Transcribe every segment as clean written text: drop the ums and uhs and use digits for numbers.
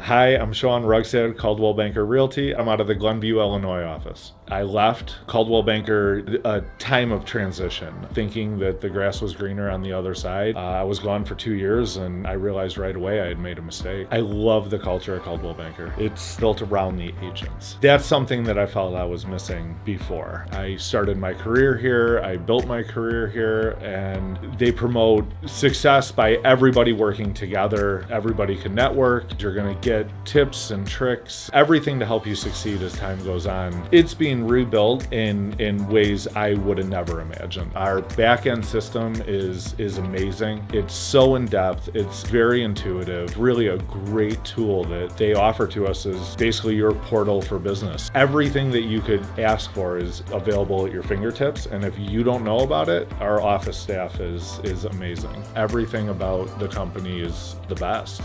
Hi, I'm Sean Rugstad, Caldwell Banker Realty. I'm out of the Glenview, Illinois office. I left Caldwell Banker a time of transition, thinking that the grass was greener on the other side. I was gone for 2 years and I realized right away I had made a mistake. I love the culture of Caldwell Banker. It's built around the agents. That's something that I felt I was missing before. I started my career here, I built my career here, and they promote success by everybody working together. Everybody can network. You're going to get tips and tricks, everything to help you succeed as time goes on. It's being rebuilt in ways I would have never imagined. Our back end system is amazing. It's so in depth. It's very intuitive. Really a great tool that they offer to us is basically your portal for business. Everything that you could ask for is available at your fingertips. And if you don't know about it, our office staff is amazing. Everything about the company is the best.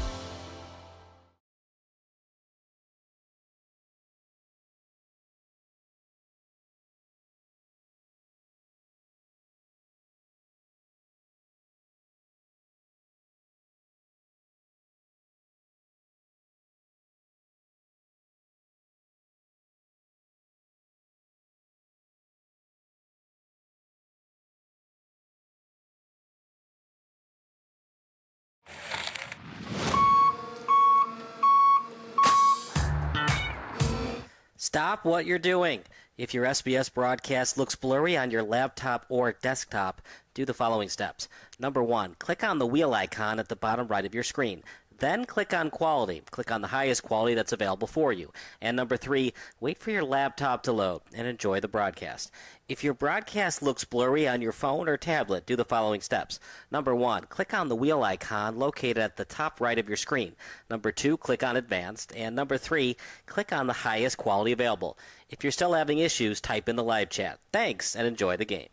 Stop what you're doing. If your SBS broadcast looks blurry on your laptop or desktop, do the following steps. Number 1, click on the wheel icon at the bottom right of your screen. Then click on quality. Click on the highest quality that's available for you. And number 3, wait for your laptop to load and enjoy the broadcast. If your broadcast looks blurry on your phone or tablet, do the following steps. Number 1, click on the wheel icon located at the top right of your screen. Number 2, click on advanced. And number 3, click on the highest quality available. If you're still having issues, type in the live chat. Thanks and enjoy the game.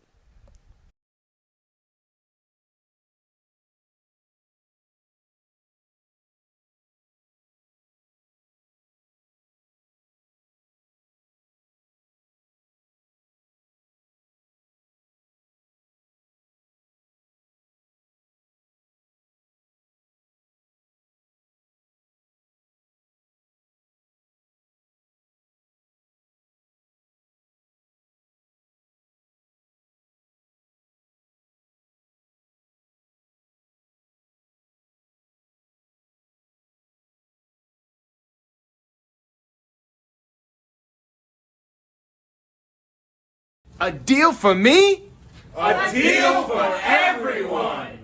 A deal for me? A deal for everyone!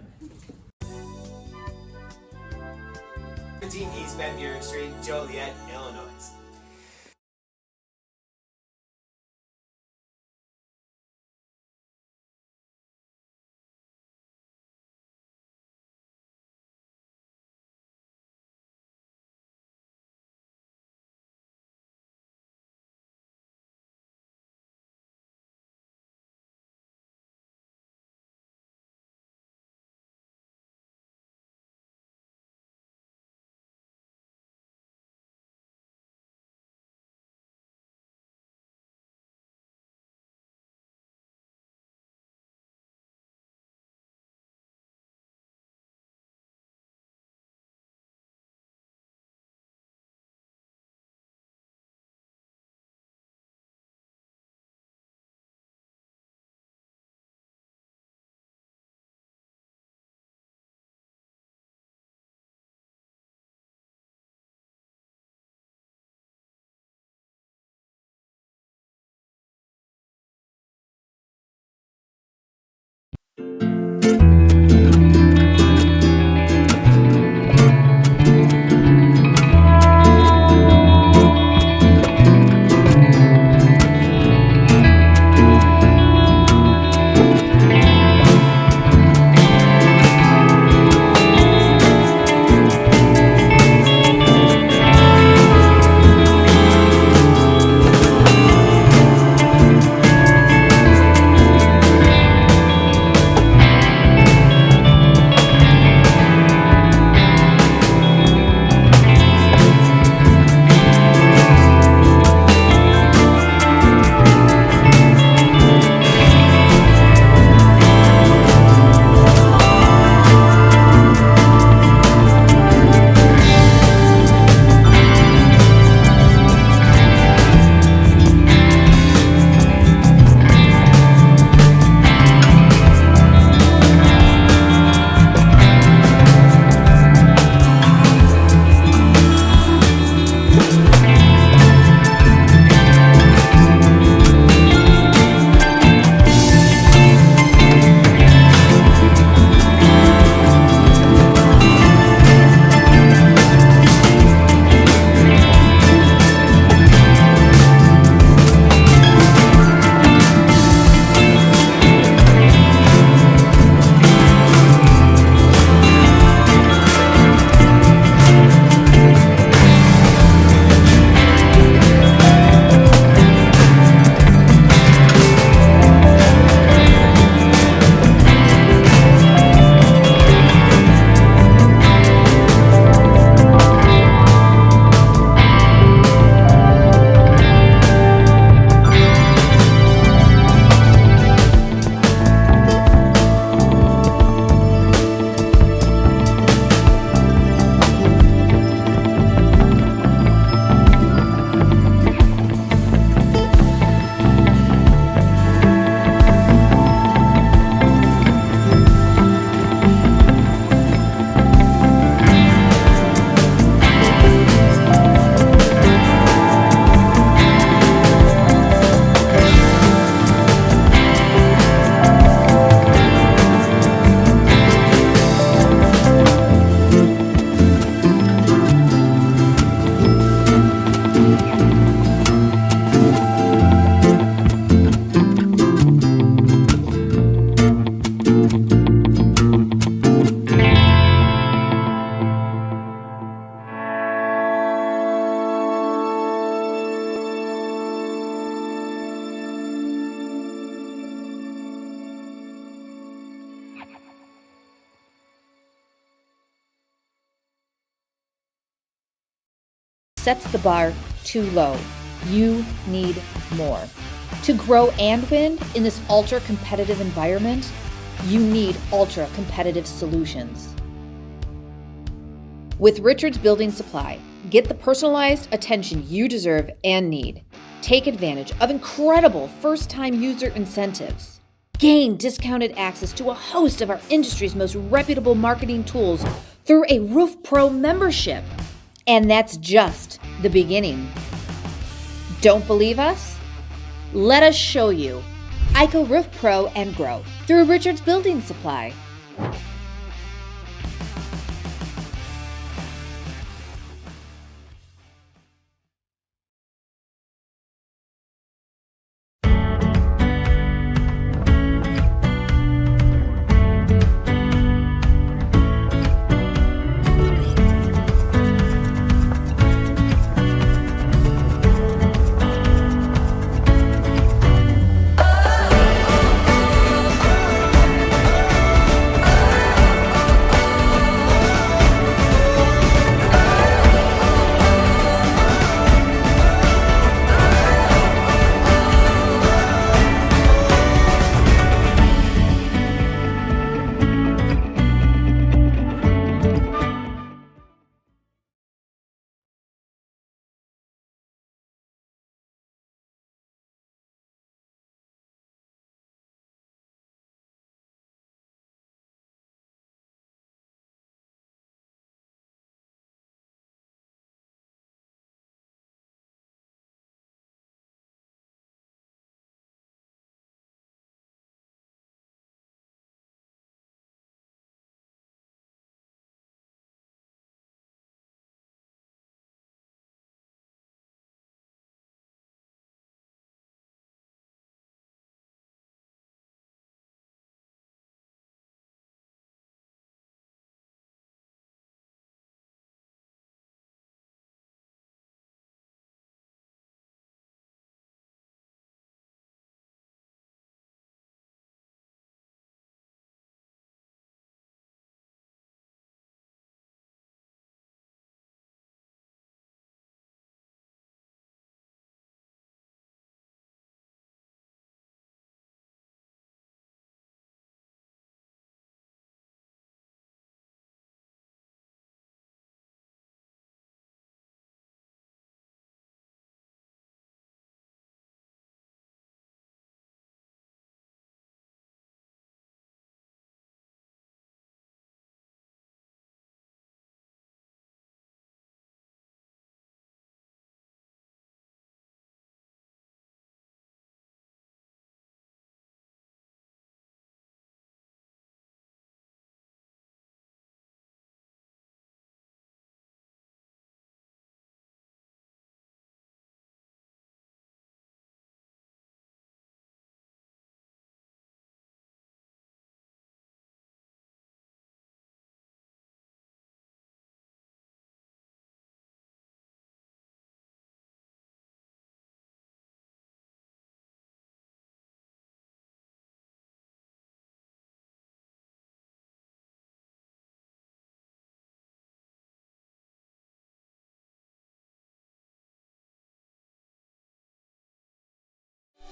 17 East Van Buren Street, Joliet, Illinois. sets the bar too low. You need more. To grow and win in this ultra-competitive environment, you need ultra-competitive solutions. With Richards Building Supply, get the personalized attention you deserve and need. Take advantage of incredible first-time user incentives. Gain discounted access to a host of our industry's most reputable marketing tools through a Roof Pro membership. And that's just the beginning. Don't believe us? Let us show you. ICO Roof Pro and grow through Richards Building Supply.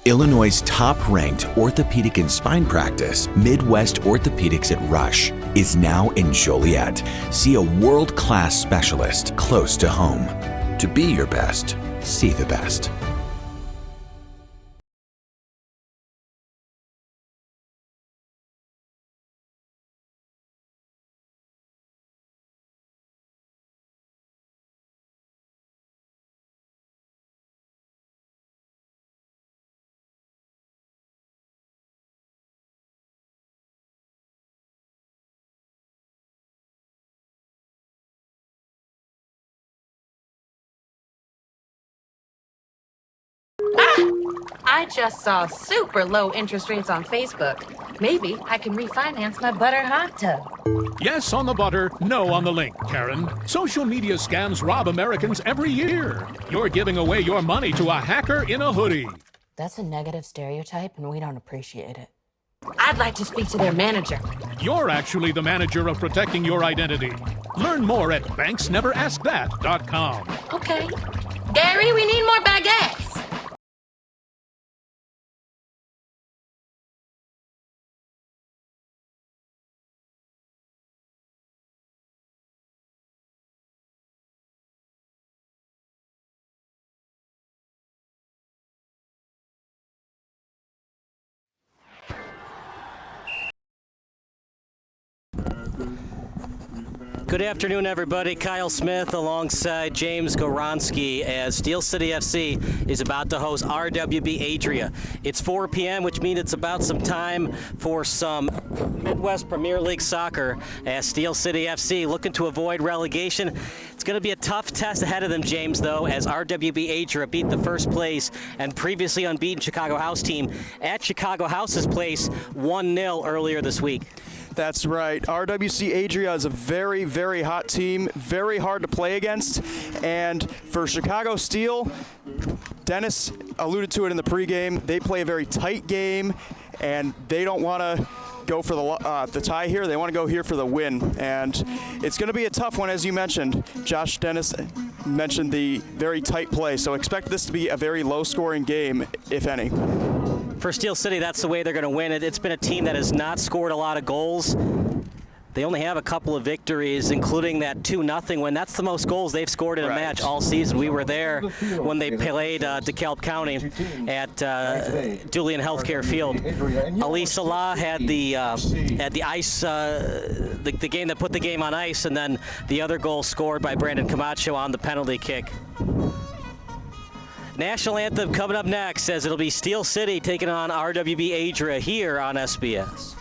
Illinois' top-ranked orthopedic and spine practice, Midwest Orthopedics at Rush, is now in Joliet. See a world-class specialist close to home. To be your best, see the best. I just saw super low interest rates on Facebook. Maybe I can refinance my butter hot tub. Yes on the butter, no on the link, Karen. Social media scams rob Americans every year. You're giving away your money to a hacker in a hoodie. That's a negative stereotype, and we don't appreciate it. I'd like to speak to their manager. You're actually the manager of protecting your identity. Learn more at banksneveraskthat.com. Okay. Gary, we need more baguettes. Good afternoon, everybody. Kyle Smith alongside James Goronski as Steel City FC is about to host RWB Adria. It's 4 p.m., which means it's about some time for some Midwest Premier League soccer as Steel City FC looking to avoid relegation. It's going to be a tough test ahead of them, James, though, as RWB Adria beat the first place and previously unbeaten Chicago House team at Chicago House's place 1-0 earlier this week. That's right. RWC Adria is a very, very hot team, very hard to play against. And for Chicago Steel, Dennis alluded to it in the pregame, they play a very tight game, and they don't want to go for the tie here. They want to go here for the win. And it's going to be a tough one, as you mentioned. Josh Dennis mentioned the very tight play, so expect this to be a very low-scoring game, if any. For Steel City, that's the way they're going to win it. It's been a team that has not scored a lot of goals. They only have a couple of victories, including that 2-0 win. That's the most goals they've scored in a match all season. We were there when they played DeKalb County at Dulian Healthcare Field. Ali Salah had the ice, the game that put the game on ice, and then the other goal scored by Brandon Camacho on the penalty kick. National anthem coming up next, as it'll be Steel City taking on RWB Adria here on SBS.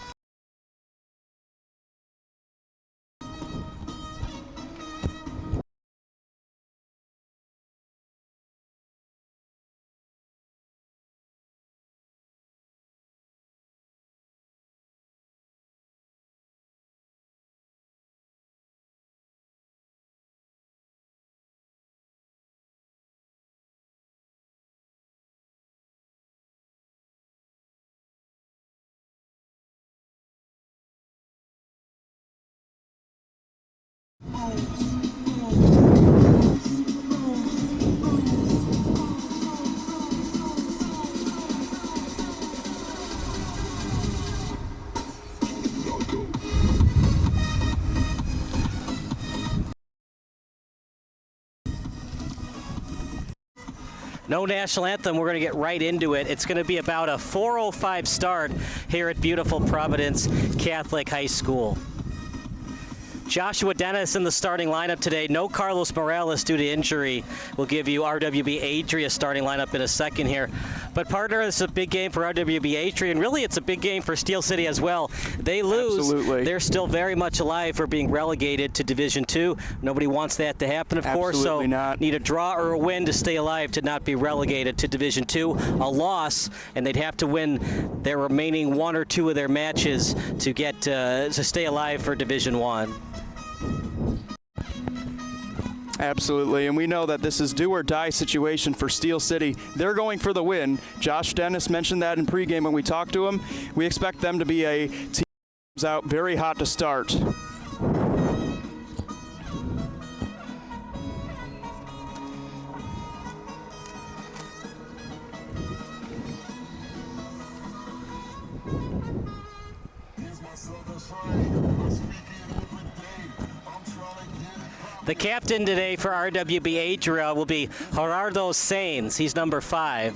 No national anthem. We're going to get right into it. It's going to be about a 4:05 start here at beautiful Providence Catholic High School. Joshua Dennis in the starting lineup today. No Carlos Morales due to injury. We'll give you RWB Adria starting lineup in a second here. But partner, this is a big game for RWB Adria, and really it's a big game for Steel City as well. They lose. Absolutely. They're still very much alive for being relegated to Division II. Nobody wants that to happen, of course. Absolutely So not. Need a draw or a win to stay alive to not be relegated to Division II. A loss, and they'd have to win their remaining one or two of their matches to get to stay alive for Division I. Absolutely, and we know that this is do or die situation for Steel City. They're going for the win. Josh Dennis mentioned that in pregame when we talked to him. We expect them to be a team that's out very hot to start. The captain today for RWB Adria will be Gerardo Sainz. He's number 5.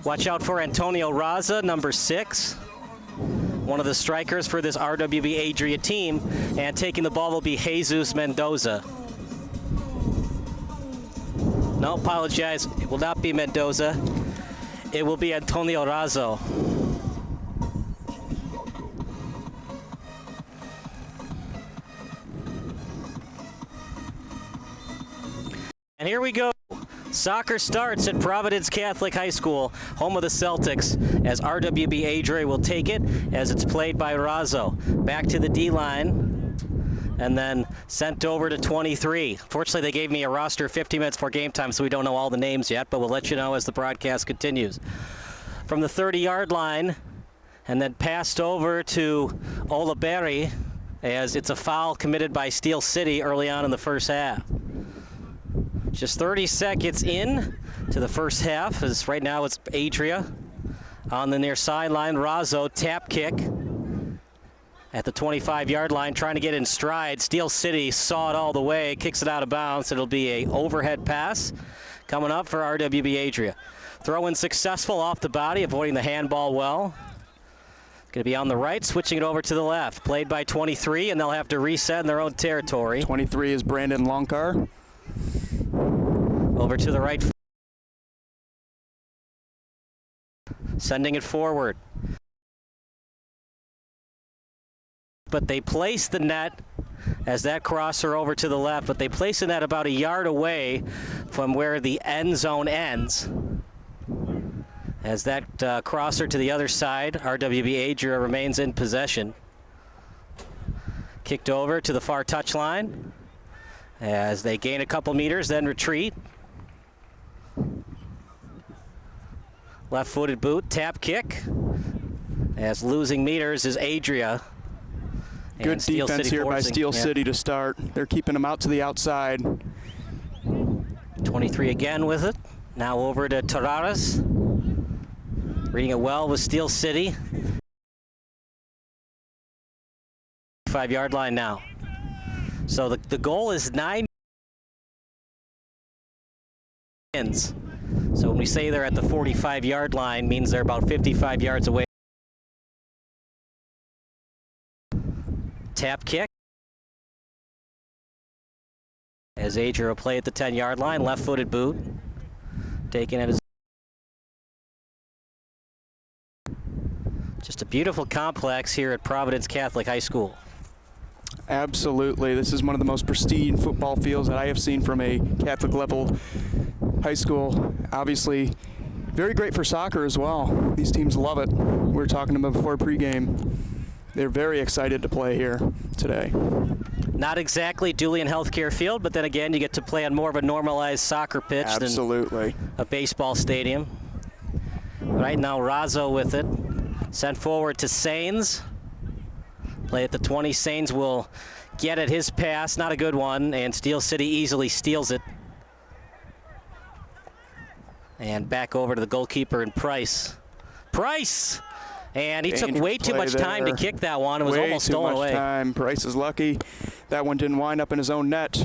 Watch out for Antonio Raza, number 6. One of the strikers for this RWB Adria team. And taking the ball will be Jesus Mendoza. No, apologize. It will not be Mendoza. It will be Antonio Razo. And here we go. Soccer starts at Providence Catholic High School, home of the Celtics, as RWB Adria will take it as it's played by Razo. Back to the D-line, and then sent over to 23. Fortunately, they gave me a roster 50 minutes before game time, so we don't know all the names yet, but we'll let you know as the broadcast continues. From the 30-yard line, and then passed over to Olaberry, as it's a foul committed by Steel City early on in the first half. Just 30 seconds in to the first half, as right now it's Adria on the near sideline. Razzo, tap kick at the 25-yard line, trying to get in stride. Steel City saw it all the way, kicks it out of bounds. It'll be a overhead pass coming up for RWB Adria. Throw-in successful off the body, avoiding the handball well. Going to be on the right, switching it over to the left. Played by 23, and they'll have to reset in their own territory. 23 is Brandon Lonkar. Over to the right. Sending it forward. But they place the net as that crosser over to the left, but they place the net about a yard away from where the end zone ends. As that crosser to the other side, RWB Adria remains in possession. Kicked over to the far touchline as they gain a couple meters, then retreat. Left-footed boot, tap kick. As losing meters is Adria. Good defense here by Steel City to start. They're keeping them out to the outside. 23 again with it. Now over to Terraras. Reading it well with Steel City. 5-yard line now. So the goal is 9 wins. So when we say they're at the 45-yard line, means they're about 55 yards away. Tap kick. As Adria will play at the 10-yard line, left-footed boot. Taking it as just a beautiful complex here at Providence Catholic High School. Absolutely. This is one of the most pristine football fields that I have seen from a Catholic level high school. Obviously, very great for soccer as well. These teams love it. We were talking to them before pregame. They're very excited to play here today. Not exactly Julian Healthcare Field, but then again, you get to play on more of a normalized soccer pitch Absolutely. Than a baseball stadium. Right now, Razzo with it. Sent forward to Sains. Play at the 20. Sains will get at his pass. Not a good one, and Steel City easily steals it. And back over to the goalkeeper and Price. Price! And he took way too much time to kick that one. It was almost stolen away. Way too much time. Price is lucky that one didn't wind up in his own net.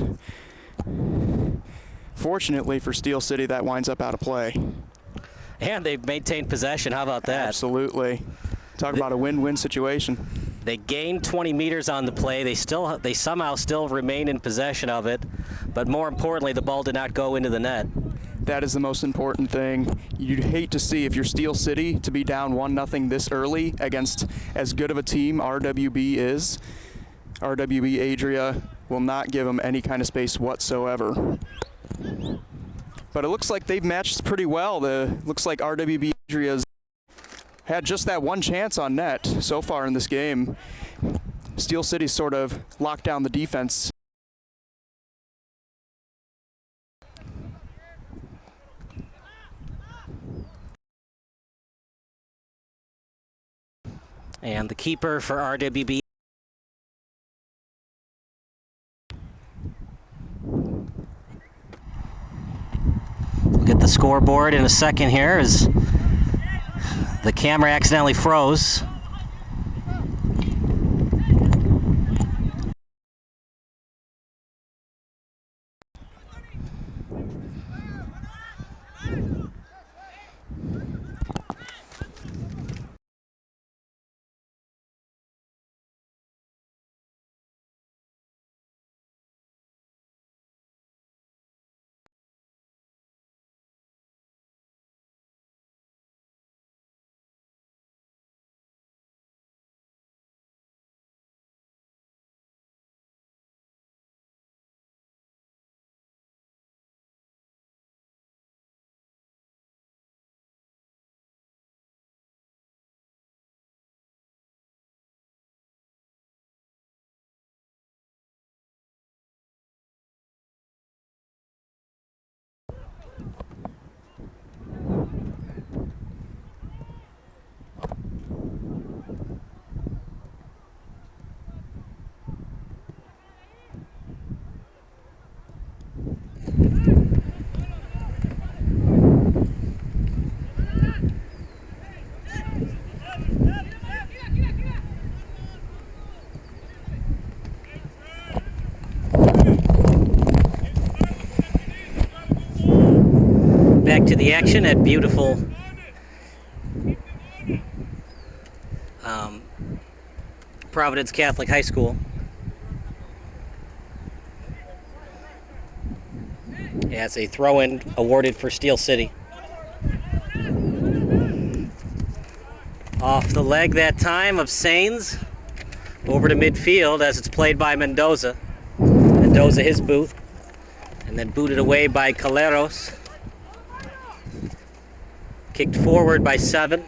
Fortunately for Steel City, that winds up out of play. And they've maintained possession. How about that? Absolutely. Talk about a win-win situation. They gained 20 meters on the play. They somehow still remain in possession of it. But more importantly, the ball did not go into the net. That is the most important thing. You'd hate to see, if you're Steel City, to be down 1-0 this early against as good of a team RWB is. RWB Adria will not give them any kind of space whatsoever. But it looks like they've matched pretty well. Looks like RWB Adria's had just that one chance on net so far in this game. Steel City sort of locked down the defense. And the keeper for RWB. We'll get the scoreboard in a second here as the camera accidentally froze. Back to the action at beautiful Providence Catholic High School. As a throw-in awarded for Steel City. Off the leg that time of Sains. Over to midfield as it's played by Mendoza. Mendoza his boot. And then booted away by Caleros. Kicked forward by 7.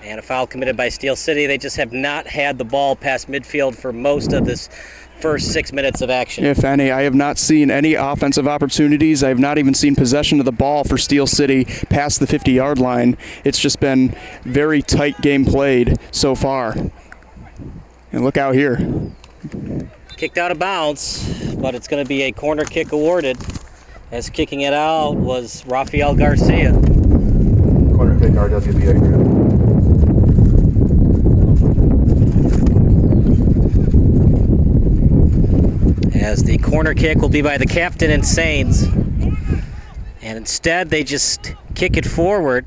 And a foul committed by Steel City. They just have not had the ball past midfield for most of this first 6 minutes of action. If any, I have not seen any offensive opportunities. I have not even seen possession of the ball for Steel City past the 50-yard line. It's just been very tight game played so far. And look out here. Kicked out of bounds, but it's going to be a corner kick awarded. As kicking it out was Rafael Garcia. Corner kick, RWB Adria. As the corner kick will be by the captain and Sains. And instead they just kick it forward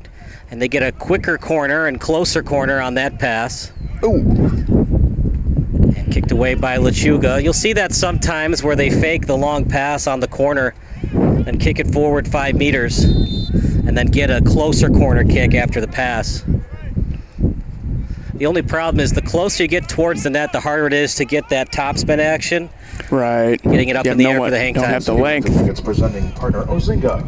and they get a quicker corner and closer corner on that pass. Ooh. And kicked away by Lechuga. You'll see that sometimes where they fake the long pass on the corner and kick it forward 5 meters and then get a closer corner kick after the pass. The only problem is the closer you get towards the net, the harder it is to get that topspin action. Right. Getting it up in the air for the hang time. Don't have the length. It's presenting partner Ozinga.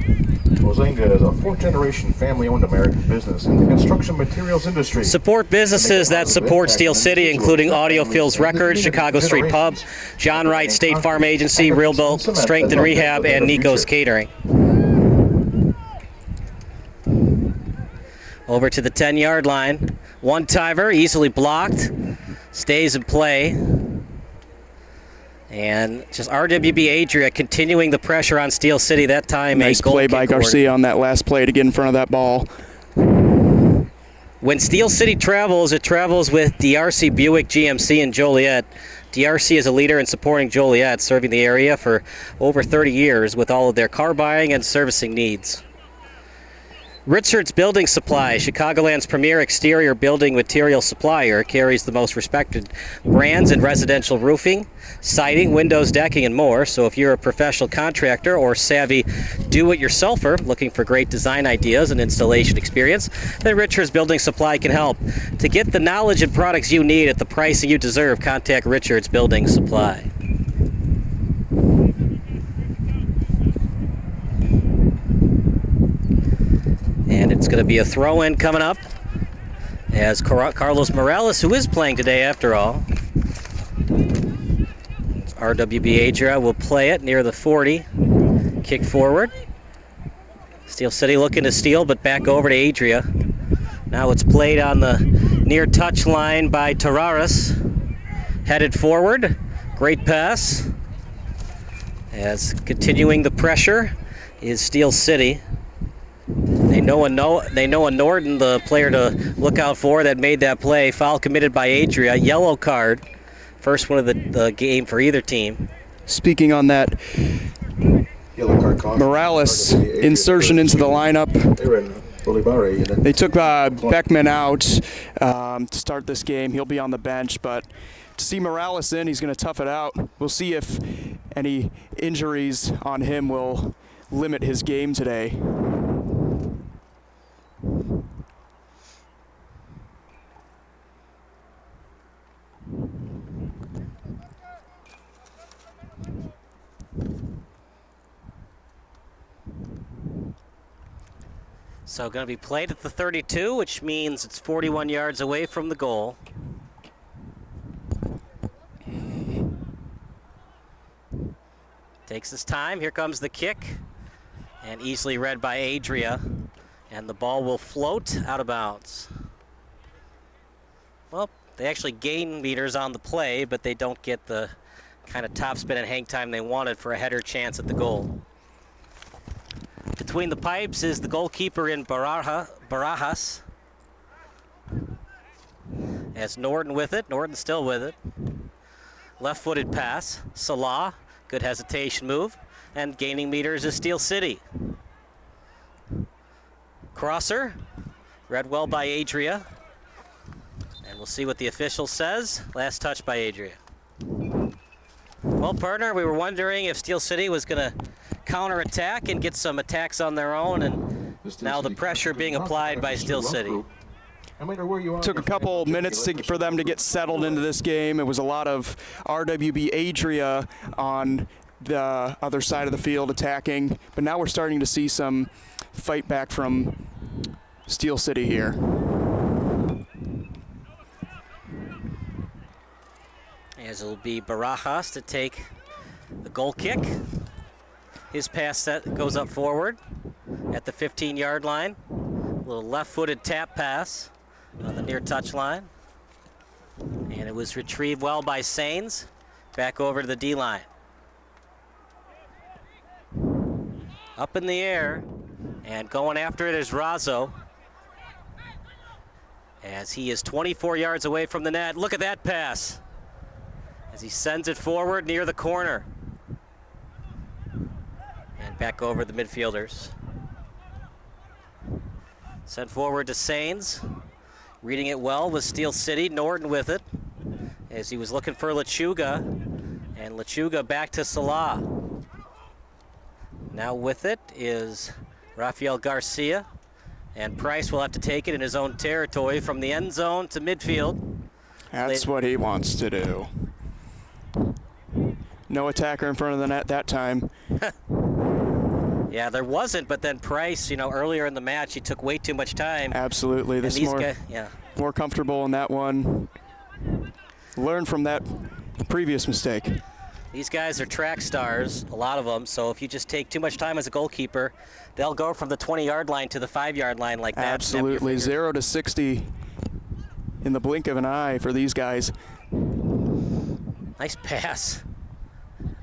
Ozinga is a 4th-generation family-owned American business in the construction materials industry. Support businesses that support Steel City, including Audiophiles Records, Chicago Street Pub, John Wright State Farm Agency, Real Built Strength and Rehab, and Nico's Catering. Over to the 10-yard line. One-timer, easily blocked, stays in play. And just RWB Adria continuing the pressure on Steel City. That time nice a goal play by kick Garcia on that last play to get in front of that ball. When Steel City travels, it travels with DRC Buick GMC in Joliet. DRC is a leader in supporting Joliet, serving the area for over 30 years with all of their car buying and servicing needs. Richards Building Supply, Chicagoland's premier exterior building material supplier, carries the most respected brands in residential roofing, siding, windows, decking, and more. So if you're a professional contractor or savvy do-it-yourselfer looking for great design ideas and installation experience, then Richards Building Supply can help. To get the knowledge and products you need at the pricing you deserve, contact Richards Building Supply. And it's going to be a throw-in coming up as Carlos Morales, who is playing today after all. RWB Adria will play it near the 40. Kick forward. Steel City looking to steal, but back over to Adria. Now it's played on the near touch line by Terraris. Headed forward. Great pass. As continuing the pressure is Steel City. They know a Norton, the player to look out for that made that play. Foul committed by Adria. Yellow card. First one of the game for either team. Speaking on that, Morales insertion into the lineup. They took Beckman out to start this game. He'll be on the bench, but to see Morales in, he's going to tough it out. We'll see if any injuries on him will limit his game today. So going to be played at the 32, which means it's 41 yards away from the goal. Takes his time. Here comes the kick. And easily read by Adria. And the ball will float out of bounds. Well, they actually gain meters on the play, but they don't get the kind of top spin and hang time they wanted for a header chance at the goal. Between the pipes is the goalkeeper in Barajas. As Norton with it. Norton still with it. Left-footed pass. Salah. Good hesitation move. And gaining meters is Steel City. Crosser, read well by Adria. And we'll see what the official says. Last touch by Adria. Well, partner, we were wondering if Steel City was going to counterattack and get some attacks on their own, and now the pressure being applied by Steel City. Took a couple minutes for them to get settled into this game. It was a lot of RWB Adria on the other side of the field attacking, but now we're starting to see some fight back from Steel City here. As it'll be Barajas to take the goal kick. His pass set goes up forward at the 15-yard line. A little left-footed tap pass on the near touch line. And it was retrieved well by Sains. Back over to the D-line. Up in the air, and going after it is Razzo. As he is 24 yards away from the net. Look at that pass. As he sends it forward near the corner. And back over the midfielders. Sent forward to Sains. Reading it well with Steel City. Norton with it. As he was looking for Lechuga. And Lechuga back to Salah. Now with it is Rafael Garcia. And Price will have to take it in his own territory from the end zone to midfield. That's what he wants to do. No attacker in front of the net that time. Yeah, there wasn't, but then Price, earlier in the match, he took way too much time. Absolutely. This more comfortable in that one. Learn from that previous mistake. These guys are track stars, a lot of them, so if you just take too much time as a goalkeeper, they'll go from the 20-yard line to the 5-yard line like that. Absolutely. 0 to 60 in the blink of an eye for these guys. Nice pass.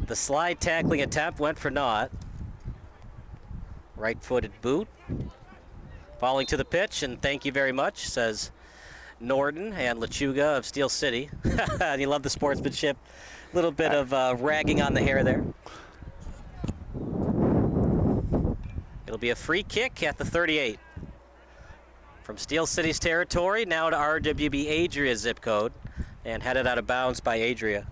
The slide tackling attempt went for naught. Right-footed boot. Falling to the pitch, and thank you very much, says Norton and Lechuga of Steel City. And you love the sportsmanship. A little bit of ragging on the hair there. It'll be a free kick at the 38. From Steel City's territory, now to RWB Adria zip code, and headed out of bounds by Adria.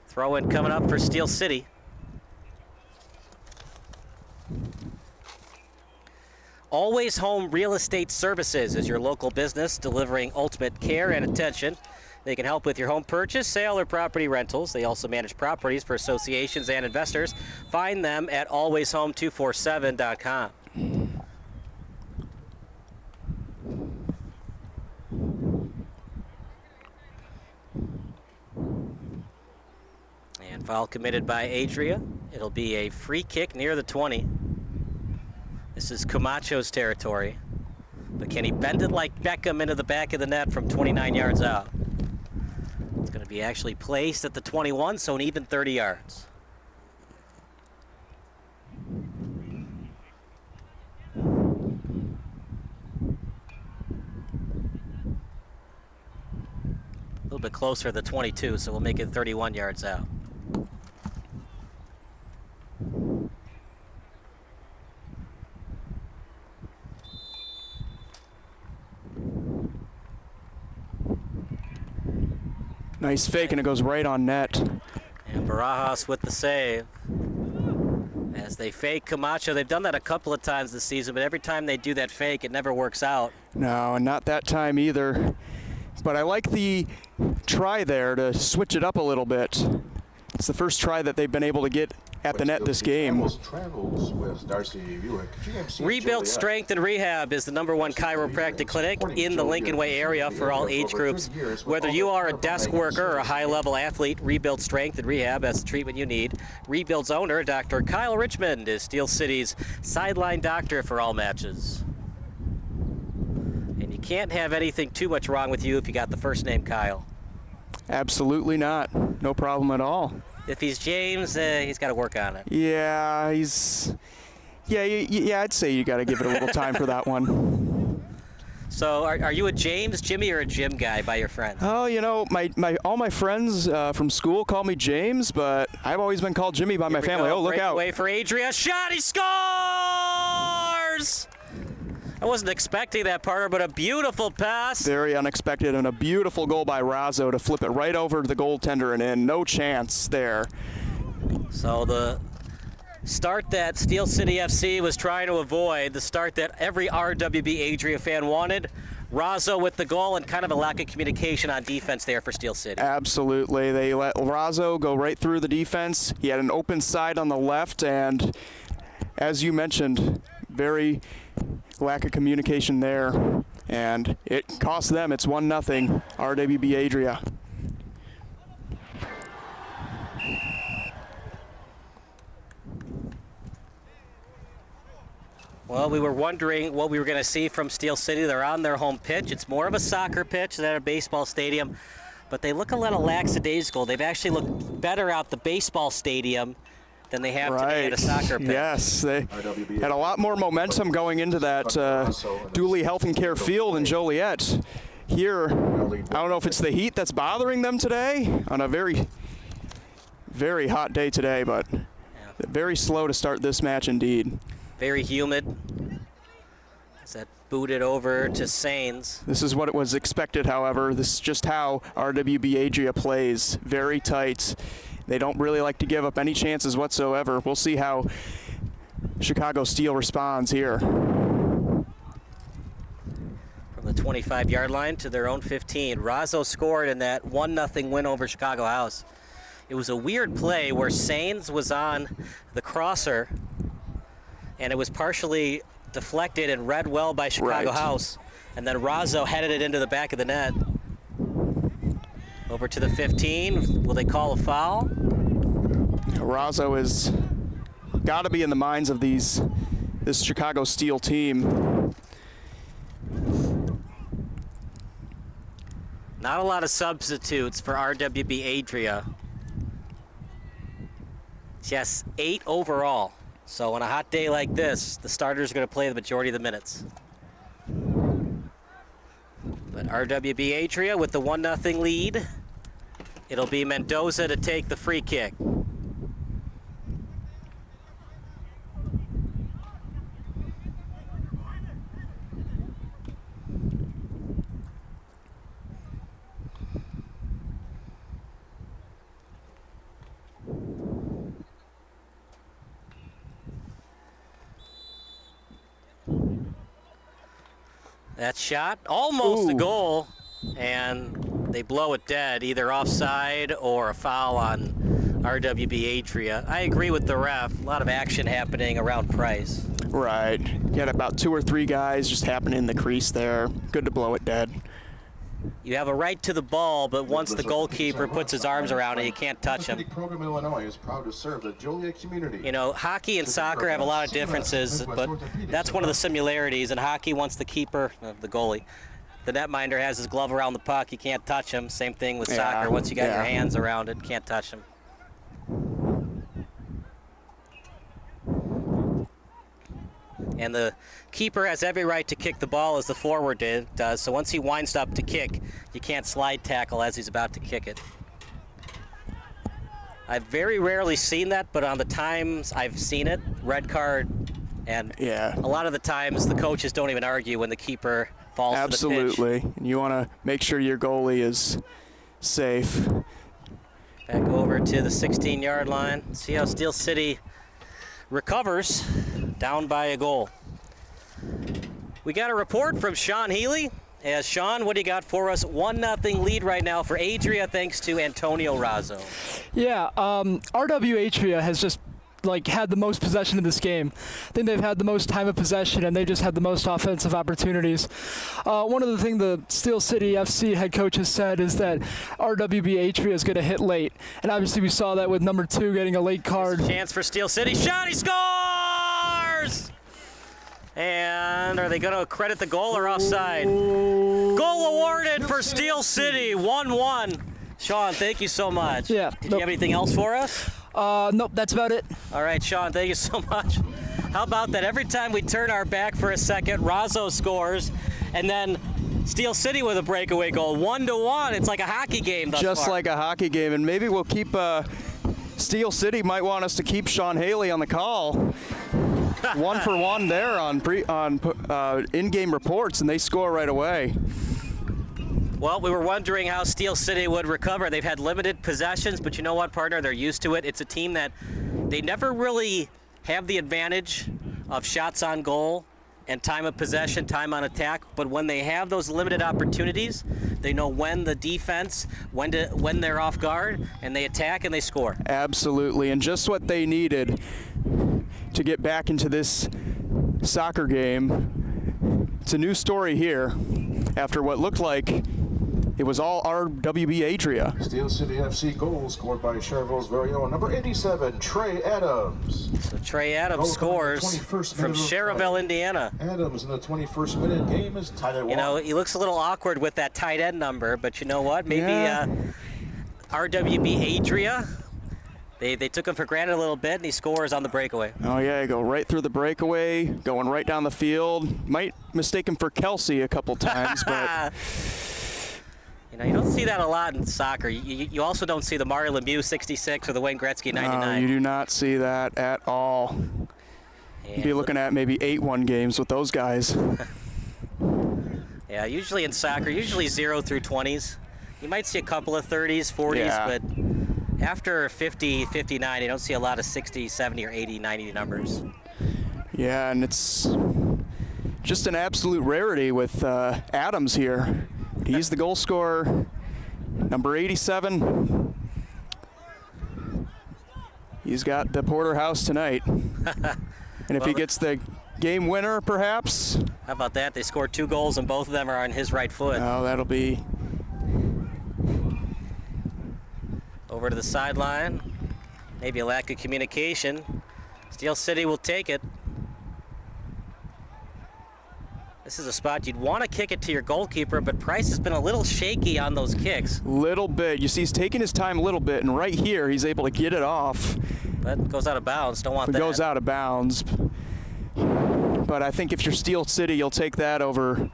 Throw in coming up for Steel City. Always Home Real Estate Services is your local business delivering ultimate care and attention. They can help with your home purchase, sale, or property rentals. They also manage properties for associations and investors. Find them at alwayshome247.com. And foul committed by Adria. It'll be a free kick near the 20. This is Camacho's territory. But can he bend it like Beckham into the back of the net from 29 yards out? It's going to be actually placed at the 21, so an even 30 yards. A little bit closer to the 22, so we'll make it 31 yards out. Nice fake, and it goes right on net. And Barajas with the save. As they fake Camacho, they've done that a couple of times this season, but every time they do that fake, it never works out. No, and not that time either. But I like the try there to switch it up a little bit. It's the first try that they've been able to get at the net this game. Rebuilt Strength and Rehab is the #1 chiropractic clinic in the Lincoln Way area for all age groups. Whether you are a desk worker or a high-level athlete, Rebuilt Strength and Rehab has the treatment you need. Rebuild's owner, Dr. Kyle Richmond, is Steel City's sideline doctor for all matches. And you can't have anything too much wrong with you if you got the first name Kyle. Absolutely not. No problem at all. If he's James, he's got to work on it. Yeah, Yeah, I'd say you got to give it a little time for that one. So are you a James, Jimmy, or a Jim guy by your friends? Oh, you know, all my friends from school call me James, but I've always been called Jimmy by my family. Oh, look out. Breakaway for Adria. Shot, he scores! I wasn't expecting that, partner, but a beautiful pass. Very unexpected, and a beautiful goal by Razzo to flip it right over to the goaltender and in. No chance there. So the start that Steel City FC was trying to avoid, the start that every RWB Adria fan wanted. Razzo with the goal and kind of a lack of communication on defense there for Steel City. Absolutely. They let Razzo go right through the defense. He had an open side on the left, and as you mentioned, very lack of communication there, and it cost them. It's 1-0 RWB Adria. Well, we were wondering what we were going to see from Steel City. They're on their home pitch. It's more of a soccer pitch than a baseball stadium, but they look a little lackadaisical. They've actually looked better out the baseball stadium than they have today at a soccer pitch. Yes, they had a lot more momentum going into that Dooley Health and Care Field in Joliet. Here, I don't know if it's the heat that's bothering them today on a very, very hot day today, but very slow to start this match indeed. Very humid. As that booted over to Sains. This is what it was expected, however. This is just how RWB Adria plays. Very tight. They don't really like to give up any chances whatsoever. We'll see how Chicago Steel responds here. From the 25-yard line to their own 15. Razzo scored in that 1-0 win over Chicago House. It was a weird play where Sains was on the crosser, and it was partially deflected and read well by Chicago House. And then Razzo headed it into the back of the net. Over to the 15. Will they call a foul? Razzo is got to be in the minds of this Chicago Steel team. Not a lot of substitutes for RWB Adria. Yes, 8 overall. So on a hot day like this, the starters are going to play the majority of the minutes. But RWB Adria with the 1-0 lead. It'll be Mendoza to take the free kick. That shot, almost a goal, and they blow it dead, either offside or a foul on RWB Adria. I agree with the ref. A lot of action happening around Price. Right. You had about 2 or 3 guys just happening in the crease there. Good to blow it dead. You have a right to the ball, but once the goalkeeper puts his arms around it, you can't touch him. Program Illinois is proud to serve the Joliet community. You know, hockey and soccer have a lot of differences, but that's one of the similarities. In hockey, once the keeper, the goalie, the netminder has his glove around the puck, you can't touch him. Same thing with soccer. Once you got your hands around it, can't touch him. And the keeper has every right to kick the ball as the forward does. So once he winds up to kick, you can't slide tackle as he's about to kick it. I've very rarely seen that, but on the times I've seen it, red card, and a lot of the times the coaches don't even argue when the keeper falls to the pitch. Absolutely. You want to make sure your goalie is safe. Back over to the 16-yard line. See how Steel City recovers, down by a goal. We got a report from Sean Healy. Sean, what do you got for us? 1-0 lead right now for Adria, thanks to Antonio Razzo. Yeah, RW Adria has just had the most possession of this game. I think they've had the most time of possession, and they just had the most offensive opportunities. One of the things the Steel City FC head coach has said is that RWB Adria is going to hit late, and obviously we saw that with number 2 getting a late card. Chance for Steel City. Shot, he scores! And are they going to credit the goal or offside? Goal awarded for Steel City, 1-1. Sean, thank you so much. Yeah. Did you have anything else for us? Nope, that's about it. All right, Sean, thank you so much. How about that? Every time we turn our back for a second, Razzo scores. And then Steel City with a breakaway goal, 1-1. It's like a hockey game thus Just far. like a hockey game, and maybe we'll keep. Steel City might want us to keep Sean Haley on the call. 1 for 1 there on in-game reports, and they score right away. Well, we were wondering how Steel City would recover. They've had limited possessions, but you know what, partner? They're used to it. It's a team that they never really have the advantage of shots on goal and time of possession, time on attack. But when they have those limited opportunities, they know when the defense, when they're off guard, and they attack and they score. Absolutely, and just what they needed to get back into this soccer game. It's a new story here after what looked like it was all RWB Adria. Steel City FC goal scored by Cherville's very own number 87, Trey Adams. So Trey Adams scores from Cherville, Indiana. Adams in the 21st minute. Game is tied at 1. You know, he looks a little awkward with that tight end number, but you know what? Maybe RWB Adria, they took him for granted a little bit, and he scores on the breakaway. Oh yeah, go right through the breakaway, going right down the field. Might mistake him for Kelsey a couple times, but... You know, you don't see that a lot in soccer. You also don't see the Mario Lemieux 66 or the Wayne Gretzky 99. No, you do not see that at all. You'd be looking at maybe 8-1 games with those guys. Yeah, usually in soccer, usually 0 through 20s. You might see a couple of 30s, 40s, but after 50, 59, you don't see a lot of 60, 70, or 80, 90 numbers. Yeah, and it's just an absolute rarity with Adams here. He's the goal scorer, number 87. He's got the Porterhouse tonight. And if he gets the game winner, perhaps. How about that? They scored 2 goals, and both of them are on his right foot. Oh, that'll be... Over to the sideline. Maybe a lack of communication. Steel City will take it. This is a spot you'd want to kick it to your goalkeeper, but Price has been a little shaky on those kicks. Little bit. You see, he's taking his time a little bit, and right here, he's able to get it off. But it goes out of bounds. Don't want that. It goes out of bounds. But I think if you're Steel City, you'll take that over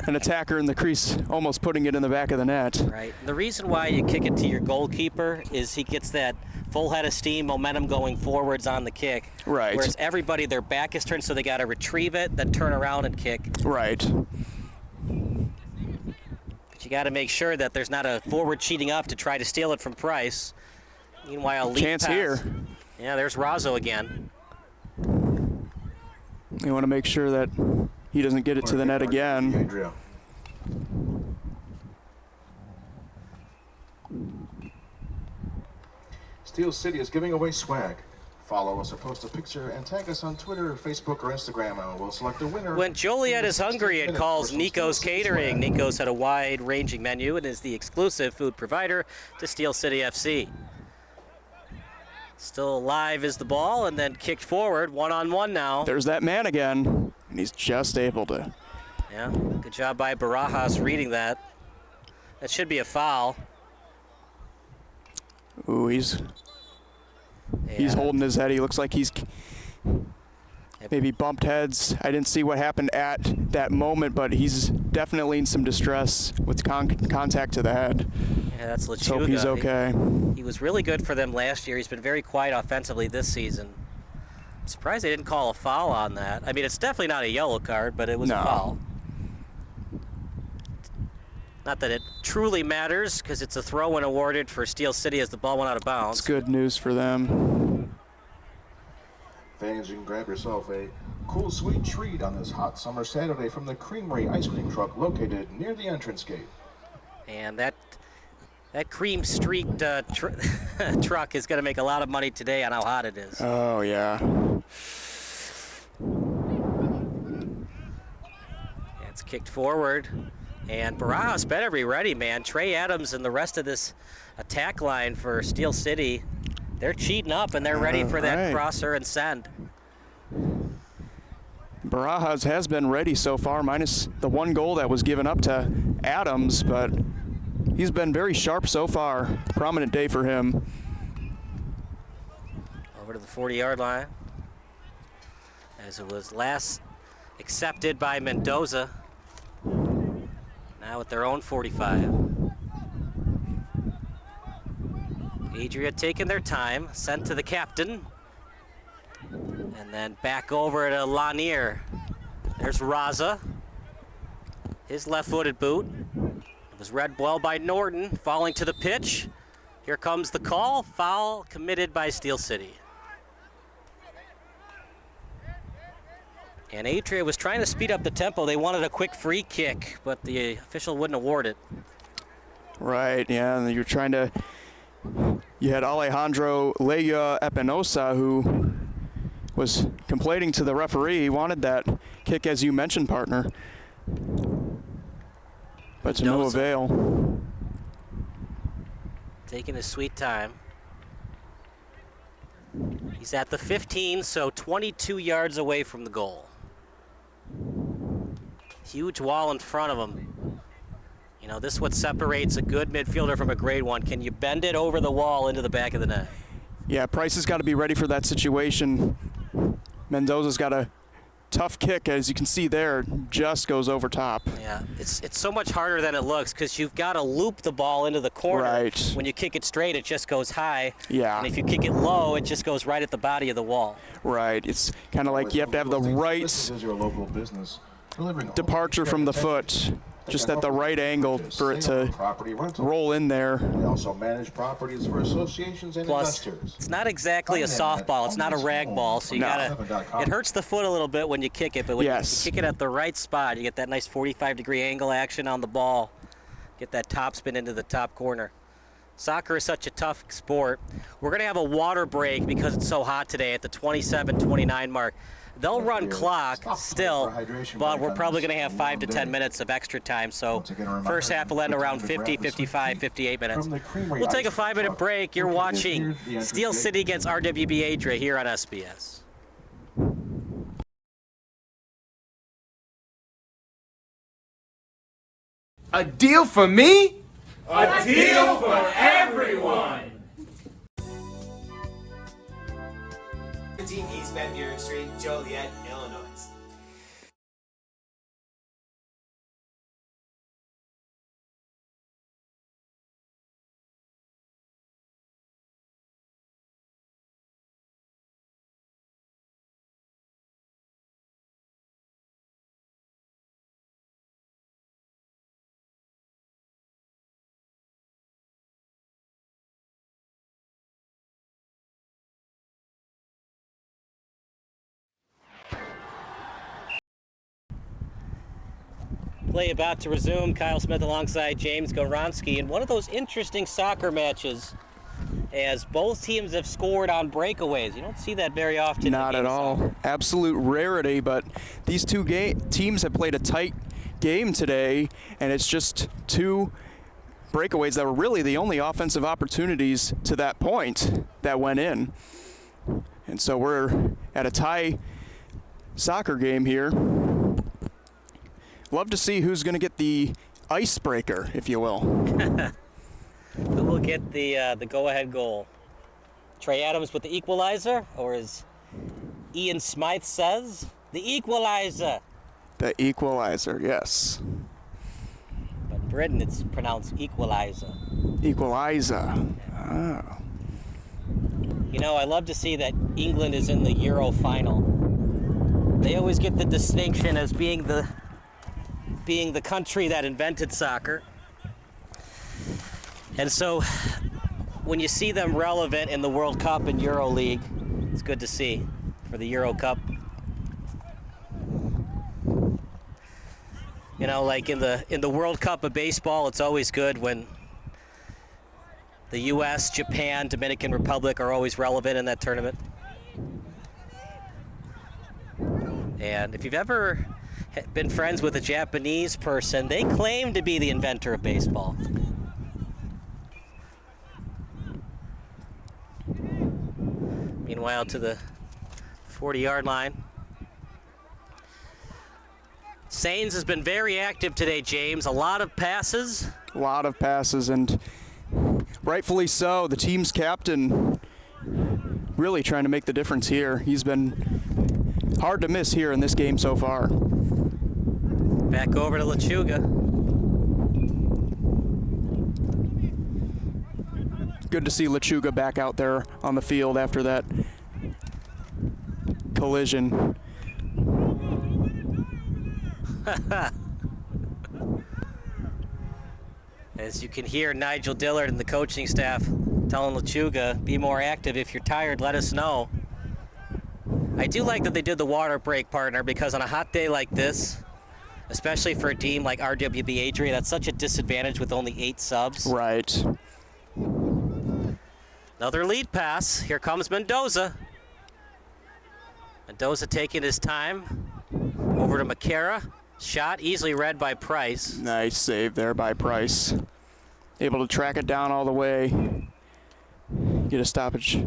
an attacker in the crease almost putting it in the back of the net. Right. The reason why you kick it to your goalkeeper is he gets that full head of steam, momentum going forwards on the kick. Right. Whereas everybody, their back is turned, so they got to retrieve it, then turn around and kick. Right. But you got to make sure that there's not a forward cheating up to try to steal it from Price. Meanwhile, lead chance pass. Here. Yeah, there's Razzo again. You want to make sure that he doesn't get it to the net again. Steel City is giving away swag. Follow us or post a picture and tag us on Twitter, Facebook, or Instagram, and we'll select a winner. When Joliet is hungry, it calls Nico's Catering. Nico's had a wide-ranging menu and is the exclusive food provider to Steel City FC. Still alive is the ball, and then kicked forward, one-on-one now. There's that man again, and he's just able to. Yeah, good job by Barajas reading that. That should be a foul. Ooh, he's holding his head. He looks like he's maybe bumped heads. I didn't see what happened at that moment, but he's definitely in some distress with contact to the head. Yeah, that's Lechuga. Let's hope he's okay. He was really good for them last year. He's been very quiet offensively this season. I'm surprised they didn't call a foul on that. I mean, it's definitely not a yellow card, but it was a foul. Not that it truly matters, because it's a throw-in awarded for Steel City as the ball went out of bounds. It's good news for them. Fans, you can grab yourself a cool, sweet treat on this hot summer Saturday from the Creamery ice cream truck located near the entrance gate. And that cream streaked truck is going to make a lot of money today on how hot it is. Oh, yeah. It's kicked forward. And Barajas better be ready, man. Trey Adams and the rest of this attack line for Steel City, they're cheating up and they're ready for that crosser and send. Barajas has been ready so far, minus the 1 goal that was given up to Adams, but he's been very sharp so far. Prominent day for him. Over to the 40-yard line, as it was last accepted by Mendoza. Now with their own 45. Adria taking their time, sent to the captain. And then back over to Lanier. There's Raza. His left-footed boot. It was read well by Norton, falling to the pitch. Here comes the call. Foul committed by Steel City. And Adria was trying to speed up the tempo. They wanted a quick free kick, but the official wouldn't award it. Right, yeah, and you're trying to, you had Alejandro Leia Espinosa who was complaining to the referee. He wanted that kick, as you mentioned, partner. But to no avail. Taking his sweet time. He's at the 15, so 22 yards away from the goal. Huge wall in front of him. You know, this is what separates a good midfielder from a grade one. Can you bend it over the wall into the back of the net? Yeah, Price has got to be ready for that situation. Mendoza's got a tough kick, as you can see there, just goes over top. Yeah, it's so much harder than it looks because you've got to loop the ball into the corner. Right. When you kick it straight, it just goes high. Yeah. And if you kick it low, it just goes right at the body of the wall. Right. It's kind of like you have to have the right departure from the foot, just at the right angle for it to roll in there. They also manage properties for associations and Plus, investors. it's not exactly a softball. It's not a rag ball, so you gotta. It hurts the foot a little bit when you kick it, but when you kick it at the right spot, you get that nice 45-degree angle action on the ball. Get that top spin into the top corner. Soccer is such a tough sport. We're gonna have a water break because it's so hot today at the 27-29 mark. They'll run clock still, but we're probably going to have 5 to 10 minutes of extra time. So first half will end around 50, 55, 58 minutes. We'll take a 5-minute break. You're watching Steel City against RWB Adria here on SBS. A deal for me? A deal for everyone! 17 East Van Buren Street, Joliet, Illinois. Play about to resume. Kyle Smith alongside James Goronski in one of those interesting soccer matches as both teams have scored on breakaways. You don't see that very often. Not at all. Absolute rarity, but these two teams have played a tight game today, and it's just two breakaways that were really the only offensive opportunities to that point that went in. And so we're at a tie soccer game here. Love to see who's going to get the icebreaker, if you will. Who will get the go-ahead goal? Trey Adams with the equalizer, or as Ian Smythe says, the equalizer. The equalizer, yes. But in Britain, it's pronounced equalizer. Equalizer. Oh. You know, I love to see that England is in the Euro final. They always get the distinction as being the country that invented soccer. And so when you see them relevant in the World Cup and Euro League, it's good to see for the Euro Cup. You know, like in the World Cup of baseball, it's always good when the US, Japan, Dominican Republic are always relevant in that tournament. And if you've ever been friends with a Japanese person, they claim to be the inventor of baseball. Meanwhile, to the 40-yard line. Sains has been very active today, James. A lot of passes. A lot of passes, and rightfully so. The team's captain really trying to make the difference here. He's been hard to miss here in this game so far. Back over to Lechuga. good to see Lechuga back out there on the field after that collision. As you can hear, Nigel Dillard and the coaching staff telling Lechuga, be more active. If you're tired, let us know. I do like that they did the water break, partner, because on a hot day like this, especially for a team like RWB Adria, that's such a disadvantage with only 8 subs. Right. Another lead pass. Here comes Mendoza. Mendoza taking his time. Over to McCara. Shot easily read by Price. Nice save there by Price. Able to track it down all the way. Get a stoppage.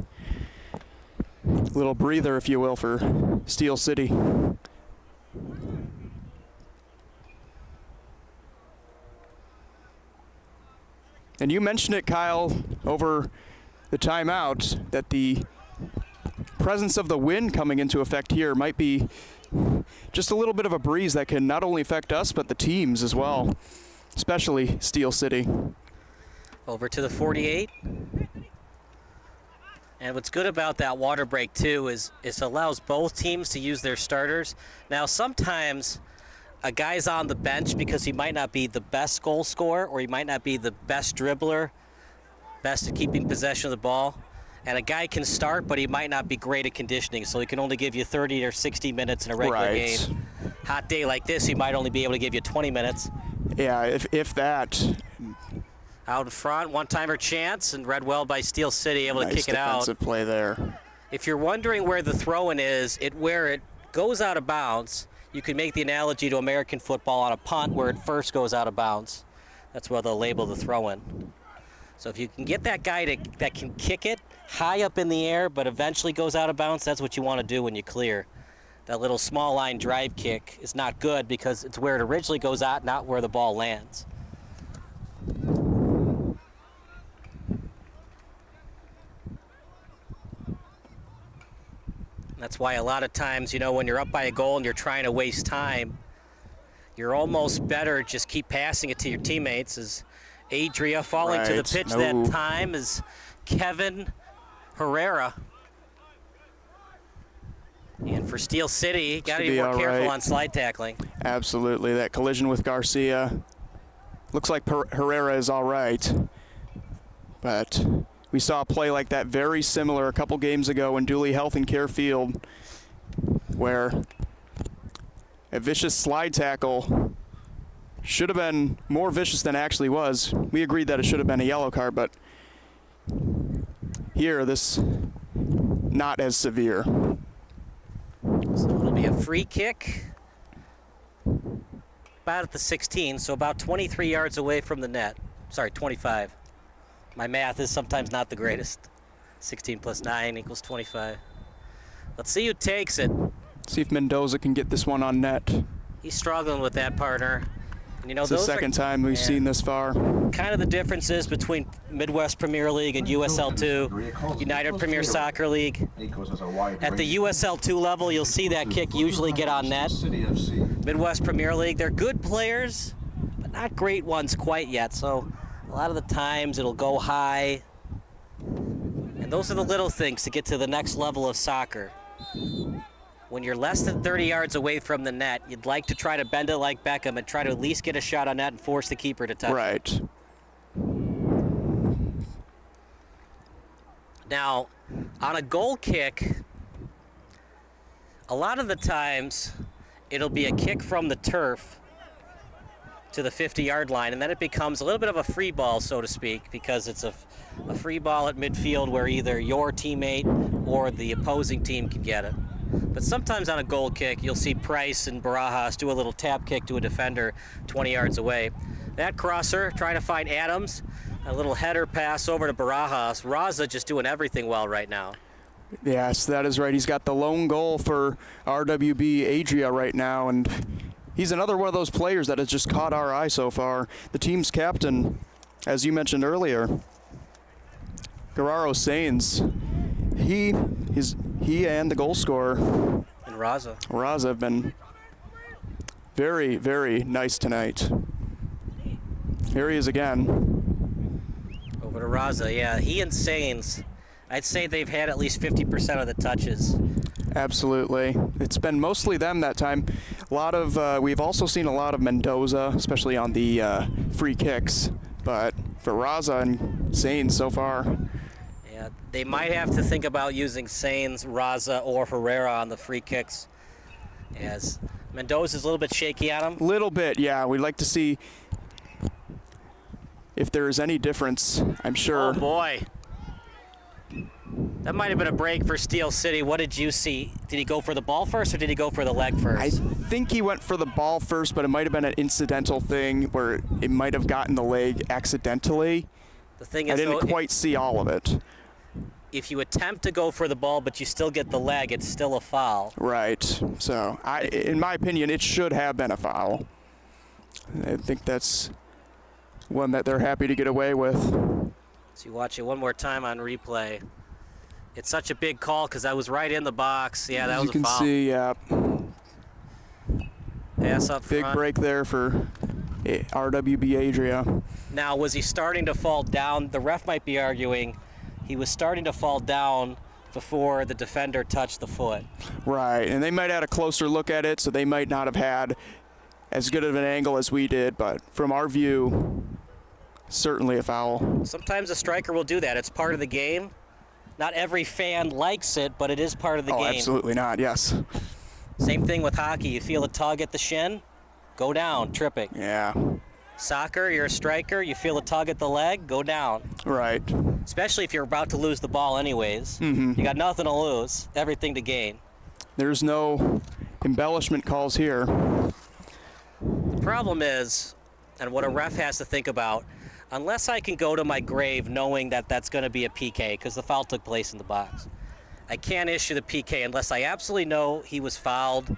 Little breather, if you will, for Steel City. And you mentioned it, Kyle, over the timeout, that the presence of the wind coming into effect here might be just a little bit of a breeze that can not only affect us, but the teams as well, especially Steel City. Over to the 48. And what's good about that water break, too, is it allows both teams to use their starters. Now, sometimes a guy's on the bench because he might not be the best goal scorer, or he might not be the best dribbler, best at keeping possession of the ball. And a guy can start, but he might not be great at conditioning, so he can only give you 30 or 60 minutes in a regular game. Hot day like this, he might only be able to give you 20 minutes. Yeah, if that. Out in front, one-timer chance, and read well by Steel City, able to kick it out. Nice defensive play there. If you're wondering where the throw-in is, where it goes out of bounds, you can make the analogy to American football on a punt where it first goes out of bounds. That's what they'll label the throw-in. So if you can get that guy that can kick it high up in the air but eventually goes out of bounds, that's what you want to do when you clear. That little small line drive kick is not good because it's where it originally goes out, not where the ball lands. That's why a lot of times, when you're up by a goal and you're trying to waste time, you're almost better just keep passing it to your teammates. As Adria falling to the pitch that time is Kevin Herrera. And for Steel City, got to be more careful on slide tackling. Absolutely. That collision with Garcia. Looks like Herrera is all right. But we saw a play like that very similar a couple games ago in Dooley Health and Care Field, where a vicious slide tackle should have been more vicious than it actually was. We agreed that it should have been a yellow card, but here, this not as severe. So it'll be a free kick about at the 16, so about 23 yards away from the net. Sorry, 25. My math is sometimes not the greatest. 16 plus 9 equals 25. Let's see who takes it. See if Mendoza can get this one on net. He's struggling with that, partner. And it's the second time we've seen this far. Kind of the differences between Midwest Premier League and USL2, United Premier Soccer League. At the USL2 level, you'll see that kick usually get on net. Midwest Premier League, they're good players, but not great ones quite yet. So a lot of the times it'll go high. And those are the little things to get to the next level of soccer. When you're less than 30 yards away from the net, you'd like to try to bend it like Beckham and try to at least get a shot on net and force the keeper to touch it. Right. Now, on a goal kick, a lot of the times it'll be a kick from the turf to the 50-yard line, and then it becomes a little bit of a free ball, so to speak, because it's a free ball at midfield where either your teammate or the opposing team can get it. But sometimes on a goal kick, you'll see Price and Barajas do a little tap kick to a defender 20 yards away. That crosser trying to find Adams, a little header pass over to Barajas. Raza just doing everything well right now. Yes, that is right. He's got the lone goal for RWB Adria right now, and he's another one of those players that has just caught our eye so far. The team's captain, as you mentioned earlier, Guerrero Sainz, he and the goal scorer and Raza have been very, very nice tonight. Here he is again. Over to Raza. Yeah, he and Sains, I'd say they've had at least 50% of the touches. Absolutely. It's been mostly them that time. A lot of, we've also seen a lot of Mendoza, especially on the free kicks. But for Raza and Sains so far. Yeah, they might have to think about using Sains, Raza, or Herrera on the free kicks, as Mendoza's a little bit shaky on them. Little bit, yeah. We'd like to see if there is any difference, I'm sure. Oh, boy. That might have been a break for Steel City. What did you see? Did he go for the ball first, or did he go for the leg first? I think he went for the ball first, but it might have been an incidental thing where it might have gotten the leg accidentally. The thing is, I didn't quite see all of it. If you attempt to go for the ball, but you still get the leg, it's still a foul. Right. So, in my opinion, it should have been a foul. I think that's one that they're happy to get away with. So you watch it one more time on replay. It's such a big call because I was right in the box. Yeah, that was a foul. You can see, yeah. Pass up Big front. break there for RWB Adria. Now, was he starting to fall down? The ref might be arguing he was starting to fall down before the defender touched the foot. Right, and they might have had a closer look at it, so they might not have had as good of an angle as we did, but from our view, certainly a foul. Sometimes a striker will do that. It's part of the game. Not every fan likes it, but it is part of the game. Absolutely not, yes. Same thing with hockey. You feel a tug at the shin, go down, tripping. Yeah. Soccer, you're a striker, you feel a tug at the leg, go down. Right. Especially if you're about to lose the ball anyways. Mm-hmm. You got nothing to lose, everything to gain. There's no embellishment calls here. The problem is, and what a ref has to think about, unless I can go to my grave knowing that that's going to be a PK because the foul took place in the box, I can't issue the PK unless I absolutely know he was fouled.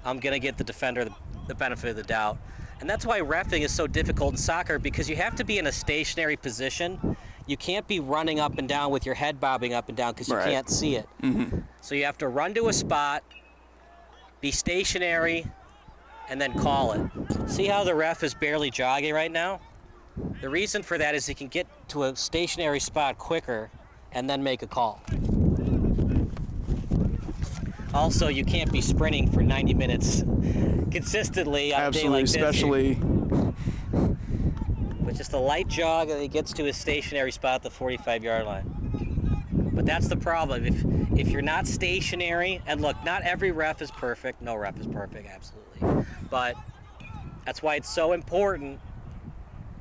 I'm going to get the defender the benefit of the doubt. And that's why reffing is so difficult in soccer, because you have to be in a stationary position. You can't be running up and down with your head bobbing up and down because you can't see it. Mm-hmm. So you have to run to a spot, be stationary, and then call it. See how the ref is barely jogging right now? The reason for that is he can get to a stationary spot quicker and then make a call. Also, you can't be sprinting for 90 minutes consistently on a day like this. Especially. But just a light jog and he gets to his stationary spot at the 45-yard line. But that's the problem. If you're not stationary, and look, not every ref is perfect. No ref is perfect, absolutely. But that's why it's so important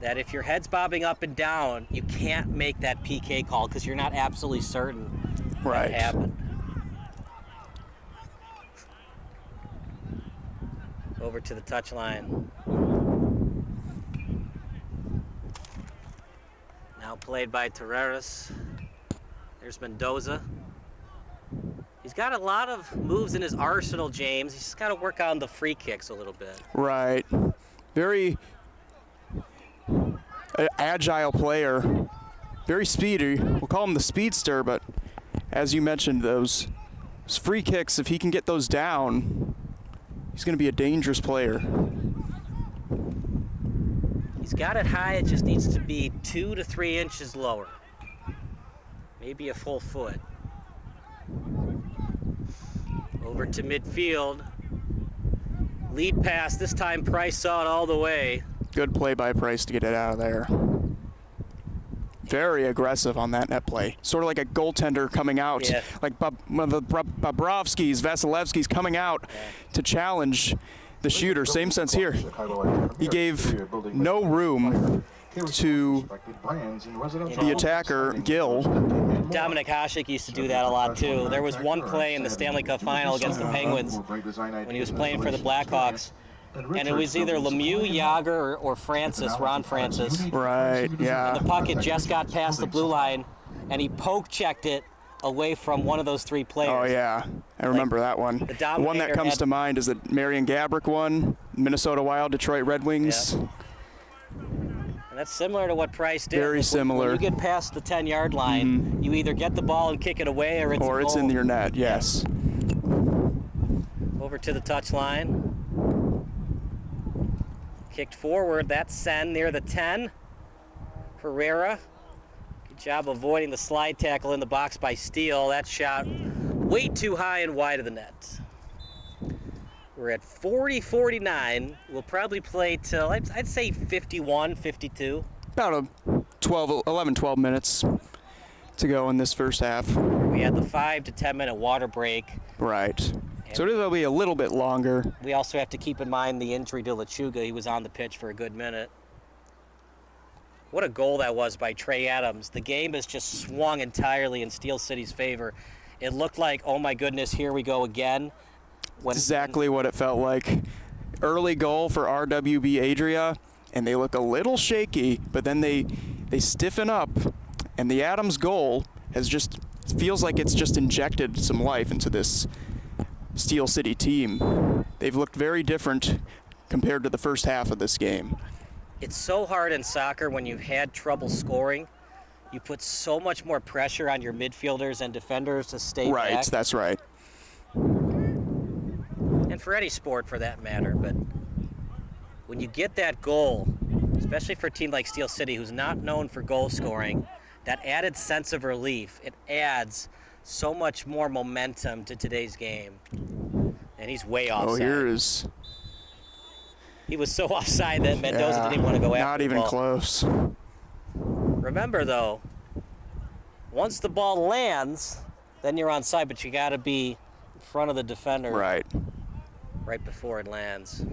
that if your head's bobbing up and down, you can't make that PK call because you're not absolutely certain that it happened. Over to the touchline. Now played by Terreras. There's Mendoza. He's got a lot of moves in his arsenal, James. He's just got to work on the free kicks a little bit. Right. Very agile player. Very speedy. We'll call him the speedster, but as you mentioned, those free kicks, if he can get those down, he's going to be a dangerous player. He's got it high. It just needs to be 2 to 3 inches lower. Maybe a full foot. Over to midfield. Lead pass. This time Price saw it all the way. Good play by Price to get it out of there. Very aggressive on that net play. Sort of like a goaltender coming out. Yeah. Like Bobrovsky's, Vasilevsky's coming out to challenge the shooter. Same sense here. He gave no room to the attacker, Gill. Dominic Hasek used to do that a lot too. There was one play in the Stanley Cup final against the Penguins when he was playing for the Blackhawks. And it was either Lemieux, Yager, or Francis, Ron Francis. Right, yeah. And the puck had just got past the blue line, and he poke-checked it away from one of those 3 players. Oh, yeah. I remember that one. The one that comes to mind is the Marian Gaborik one, Minnesota Wild, Detroit Red Wings. Yeah. And that's similar to what Price did. Very similar. When you get past the 10-yard line, you either get the ball and kick it away, or it's in your net, yes. Over to the touchline. Kicked forward, that's Sen near the 10. Herrera Job avoiding the slide tackle in the box by Steele. That shot way too high and wide of the net. We're at 40-49. We'll probably play till, I'd say 51, 52. About 11-12 minutes to go in this first half. We had the 5 to 10 minute water break. Right. So it'll be a little bit longer. We also have to keep in mind the injury to Lechuga. He was on the pitch for a good minute. What a goal that was by Trey Adams. The game has just swung entirely in Steel City's favor. It looked like, oh my goodness, here we go again. Exactly what it felt like. Early goal for RWB Adria, and they look a little shaky, but then they stiffen up, and the Adams goal feels like it's just injected some life into this Steel City team. They've looked very different compared to the first half of this game. It's so hard in soccer when you've had trouble scoring. You put so much more pressure on your midfielders and defenders to stay back. Right, that's right. And for any sport for that matter, but when you get that goal, especially for a team like Steel City who's not known for goal scoring, that added sense of relief, it adds so much more momentum to today's game. And he's way offside. He was so offside that Mendoza didn't even want to go after Not even the ball. close. Remember though, once the ball lands, then you're onside, but you got to be in front of the defender. Right. Right before it lands.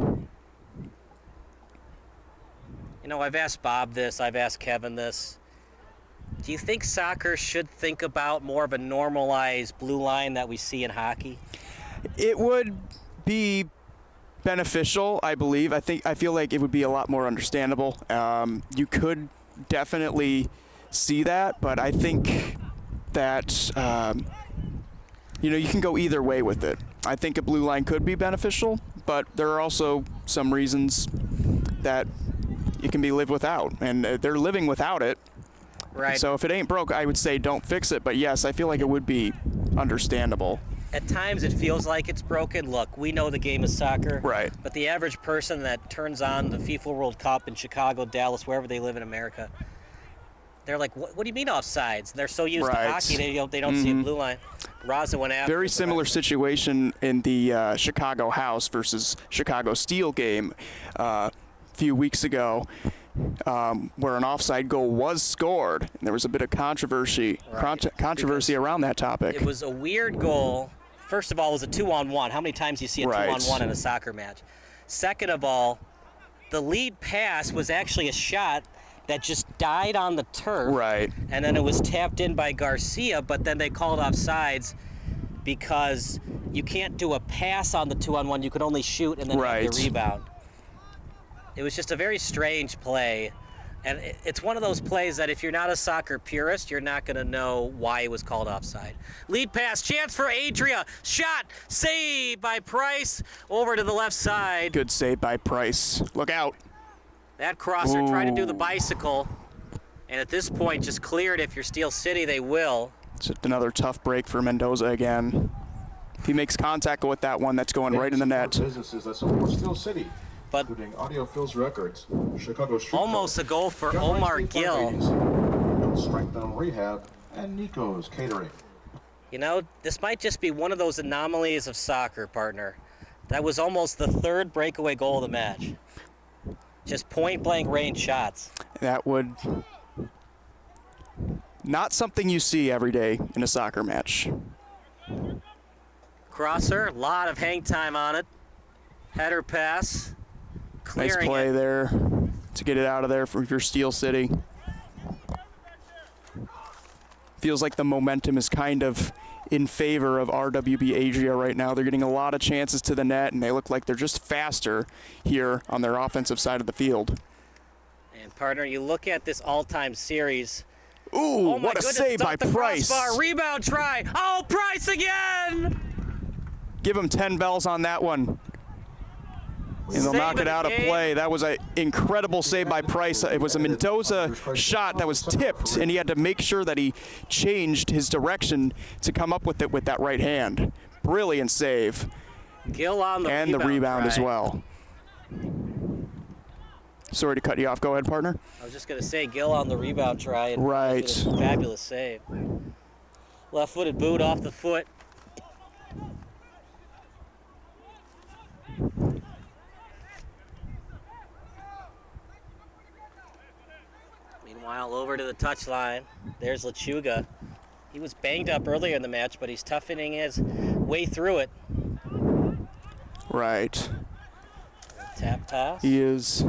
You know, I've asked Bob this, I've asked Kevin this. Do you think soccer should think about more of a normalized blue line that we see in hockey? It would be beneficial, I believe. I feel like it would be a lot more understandable. You could definitely see that, but I think that you can go either way with it. I think a blue line could be beneficial, but there are also some reasons that it can be lived without, and they're living without it. Right. So if it ain't broke, I would say don't fix it, but yes, I feel like it would be understandable. At times it feels like it's broken. Look, we know the game is soccer. Right. But the average person that turns on the FIFA World Cup in Chicago, Dallas, wherever they live in America, they're like, what do you mean offsides? They're so used to hockey, they don't see a blue line. Raza went after. Very similar situation in the Chicago House versus Chicago Steel game a few weeks ago, where an offside goal was scored, and there was a bit of controversy around that topic. It was a weird goal. First of all, it was a 2-on-1. How many times do you see a 2-on-1 in a soccer match? Second of all, the lead pass was actually a shot that just died on the turf. Right. And then it was tapped in by Garcia, but then they called offsides because you can't do a pass on the 2-on-1. You could only shoot and then have the rebound. It was just a very strange play. And it's one of those plays that if you're not a soccer purist, you're not going to know why it was called offside. Lead pass, chance for Adria. Shot, save by Price over to the left side. Good save by Price. Look out. That crosser tried to do the bicycle. And at this point, just clear it. If you're Steel City, they will. It's another tough break for Mendoza again. If he makes contact with that one, that's going right in the net. Businesses that support Steel City, but including Audiophiles Records, Chicago Street almost Club, a goal for John Omar Rice Gill. Build Strength and Rehab, and Nico's Catering. You know, this might just be one of those anomalies of soccer, partner. That was almost the third breakaway goal of the match. Just point-blank range shots. That would not something you see every day in a soccer match. Crosser, a lot of hang time on it. Header pass. Nice play there to get it out of there for your Steel City. Feels like the momentum is kind of in favor of RWB Adria right now. They're getting a lot of chances to the net, and they look like they're just faster here on their offensive side of the field. And partner, you look at this all-time series. Ooh, oh my what a goodness, save by Price. Crossbar, rebound try. Oh, Price again! Give him 10 bells on that one. And they'll knock it out of play. That was an incredible save by Price. It was a Mendoza shot that was tipped, and he had to make sure that he changed his direction to come up with it with that right hand. Brilliant save. Gill on the and the rebound as well. Sorry to cut you off. Go ahead, partner. I was just going to say, Gill on the rebound try. And right. did a fabulous save. Left-footed boot off the foot. Meanwhile, over to the touchline. There's Lechuga. He was banged up earlier in the match, but he's toughening his way through it. Right. Tap toss. He is.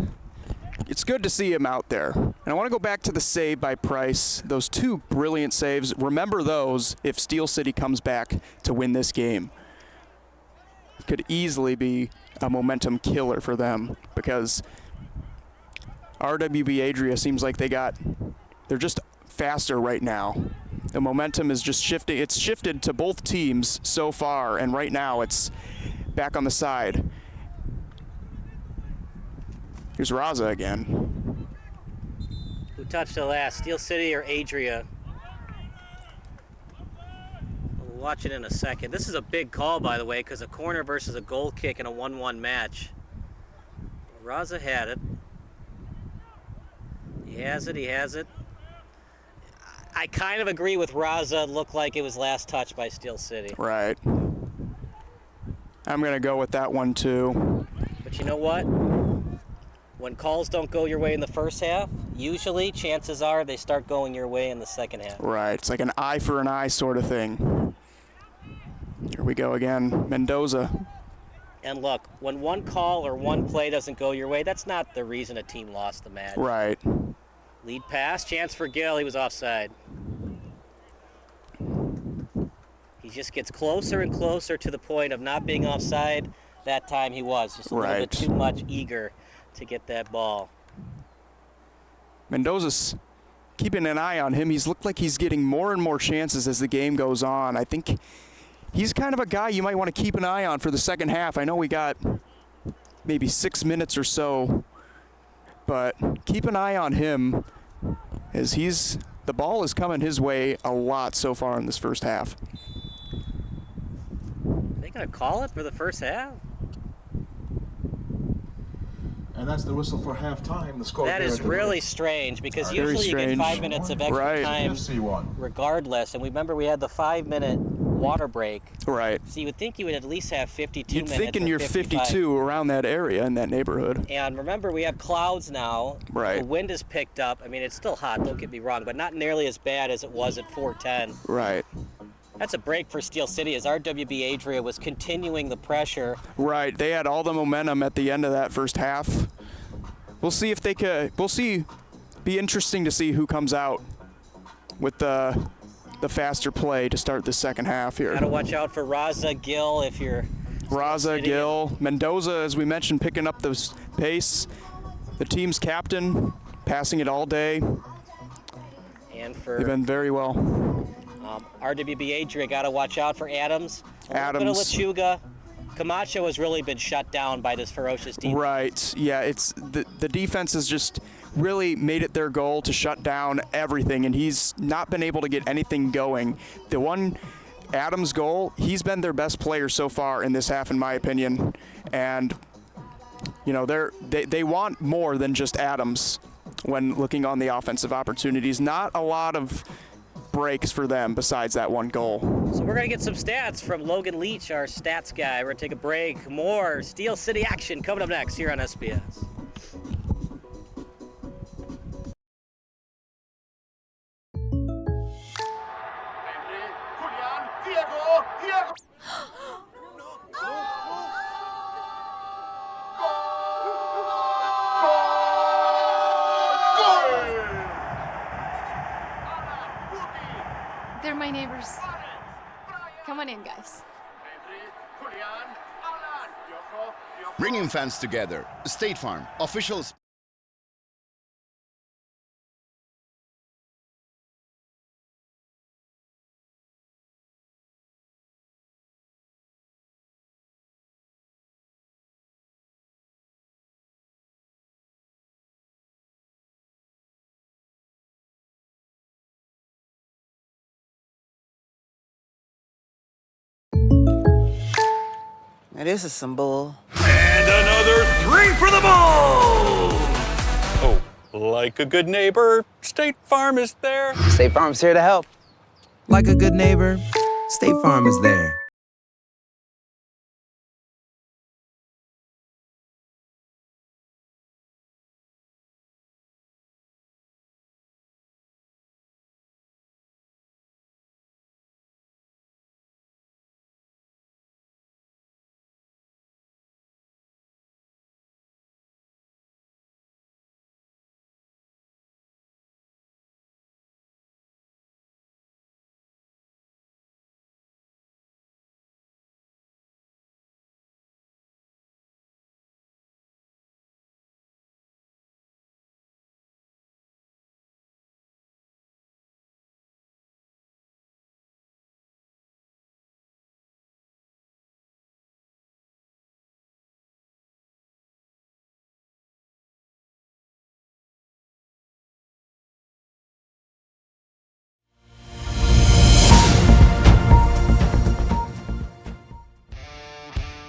It's good to see him out there. And I want to go back to the save by Price. Those two brilliant saves. Remember those if Steel City comes back to win this game. It could easily be a momentum killer for them because RWB Adria seems like they're just faster right now. The momentum is just shifting. It's shifted to both teams so far, and right now it's back on the side. Here's Raza again. Who touched the last, Steel City or Adria? We'll watch it in a second. This is a big call, by the way, because a corner versus a goal kick in a 1-1 match. Raza had it. He has it. I kind of agree with Raza. It looked like it was last touched by Steel City. Right. I'm going to go with that one, too. But you know what? When calls don't go your way in the first half, usually chances are they start going your way in the second half. Right. It's like an eye for an eye sort of thing. Here we go again. Mendoza. And look, when one call or one play doesn't go your way, that's not the reason a team lost the match. Right. Lead pass, chance for Gill. He was offside. He just gets closer and closer to the point of not being offside. That time he was just a little bit too much eager to get that ball. Mendoza's keeping an eye on him. He's looked like he's getting more and more chances as the game goes on. I think he's kind of a guy you might want to keep an eye on for the second half. I know we got maybe 6 minutes or so, but keep an eye on him as the ball is coming his way a lot so far in this first half. Are they going to call it for the first half? And that's the whistle for halftime. The score. That is really strange because usually you get 5 minutes of extra time regardless. And remember we had the 5-minute water break. Right. So you would think you would at least have 52 minutes. You'd think in your 52 around that area, in that neighborhood. And remember we have clouds now. Right. The wind is picked up. I mean, it's still hot, don't get me wrong, but not nearly as bad as it was at 4:10. Right. That's a break for Steel City as RWB Adria was continuing the pressure. Right. They had all the momentum at the end of that first half. We'll see if they could. We'll see. Be interesting to see who comes out with the faster play to start the second half here. Got to watch out for Raza, Gill if you're. Raza, Gill, Mendoza, as we mentioned, picking up the pace. The team's captain, passing it all day. And for. They've been very well. RWB Adria got to watch out for Adams. A little bit of Lechuga. Camacho has really been shut down by this ferocious defense. Right. Yeah, it's the defense has just really made it their goal to shut down everything, and he's not been able to get anything going. The one Adams goal, he's been their best player so far in this half, in my opinion. And you know, they want more than just Adams when looking on the offensive opportunities. Not a lot of breaks for them besides that one goal. So we're going to get some stats from Logan Leach, our stats guy. We're going to take a break. More Steel City action coming up next here on SBS. They're my neighbors. Come on in, guys. Bringing fans together. State Farm, officials. Now this is some bull. And another 3 for the ball! Like a good neighbor, State Farm is there. State Farm's here to help. Like a good neighbor, State Farm is there.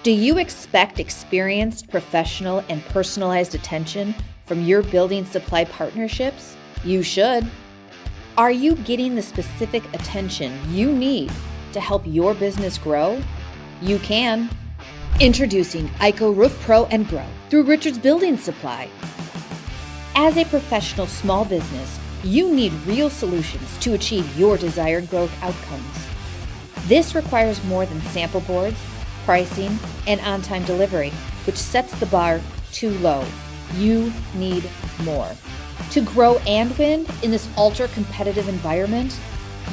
Do you expect experienced, professional, and personalized attention from your building supply partnerships? You should. Are you getting the specific attention you need to help your business grow? You can. Introducing ICO Roof Pro and Grow through Richards Building Supply. As a professional small business, you need real solutions to achieve your desired growth outcomes. This requires more than sample boards, pricing, and on-time delivery, which sets the bar too low. You need more. To grow and win in this ultra-competitive environment,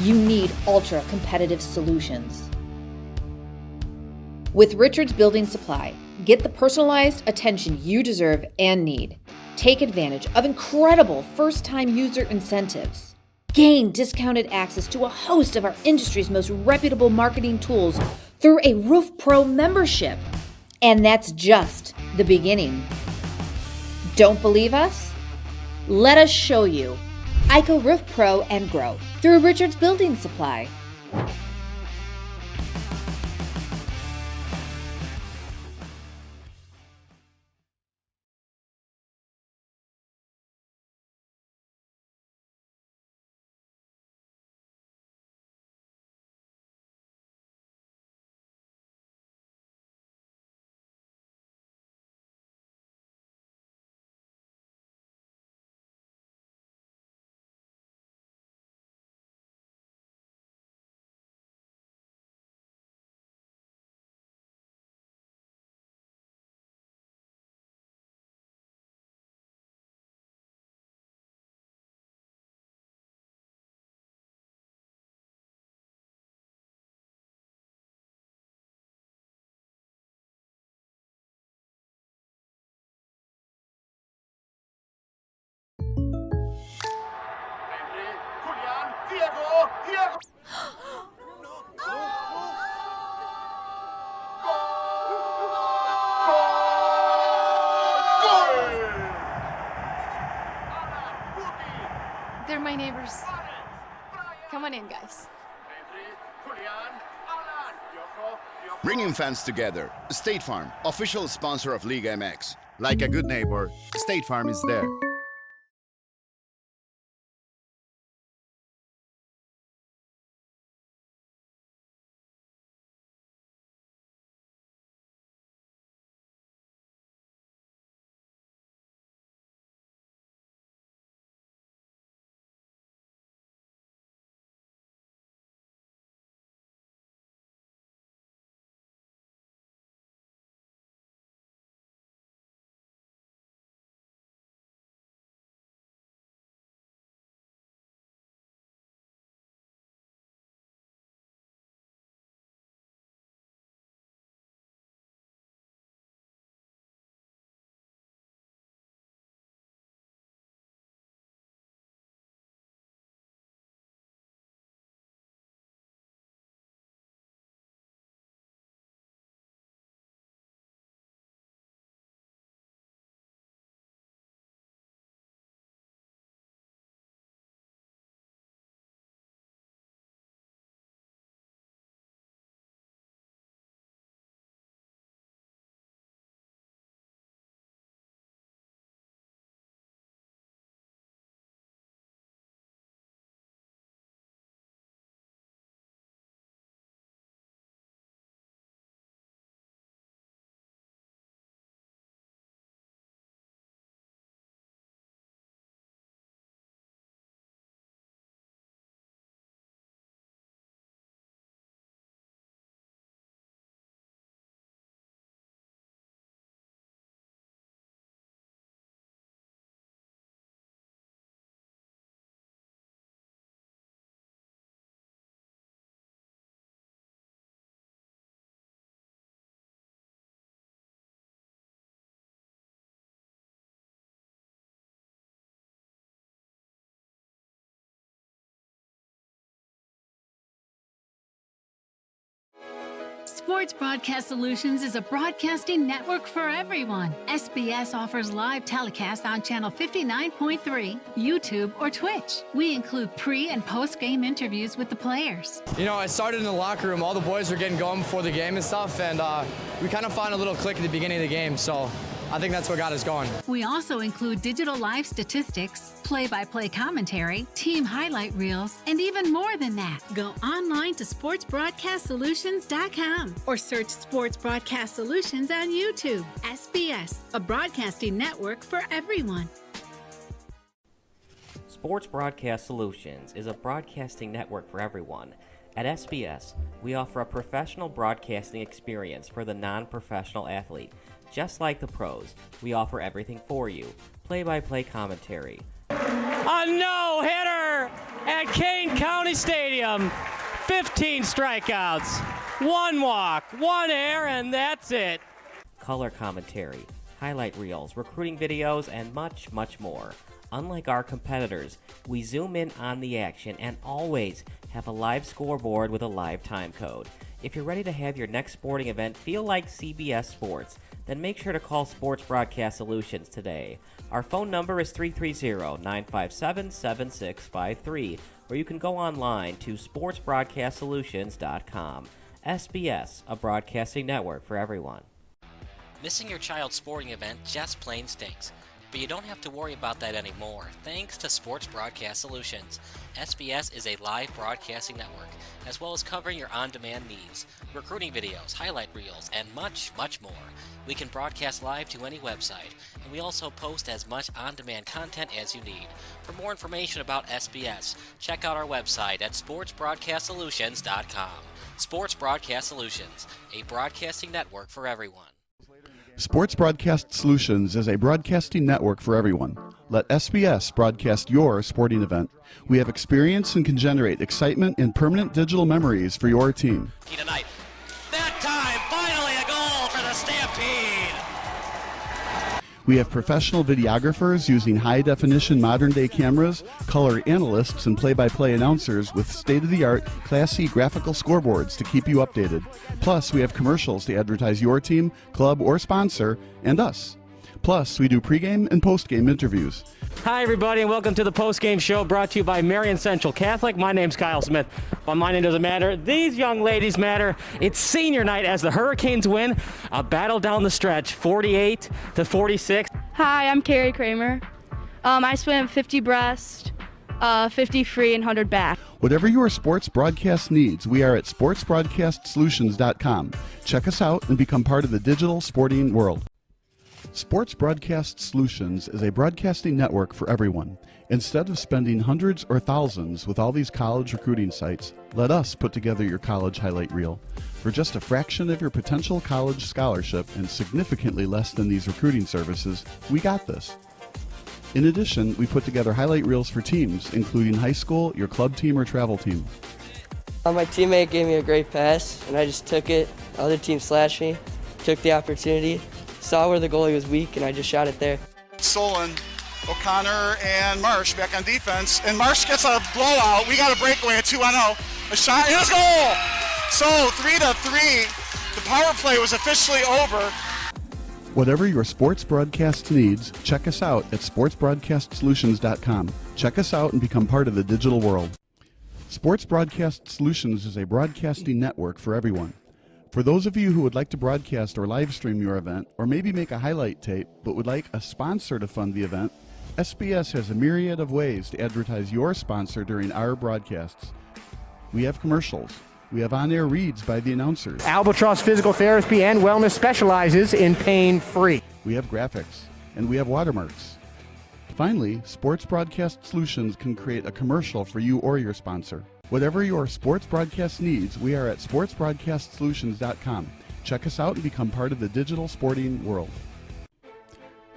you need ultra-competitive solutions. With Richards Building Supply, get the personalized attention you deserve and need. Take advantage of incredible first-time user incentives. Gain discounted access to a host of our industry's most reputable marketing tools through a Roof Pro membership. And that's just the beginning. Don't believe us? Let us show you. ICO Roof Pro and Grow through Richards Building Supply. They're my neighbors. Come on in, guys. Bringing fans together. State Farm, official sponsor of Liga MX. Like a good neighbor, State Farm is there. Sports Broadcast Solutions is a broadcasting network for everyone. SBS offers live telecasts on Channel 59.3, YouTube, or Twitch. We include pre- and post-game interviews with the players. You know, I started in the locker room. All the boys were getting going before the game and stuff, and we kind of found a little click at the beginning of the game, so I think that's what got us going. We also include digital live statistics, play-by-play commentary, team highlight reels, and even more than that. Go online to sportsbroadcastsolutions.com or search Sports Broadcast Solutions on YouTube. SBS, a broadcasting network for everyone. Sports Broadcast Solutions is a broadcasting network for everyone. At SBS, we offer a professional broadcasting experience for the non-professional athlete. Just like the pros, we offer everything for you. Play-by-play commentary. A no-hitter at Kane County Stadium. 15 strikeouts, 1 walk, 1 error, and that's it. Color commentary, highlight reels, recruiting videos, and much, much more. Unlike our competitors, we zoom in on the action and always have a live scoreboard with a live time code. If you're ready to have your next sporting event feel like CBS Sports, then make sure to call Sports Broadcast Solutions today. Our phone number is 330-957-7653, or you can go online to sportsbroadcastsolutions.com. SBS, a broadcasting network for everyone. Missing your child's sporting event just plain stinks. But you don't have to worry about that anymore, thanks to Sports Broadcast Solutions. SBS is a live broadcasting network, as well as covering your on-demand needs, recruiting videos, highlight reels, and much, much more. We can broadcast live to any website, and we also post as much on-demand content as you need. For more information about SBS, check out our website at sportsbroadcastsolutions.com. Sports Broadcast Solutions, a broadcasting network for everyone. Sports Broadcast Solutions is a broadcasting network for everyone. Let SBS broadcast your sporting event. We have experience and can generate excitement and permanent digital memories for your team. Tonight. That time, finally a goal for the Stampede! We have professional videographers using high-definition modern-day cameras, color analysts, and play-by-play announcers with state-of-the-art, classy graphical scoreboards to keep you updated. Plus, we have commercials to advertise your team, club, or sponsor, and us. Plus, we do pregame and postgame interviews. Hi, everybody, and welcome to the postgame show brought to you by Marion Central Catholic. My name's Kyle Smith, but my name doesn't matter. These young ladies matter. It's senior night as the Hurricanes win a battle down the stretch, 48-46. Hi, I'm Carrie Kramer. I swim 50 breast, 50 free, and 100 back. Whatever your sports broadcast needs, we are at sportsbroadcastsolutions.com. Check us out and become part of the digital sporting world. Sports Broadcast Solutions is a broadcasting network for everyone. Instead of spending hundreds or thousands with all these college recruiting sites, let us put together your college highlight reel. For just a fraction of your potential college scholarship and significantly less than these recruiting services, we got this. In addition, we put together highlight reels for teams, including high school, your club team, or travel team. My teammate gave me a great pass, and I just took it. The other team slashed me, took the opportunity, saw where the goalie was weak, and I just shot it there. Solon, O'Connor, and Marsh back on defense. And Marsh gets a blowout. We got a breakaway at 2-0. A shot, and a goal! So 3-3. The power play was officially over. Whatever your sports broadcast needs, check us out at sportsbroadcastsolutions.com. Check us out and become part of the digital world. Sports Broadcast Solutions is a broadcasting network for everyone. For those of you who would like to broadcast or live stream your event, or maybe make a highlight tape, but would like a sponsor to fund the event, SBS has a myriad of ways to advertise your sponsor during our broadcasts. We have commercials. We have on-air reads by the announcers. Albatross Physical Therapy and Wellness specializes in pain-free. We have graphics, and we have watermarks. Finally, Sports Broadcast Solutions can create a commercial for you or your sponsor. Whatever your sports broadcast needs, we are at sportsbroadcastsolutions.com. Check us out and become part of the digital sporting world.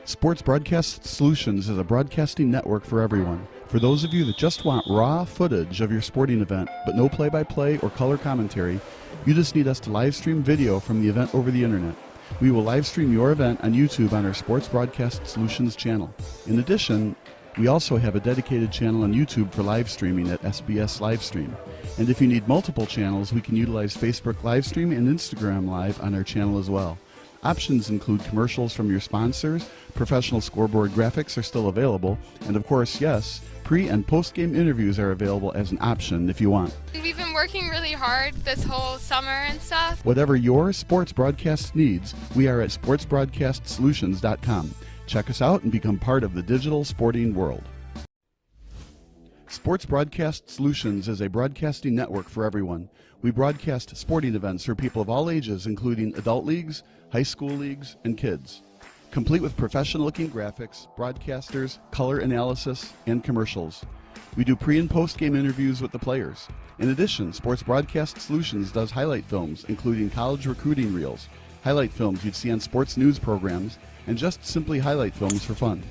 Sports Broadcast Solutions is a broadcasting network for everyone. For those of you that just want raw footage of your sporting event, but no play-by-play or color commentary, you just need us to live stream video from the event over the internet. We will live stream your event on YouTube on our Sports Broadcast Solutions channel. In addition, We also have a dedicated channel on YouTube for live streaming at SBS Livestream. And if you need multiple channels, we can utilize Facebook Livestream and Instagram Live on our channel as well. Options include commercials from your sponsors, professional scoreboard graphics are still available, and of course, yes, pre- and post-game interviews are available as an option if you want. We've been working really hard this whole summer and stuff. Whatever your sports broadcast needs, we are at sportsbroadcastsolutions.com. Check us out and become part of the digital sporting world. Sports Broadcast Solutions is a broadcasting network for everyone. We broadcast sporting events for people of all ages, including adult leagues, high school leagues, and kids. Complete with professional-looking graphics, broadcasters, color analysis, and commercials. We do pre- and post-game interviews with the players. In addition, Sports Broadcast Solutions does highlight films, including college recruiting reels, highlight films you'd see on sports news programs, and just simply highlight films for fun.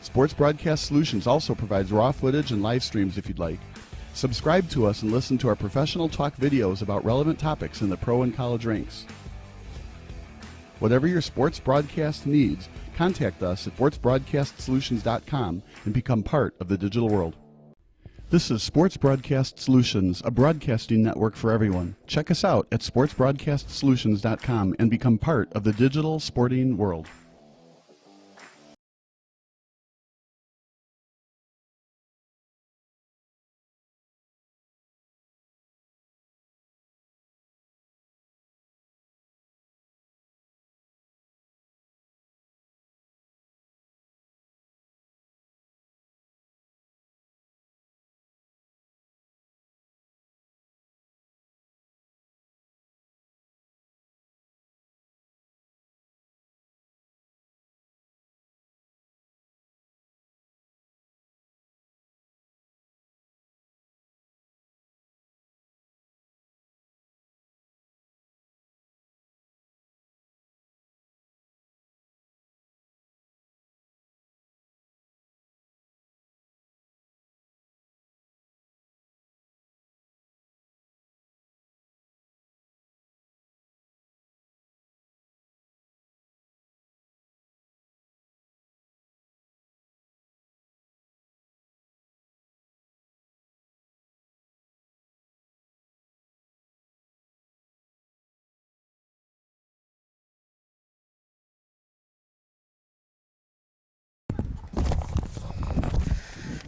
Sports Broadcast Solutions also provides raw footage and live streams if you'd like. Subscribe to us and listen to our professional talk videos about relevant topics in the pro and college ranks. Whatever your sports broadcast needs, contact us at sportsbroadcastsolutions.com and become part of the digital world. This is Sports Broadcast Solutions, a broadcasting network for everyone. Check us out at sportsbroadcastsolutions.com and become part of the digital sporting world.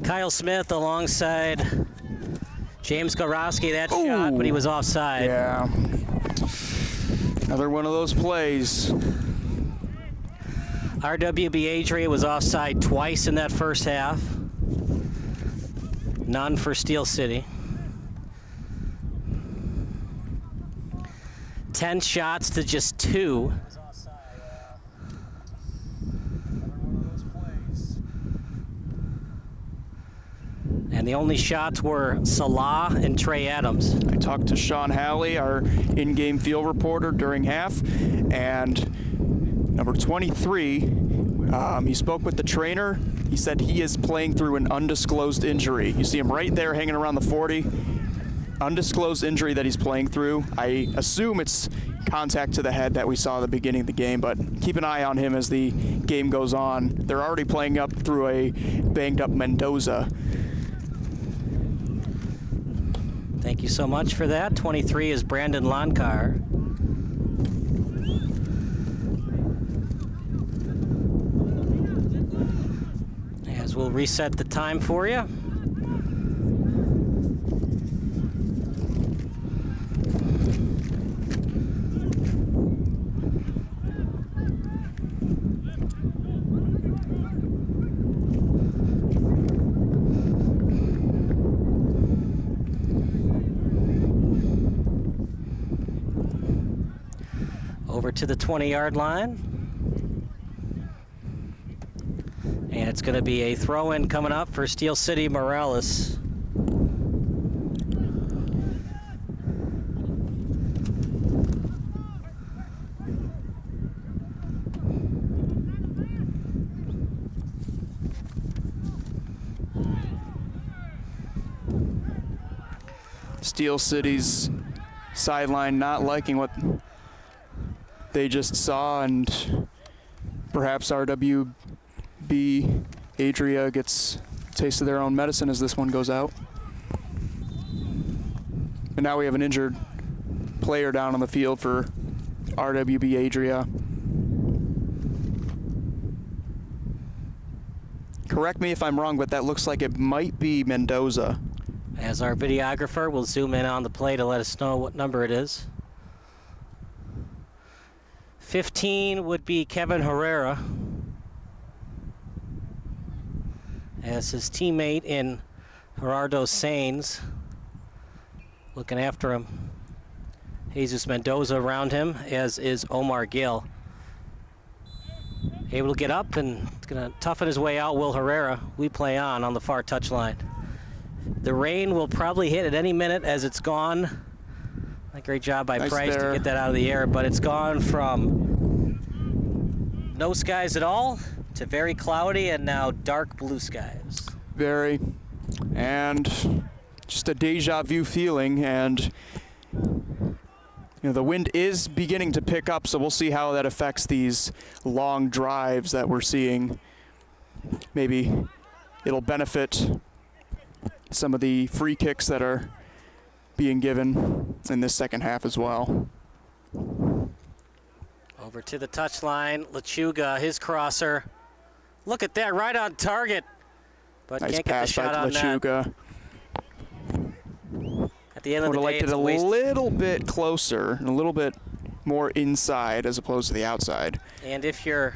Kyle Smith alongside James Gorowski. That shot, but he was offside. Yeah. Another one of those plays. RWB Adria was offside twice in that first half. None for Steel City. 10 shots to just 2. And the only shots were Salah and Trey Adams. I talked to Sean Halley, our in-game field reporter, during half, and number 23, he spoke with the trainer. He said he is playing through an undisclosed injury. You see him right there hanging around the 40. Undisclosed injury that he's playing through. I assume it's contact to the head that we saw at the beginning of the game, but keep an eye on him as the game goes on. They're already playing up through a banged-up Mendoza. Thank you so much for that. 23 is Brandon Lonkar. As we'll reset the time for you. Over to the 20-yard line. And it's going to be a throw-in coming up for Steel City Morales. Steel City's sideline not liking what they just saw, and perhaps RWB Adria gets taste of their own medicine as this one goes out. And now we have an injured player down on the field for RWB Adria. Correct me if I'm wrong, but that looks like it might be Mendoza. As our videographer will zoom in on the play to let us know what number it is. 15 would be Kevin Herrera, as his teammate in Gerardo Sainz looking after him. Jesus Mendoza around him, as is Omar Gill. Able to get up and going to toughen his way out. Will Herrera, we play on the far touchline. The rain will probably hit at any minute as it's gone. A great job by Price to get that out of the air, but it's gone from no skies at all to very cloudy and now dark blue skies. Very, and just a deja vu feeling, and the wind is beginning to pick up, so we'll see how that affects these long drives that we're seeing. Maybe it'll benefit some of the free kicks that are being given in this second half as well. Over to the touchline, Lechuga, his crosser. Look at that, right on target. But nice can't get the shot on Lechuga. that. At the end of the day, liked it's it a waste. little bit closer, and a little bit more inside as opposed to the outside. And if you're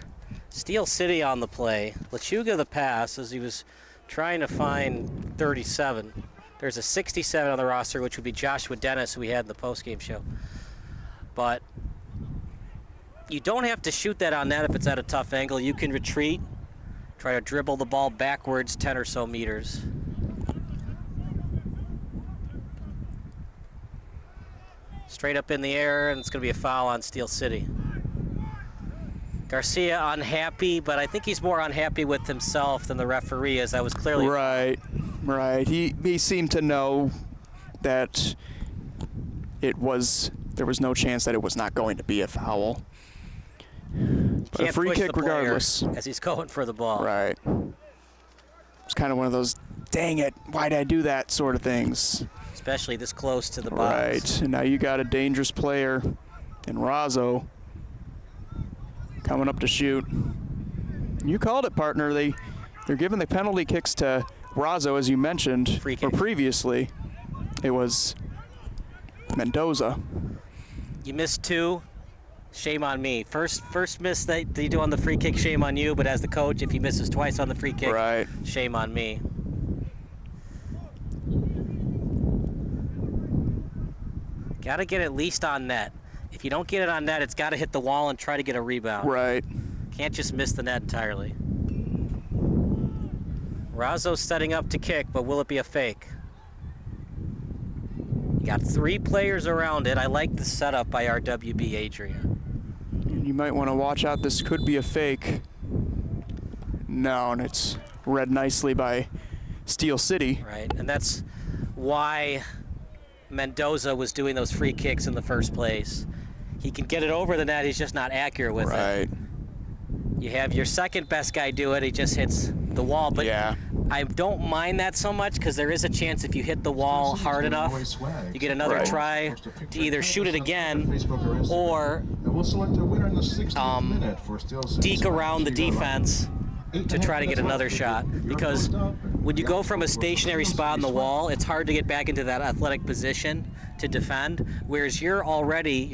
Steel City on the play, Lechuga the pass as he was trying to find 37. There's a 67 on the roster, which would be Joshua Dennis, who we had in the postgame show. But you don't have to shoot that on net if it's at a tough angle. You can retreat, try to dribble the ball backwards 10 or so meters. Straight up in the air, and it's going to be a foul on Steel City. Garcia unhappy, but I think he's more unhappy with himself than the referee, as that was clearly... Right. He seemed to know that there was no chance that it was not going to be a foul. But Can't a free push kick the player regardless. as he's going for the ball. Right. It's kind of one of those, dang it, why did I do that sort of things. Especially this close to the box. Right, and now you got a dangerous player in Razzo coming up to shoot. You called it, partner. They're giving the penalty kicks to Razzo, as you mentioned, or previously. It was Mendoza. You missed two. Shame on me. First miss that you do on the free kick, shame on you. But as the coach, if he misses twice on the free kick, right, shame on me. Got to get at least on net. If you don't get it on net, it's got to hit the wall and try to get a rebound. Right. Can't just miss the net entirely. Razzo's setting up to kick, but will it be a fake? You got three players around it. I like the setup by RWB Adria. You might want to watch out. This could be a fake. No, and it's read nicely by Steel City. Right, and that's why Mendoza was doing those free kicks in the first place. He can get it over the net, he's just not accurate with it. You have your second best guy do it, he just hits the wall. But yeah, I don't mind that so much because there is a chance if you hit the wall hard enough, you get another try to either shoot it again or deke around the defense to try to get another shot. Because when you go from a stationary spot on the wall, it's hard to get back into that athletic position to defend, whereas your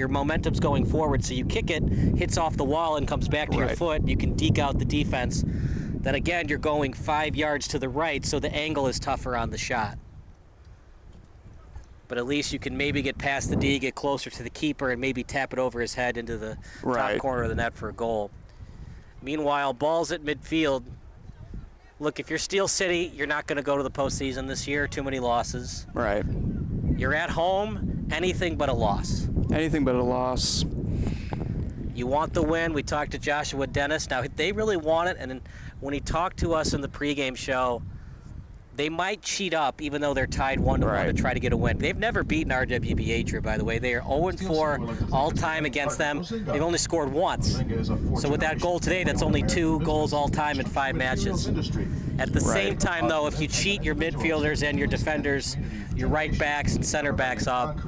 momentum's going forward, so you kick it, hits off the wall and comes back to your foot, you can deke out the defense. Then again, you're going 5 yards to the right, so the angle is tougher on the shot. But at least you can maybe get past the D, get closer to the keeper, and maybe tap it over his head into the top corner of the net for a goal. Meanwhile, ball's at midfield. Look, if you're Steel City, you're not going to go to the postseason this year. Too many losses. Right. You're at home, anything but a loss. Anything but a loss. You want the win. We talked to Joshua Dennis. Now, they really want it, and when he talked to us in the pregame show, they might cheat up, even though they're tied 1-1 to try to get a win. They've never beaten RWB Adria, by the way. They are 0-4 all-time against them. They've only scored once. So with that goal today, that's only 2 goals all-time in 5 matches. At the same time, though, if you cheat your midfielders and your defenders, your right backs and center backs up,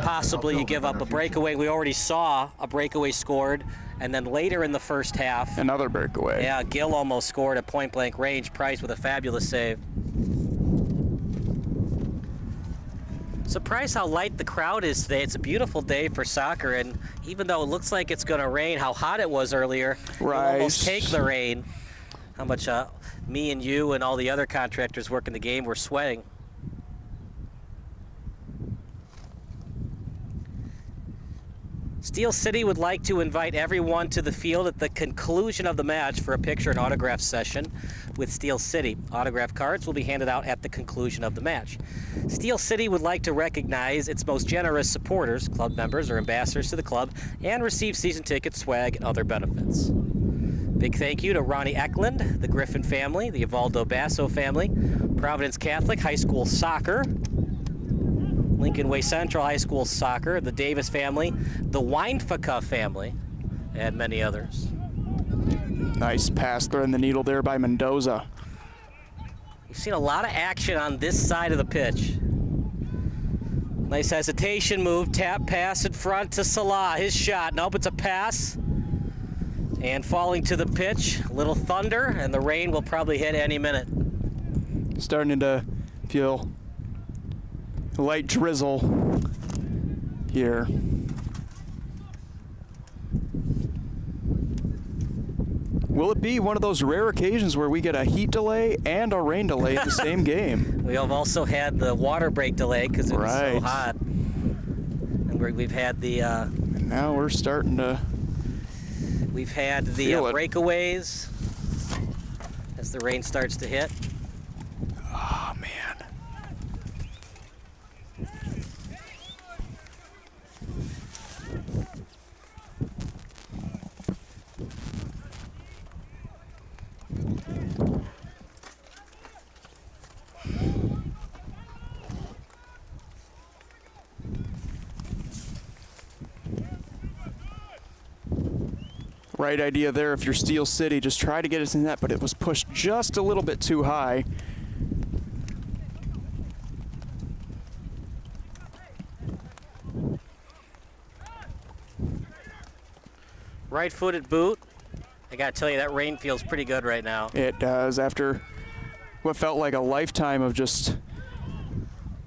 possibly you give up a breakaway. We already saw a breakaway scored, and then later in the first half, another breakaway. Yeah, Gill almost scored at point-blank range. Price with a fabulous save. Surprised how light the crowd is today. It's a beautiful day for soccer, and even though it looks like it's going to rain, how hot it was earlier, you'll almost take the rain. How much me and you and all the other contractors working the game were sweating. Steel City would like to invite everyone to the field at the conclusion of the match for a picture and autograph session with Steel City. Autograph cards will be handed out at the conclusion of the match. Steel City would like to recognize its most generous supporters, club members or ambassadors to the club, and receive season tickets, swag, and other benefits. Big thank you to Ronnie Eklund, the Griffin family, the Evaldo Basso family, Providence Catholic High School Soccer, Lincoln Way Central High School Soccer, the Davis family, the Weinfaka family, and many others. Nice pass threading the needle there by Mendoza. We've seen a lot of action on this side of the pitch. Nice hesitation move, tap pass in front to Salah, his shot. Nope, it's a pass. And falling to the pitch, a little thunder, and the rain will probably hit any minute. Starting to feel light drizzle here. Will it be one of those rare occasions where we get a heat delay and a rain delay in the same game? We have also had the water break delay because it was so hot. And we've had the... and now we're starting to... We've had the breakaways as the rain starts to hit. Oh, man. Right idea there if you're Steel City. Just try to get it in that, but it was pushed just a little bit too high. Right-footed boot. I gotta tell you, that rain feels pretty good right now. It does. After what felt like a lifetime of just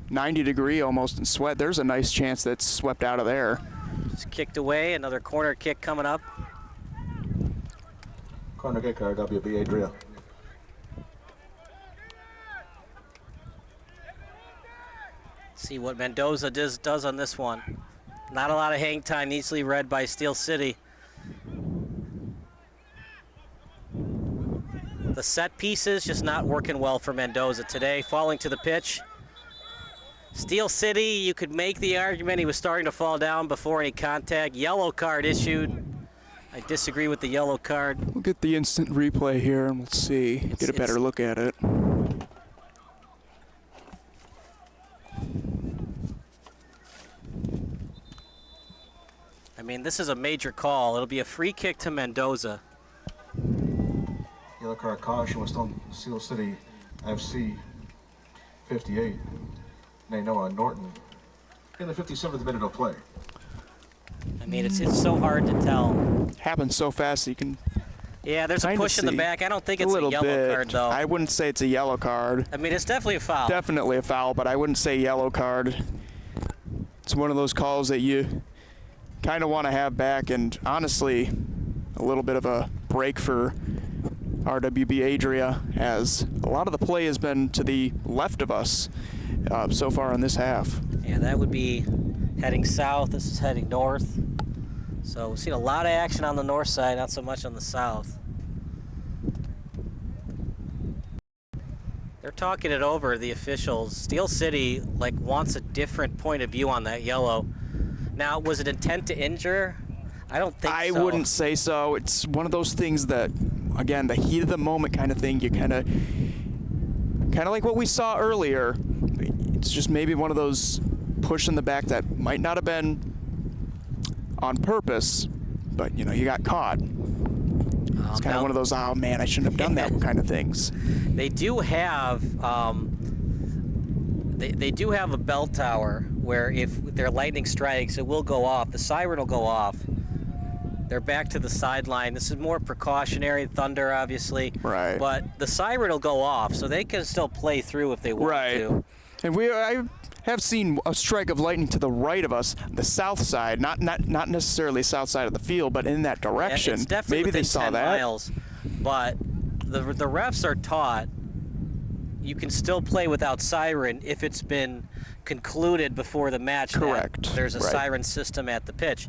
90-degree almost in sweat, there's a nice chance that's swept out of there. Just kicked away. Another corner kick coming up. Corner kick, RWB Adria. See what Mendoza does on this one. Not a lot of hang time, easily read by Steel City. The set pieces just not working well for Mendoza today. Falling to the pitch. Steel City, you could make the argument he was starting to fall down before any contact. Yellow card issued. I disagree with the yellow card. We'll get the instant replay here and we'll see. Get a better look at it. I mean, this is a major call. It'll be a free kick to Mendoza. Yellow card caution was on Steel City FC 58. Noah Norton in the 57th minute of play. I mean, it's so hard to tell. Happens so fast you can. Yeah, there's a push in the back. I don't think it's a yellow card, though. I wouldn't say it's a yellow card. I mean, it's definitely a foul. Definitely a foul, but I wouldn't say yellow card. It's one of those calls that you kind of want to have back, and honestly, a little bit of a break for RWB Adria, as a lot of the play has been to the left of us so far in this half. Yeah, that would be heading south. This is heading north. So we've seen a lot of action on the north side, not so much on the south. They're talking it over, the officials. Steel City wants a different point of view on that yellow. Now, was it intent to injure? I don't think so. I wouldn't say so. It's one of those things that, again, the heat of the moment kind of thing. You kind of like what we saw earlier. It's just maybe one of those push in the back that might not have been on purpose, but you got caught. It's kind of one of those, oh man, I shouldn't have done that kind of things. They do have they do have a bell tower where if their lightning strikes, it will go off. The siren will go off. They're back to the sideline. This is more precautionary. Thunder, obviously. Right. But the siren will go off, so they can still play through if they want to. And I have seen a strike of lightning to the right of us, the south side, not necessarily south side of the field, but in that direction. It's definitely Maybe within they saw 10 that. miles, but the refs are taught you can still play without siren if it's been concluded before the match. Correct. There's a siren system at the pitch.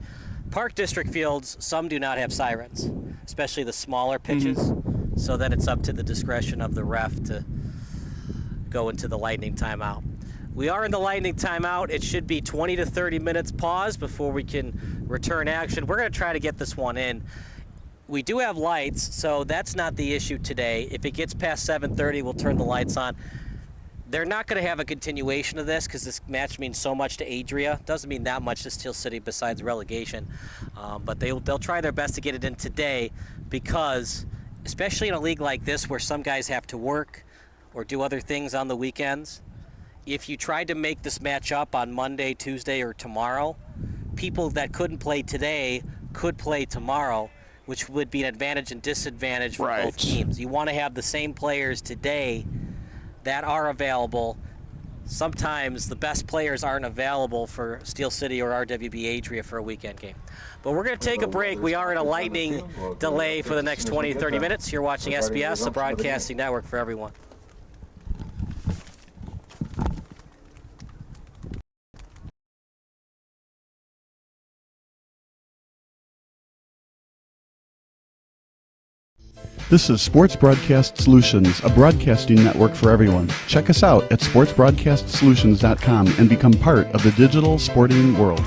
Park District fields, some do not have sirens, especially the smaller pitches. So then it's up to the discretion of the ref to go into the lightning timeout. We are in the lightning timeout. It should be 20 to 30 minutes pause before we can return action. We're going to try to get this one in. We do have lights, so that's not the issue today. If it gets past 7:30, we'll turn the lights on. They're not going to have a continuation of this because this match means so much to Adria. Doesn't mean that much to Steel City besides relegation. But they'll try their best to get it in today because, especially in a league like this where some guys have to work or do other things on the weekends, if you tried to make this match up on Monday, Tuesday, or tomorrow, people that couldn't play today could play tomorrow, which would be an advantage and disadvantage for both teams. You want to have the same players today that are available. Sometimes the best players aren't available for Steel City or RWB Adria for a weekend game. But we're going to take a break. We are in a lightning delay for the next 20 to 30 minutes. You're watching SBS, the broadcasting network for everyone. This is Sports Broadcast Solutions, a broadcasting network for everyone. Check us out at sportsbroadcastsolutions.com and become part of the digital sporting world.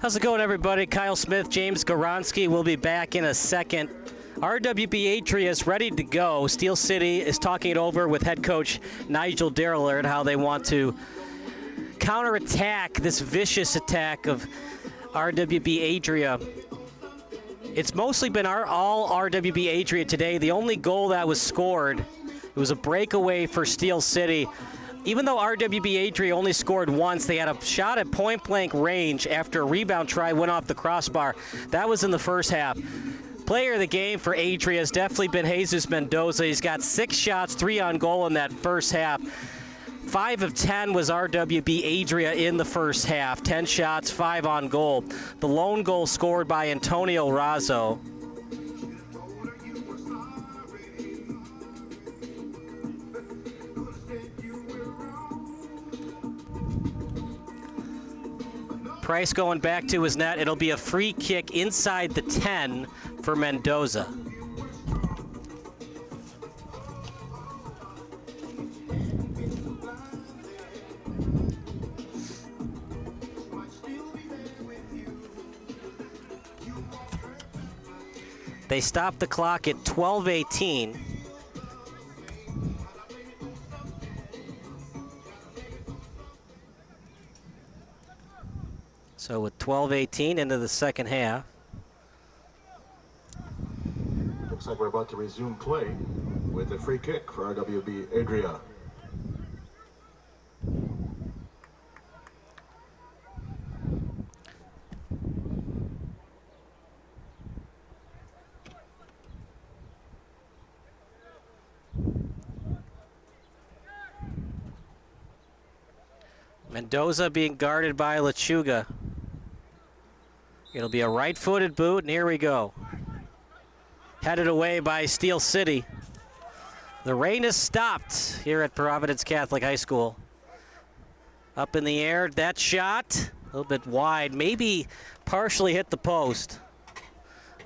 How's it going, everybody? Kyle Smith, James Goronsky. We'll be back in a second. RWB Adria is ready to go. Steel City is talking it over with head coach Nigel Derrillard, how they want to counterattack this vicious attack of RWB Adria. It's mostly been all RWB Adria today. The only goal that was scored, it was a breakaway for Steel City. Even though RWB Adria only scored once, they had a shot at point-blank range after a rebound try went off the crossbar. That was in the first half. Player of the game for Adria has definitely been Jesus Mendoza. He's got 6 shots, 3 on goal in that first half. 5 of 10 was RWB Adria in the first half. 10 shots, 5 on goal. The lone goal scored by Antonio Razzo. Price going back to his net. It'll be a free kick inside the 10 for Mendoza. They stopped the clock at 12:18. So with 12:18 into the second half. Looks like we're about to resume play with a free kick for RWB Adria. Mendoza being guarded by Lechuga. It'll be a right-footed boot, and here we go. Headed away by Steel City. The rain has stopped here at Providence Catholic High School. Up in the air, that shot, a little bit wide, maybe partially hit the post.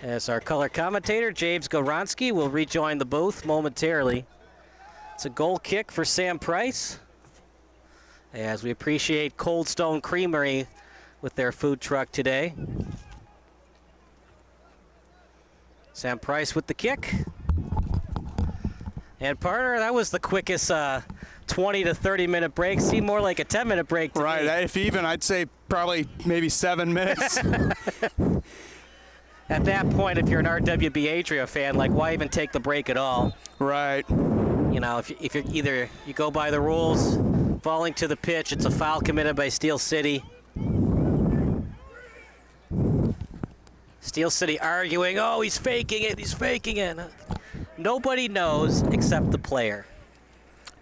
As our color commentator, James Goronsky, will rejoin the booth momentarily. It's a goal kick for Sam Price, as we appreciate Cold Stone Creamery with their food truck today. Sam Price with the kick. And partner, that was the quickest 20 to 30 minute break. Seemed more like a 10-minute break to me. Right, if even, I'd say probably maybe 7 minutes. At that point, if you're an RWB Adria fan, like, why even take the break at all? Right. You know, if you're either you go by the rules, falling to the pitch, it's a foul committed by Steel City. Steel City arguing, oh, he's faking it, he's faking it. Nobody knows except the player.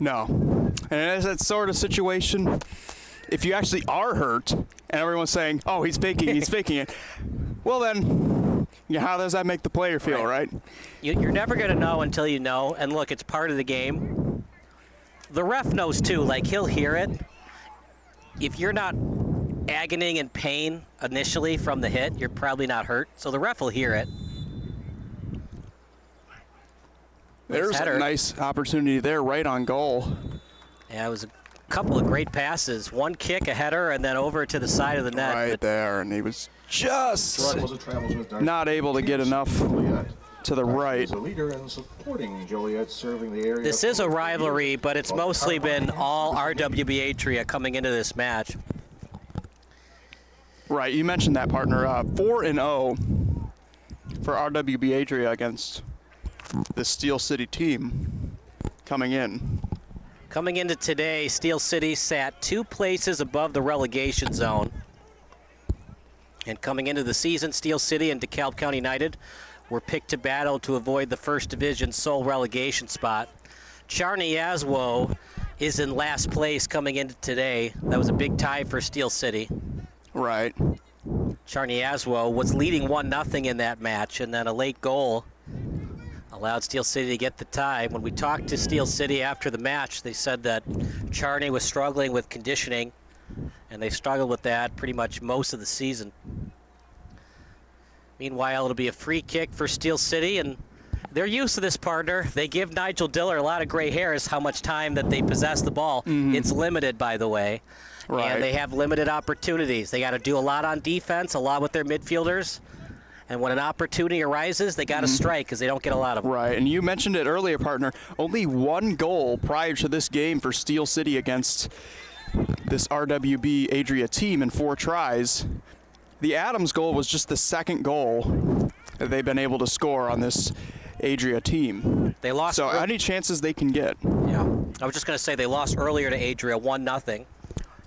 No. And it's that sort of situation, if you actually are hurt and everyone's saying, oh, he's faking it, well then, how does that make the player feel, right? You're never going to know until you know. And look, it's part of the game. The ref knows too, like he'll hear it. If you're not agoning in pain initially from the hit, you're probably not hurt. So the ref will hear it. There's a nice opportunity there right on goal. Yeah, it was a couple of great passes. One kick, a header, and then over to the side of the net. Right there, and he was just not able to get enough to the right. This is a rivalry, but it's mostly been all RWB Adria coming into this match. Right, you mentioned that, partner. 4-0 for RWB Adria against the Steel City team coming in. Coming into today, Steel City sat 2 places above the relegation zone. And coming into the season, Steel City and DeKalb County United were picked to battle to avoid the First Division sole relegation spot. Charney Yazwo is in last place coming into today. That was a big tie for Steel City. Right. Charney Yazwo was leading 1-0 in that match, and then a late goal allowed Steel City to get the tie. When we talked to Steel City after the match, they said that Charney was struggling with conditioning, and they struggled with that pretty much most of the season. Meanwhile, it'll be a free kick for Steel City, and They're used to this, partner. They give Nigel Diller a lot of gray hairs how much time that they possess the ball. It's limited, by the way. Right. And they have limited opportunities. They got to do a lot on defense, a lot with their midfielders. And when an opportunity arises, they got to strike because they don't get a lot of them. Right, and you mentioned it earlier, partner. Only one goal prior to this game for Steel City against this RWB Adria team in 4 tries. The Adams goal was just the second goal that they've been able to score on this Adria team. They lost. So any chances they can get. Yeah, I was just going to say they lost earlier to Adria 1-0.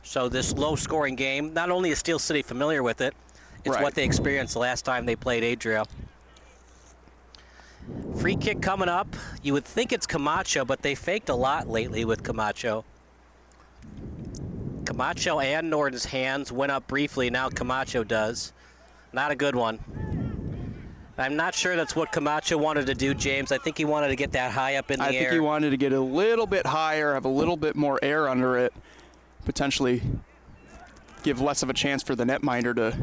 So this low-scoring game, not only is Steel City familiar with it, it's what they experienced the last time they played Adria. Free kick coming up. You would think it's Camacho, but they faked a lot lately with Camacho. Camacho and Norton's hands went up briefly. Now Camacho does. Not a good one. I'm not sure that's what Camacho wanted to do, James. I think he wanted to get that high up in the air. I think he wanted to get a little bit higher, have a little bit more air under it, potentially give less of a chance for the netminder to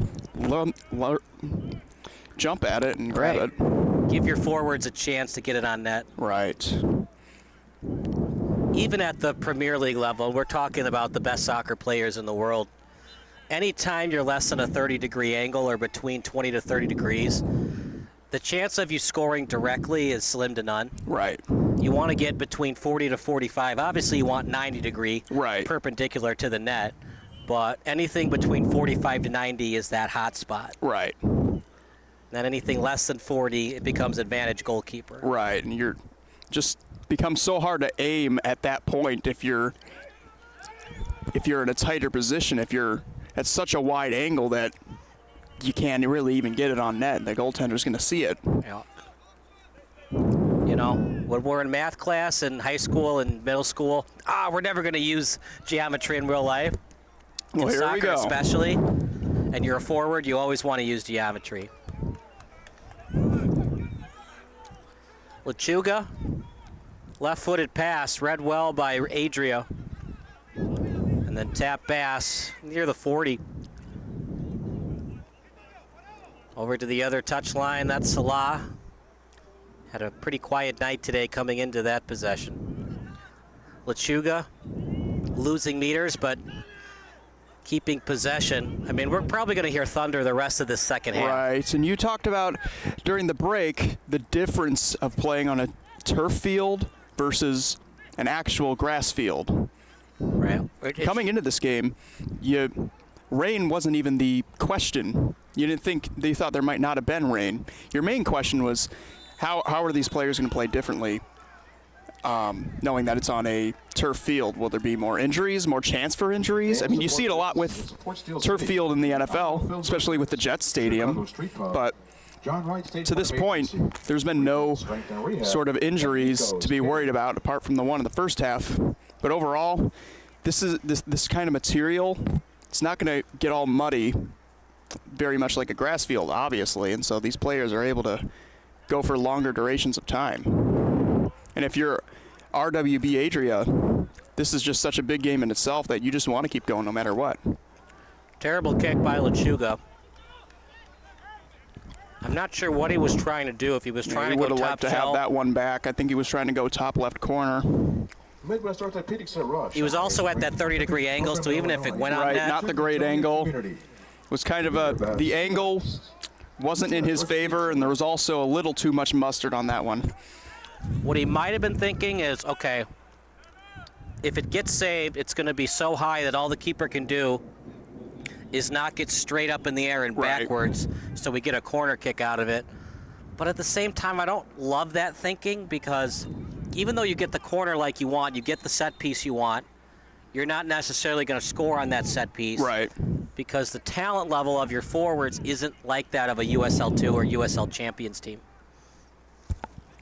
jump at it and grab it. Give your forwards a chance to get it on net. Right. Even at the Premier League level, we're talking about the best soccer players in the world. Anytime you're less than a 30-degree angle or between 20 to 30 degrees, the chance of you scoring directly is slim to none. Right. You want to get between 40 to 45. Obviously, you want 90 degree perpendicular to the net, but anything between 45 to 90 is that hot spot. Right. Then anything less than 40, it becomes advantage goalkeeper. Right, and you're just becomes so hard to aim at that point if you're in a tighter position, if you're at such a wide angle that you can't really even get it on net. The goaltender's going to see it. Yeah. You know, when we're in math class in high school and middle school, we're never going to use geometry in real life. Well, in here soccer we go. especially, and you're a forward, you always want to use geometry. Lechuga, left-footed pass, read well by Adria. And then tap pass near the 40. Over to the other touchline, that's Salah. Had a pretty quiet night today coming into that possession. Lechuga losing meters, but keeping possession. I mean, we're probably going to hear thunder the rest of this second half. Right, and you talked about during the break the difference of playing on a turf field versus an actual grass field. Right. Coming into this game, rain wasn't even the question. You didn't think, they thought there might not have been rain. Your main question was, how are these players going to play differently, knowing that it's on a turf field? Will there be more injuries, more chance for injuries? I mean, you see it a lot with turf field in the NFL, especially with the Jets Stadium. But to this point, there's been no sort of injuries to be worried about, apart from the one in the first half. But overall, this kind of material, it's not going to get all muddy, very much like a grass field, obviously. And so these players are able to go for longer durations of time. And if you're RWB Adria, this is just such a big game in itself that you just want to keep going no matter what. Terrible kick by Lechuga. I'm not sure what he was trying to do. If he was trying to go top He would have liked to have that one back. I think he was trying to go top left corner. Midwest Orthopedics at Rush. He was also at that 30-degree angle, so even if it went on net. Not the great angle. It was kind of the angle wasn't in his favor, and there was also a little too much mustard on that one. What he might have been thinking is, okay, if it gets saved, it's going to be so high that all the keeper can do is knock it straight up in the air and backwards, so we get a corner kick out of it. But at the same time, I don't love that thinking, because even though you get the corner like you want, you get the set piece you want, you're not necessarily going to score on that set piece. Right. Because the talent level of your forwards isn't like that of a USL2 or USL Champions team.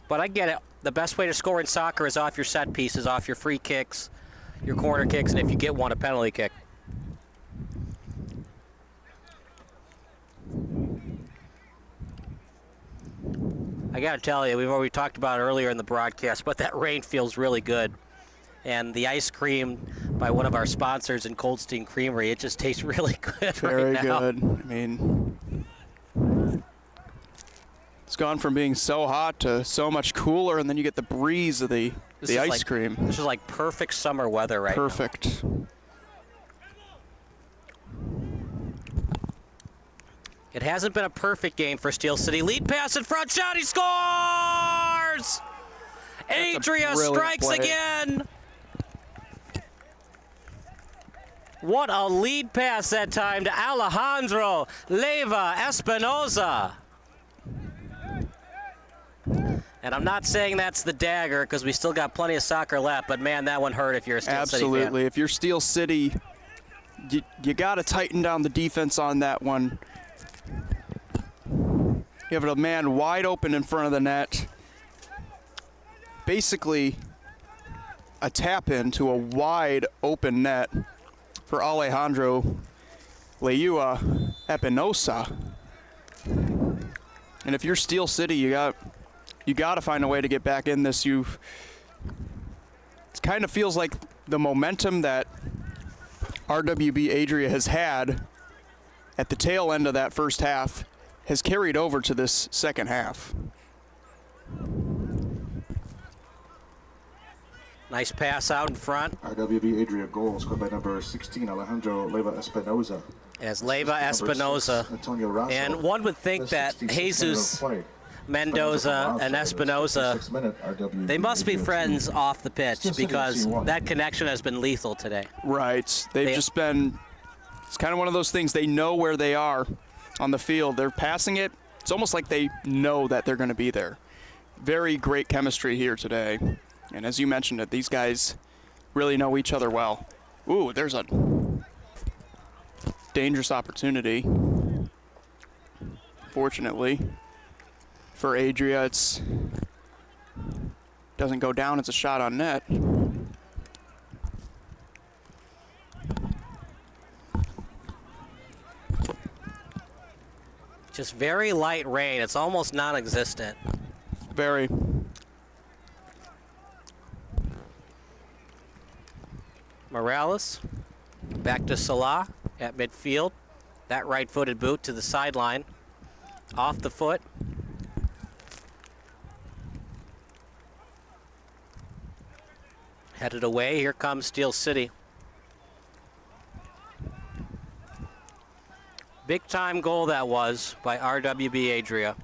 But I get it. The best way to score in soccer is off your set pieces, off your free kicks, your corner kicks, and if you get one, a penalty kick. I got to tell you, we've already talked about it earlier in the broadcast, but that rain feels really good. And the ice cream by one of our sponsors in Coldstein Creamery, it just tastes really good Very right now. good. I mean, It's gone from being so hot to so much cooler, and then you get the breeze of the ice cream. This is like perfect summer weather right now. Perfect. It hasn't been a perfect game for Steel City. Lead pass in front, shot, he scores! Adria strikes play. again! What a lead pass that time to Alejandro Leyva Espinoza. And I'm not saying that's the dagger because we still got plenty of soccer left, but man, that one hurt if you're a Steel City fan. Absolutely. If you're Steel City, you got to tighten down the defense on that one. You have a man wide open in front of the net. Basically, a tap into a wide open net for Alejandro Leyva Espinoza. And if you're Steel City, you got to find a way to get back in this. It kind of feels like the momentum that RWB Adria has had at the tail end of that first half has carried over to this second half. Nice pass out in front. RWB Adria goal scored by number 16, Alejandro Leyva Espinoza. As Leyva Espinoza. And one would think that Jesus Mendoza and Espinoza, they must be friends off the pitch because that connection has been lethal today. Right. They've just been, it's kind of one of those things, they know where they are on the field. They're passing it. It's almost like they know that they're going to be there. Very great chemistry here today. And as you mentioned it, these guys really know each other well. Ooh, there's a dangerous opportunity. Fortunately for Adria, it doesn't go down. It's a shot on net. Just very light rain. It's almost non-existent. Very. Morales back to Salah at midfield. That right-footed boot to the sideline. Off the foot. Headed away. Here comes Steel City. Big time goal that was by RWB Adria.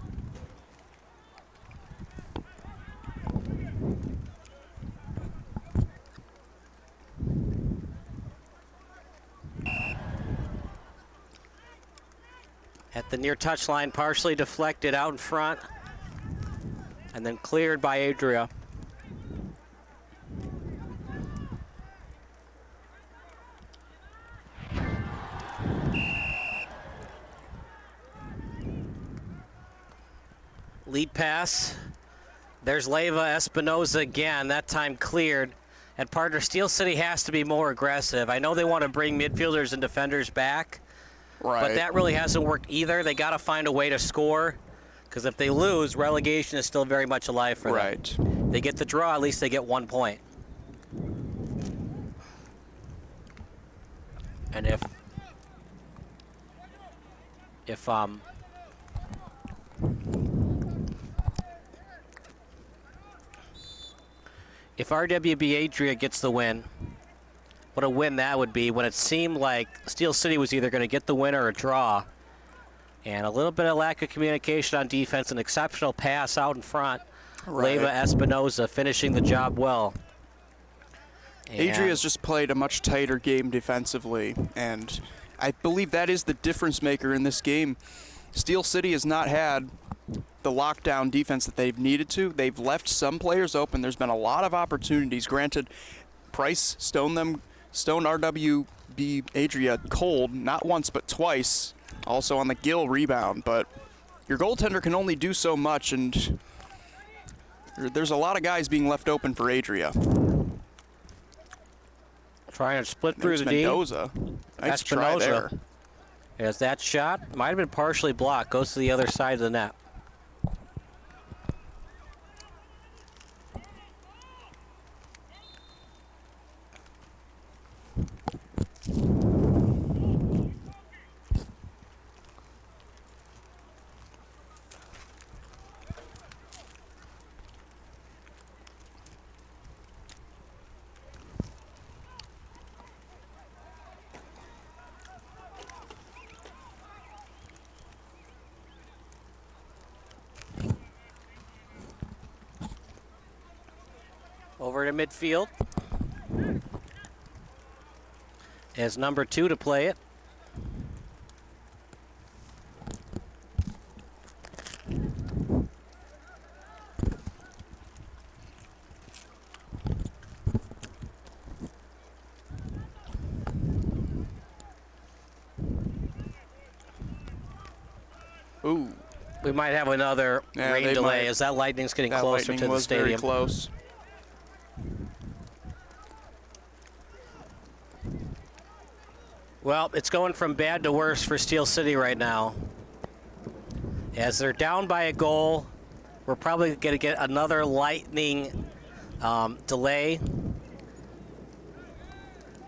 At the near touchline, partially deflected out in front and then cleared by Adria. Lead pass. There's Leyva Espinoza again, that time cleared. And partner, Steel City has to be more aggressive. I know they want to bring midfielders and defenders back, right, but that really hasn't worked either. They got to find a way to score, because if they lose, relegation is still very much alive for them. Right. They get the draw, at least they get 1 point. And if RWB Adria gets the win, what a win that would be when it seemed like Steel City was either going to get the win or a draw. And a little bit of lack of communication on defense, an exceptional pass out in front. Right. Leyva Espinoza finishing the job well. Adria's just played a much tighter game defensively, and I believe that is the difference maker in this game. Steel City has not had the lockdown defense that they've needed to. They've left some players open. There's been a lot of opportunities. Granted, Price stoned RWB Adria cold, not once but twice, also on the Gill rebound. But your goaltender can only do so much, and there's a lot of guys being left open for Adria. Trying to split through the D. Mendoza. Nice try there. As that shot might have been partially blocked, goes to the other side of the net. Over to midfield. As number 2 to play it. Ooh. We might have another rain delay as that lightning's getting closer to the stadium. Very close. Well, it's going from bad to worse for Steel City right now. As they're down by a goal, we're probably going to get another lightning delay.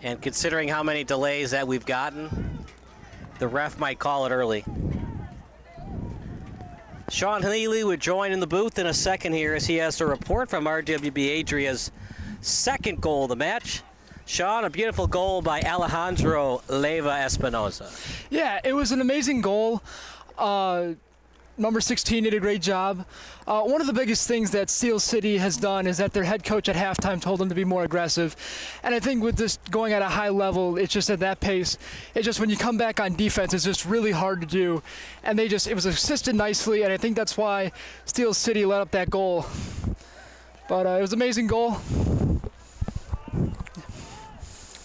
And considering how many delays that we've gotten, the ref might call it early. Sean Healy would join in the booth in a second here as he has to report from RWB Adria's second goal of the match. Sean, a beautiful goal by Alejandro Leyva Espinosa. Yeah, it was an amazing goal. Number 16 did a great job. One of the biggest things that Steel City has done is that their head coach at halftime told them to be more aggressive. And I think with this going at a high level, it's just at that pace. It's just when you come back on defense, it's just really hard to do. And it was assisted nicely, and I think that's why Steel City let up that goal. But it was an amazing goal.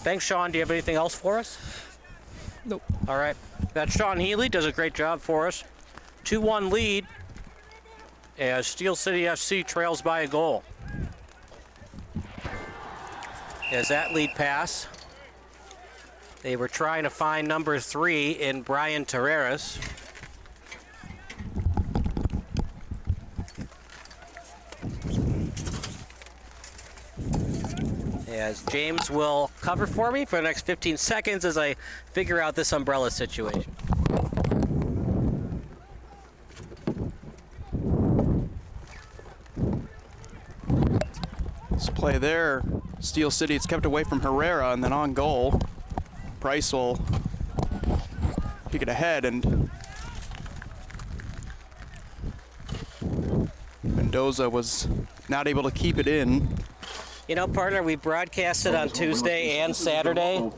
Thanks, Sean. Do you have anything else for us? Nope. All right. That's Sean Healy. Does a great job for us. 2-1 lead as Steel City FC trails by a goal. As that lead pass, they were trying to find number 3 in Brian Terreras. As James will cover for me for the next 15 seconds as I figure out this umbrella situation. This play there, Steel City, it's kept away from Herrera, and then on goal, Price will kick it ahead, and Mendoza was not able to keep it in. You know, partner, we broadcasted on Tuesday and Saturday.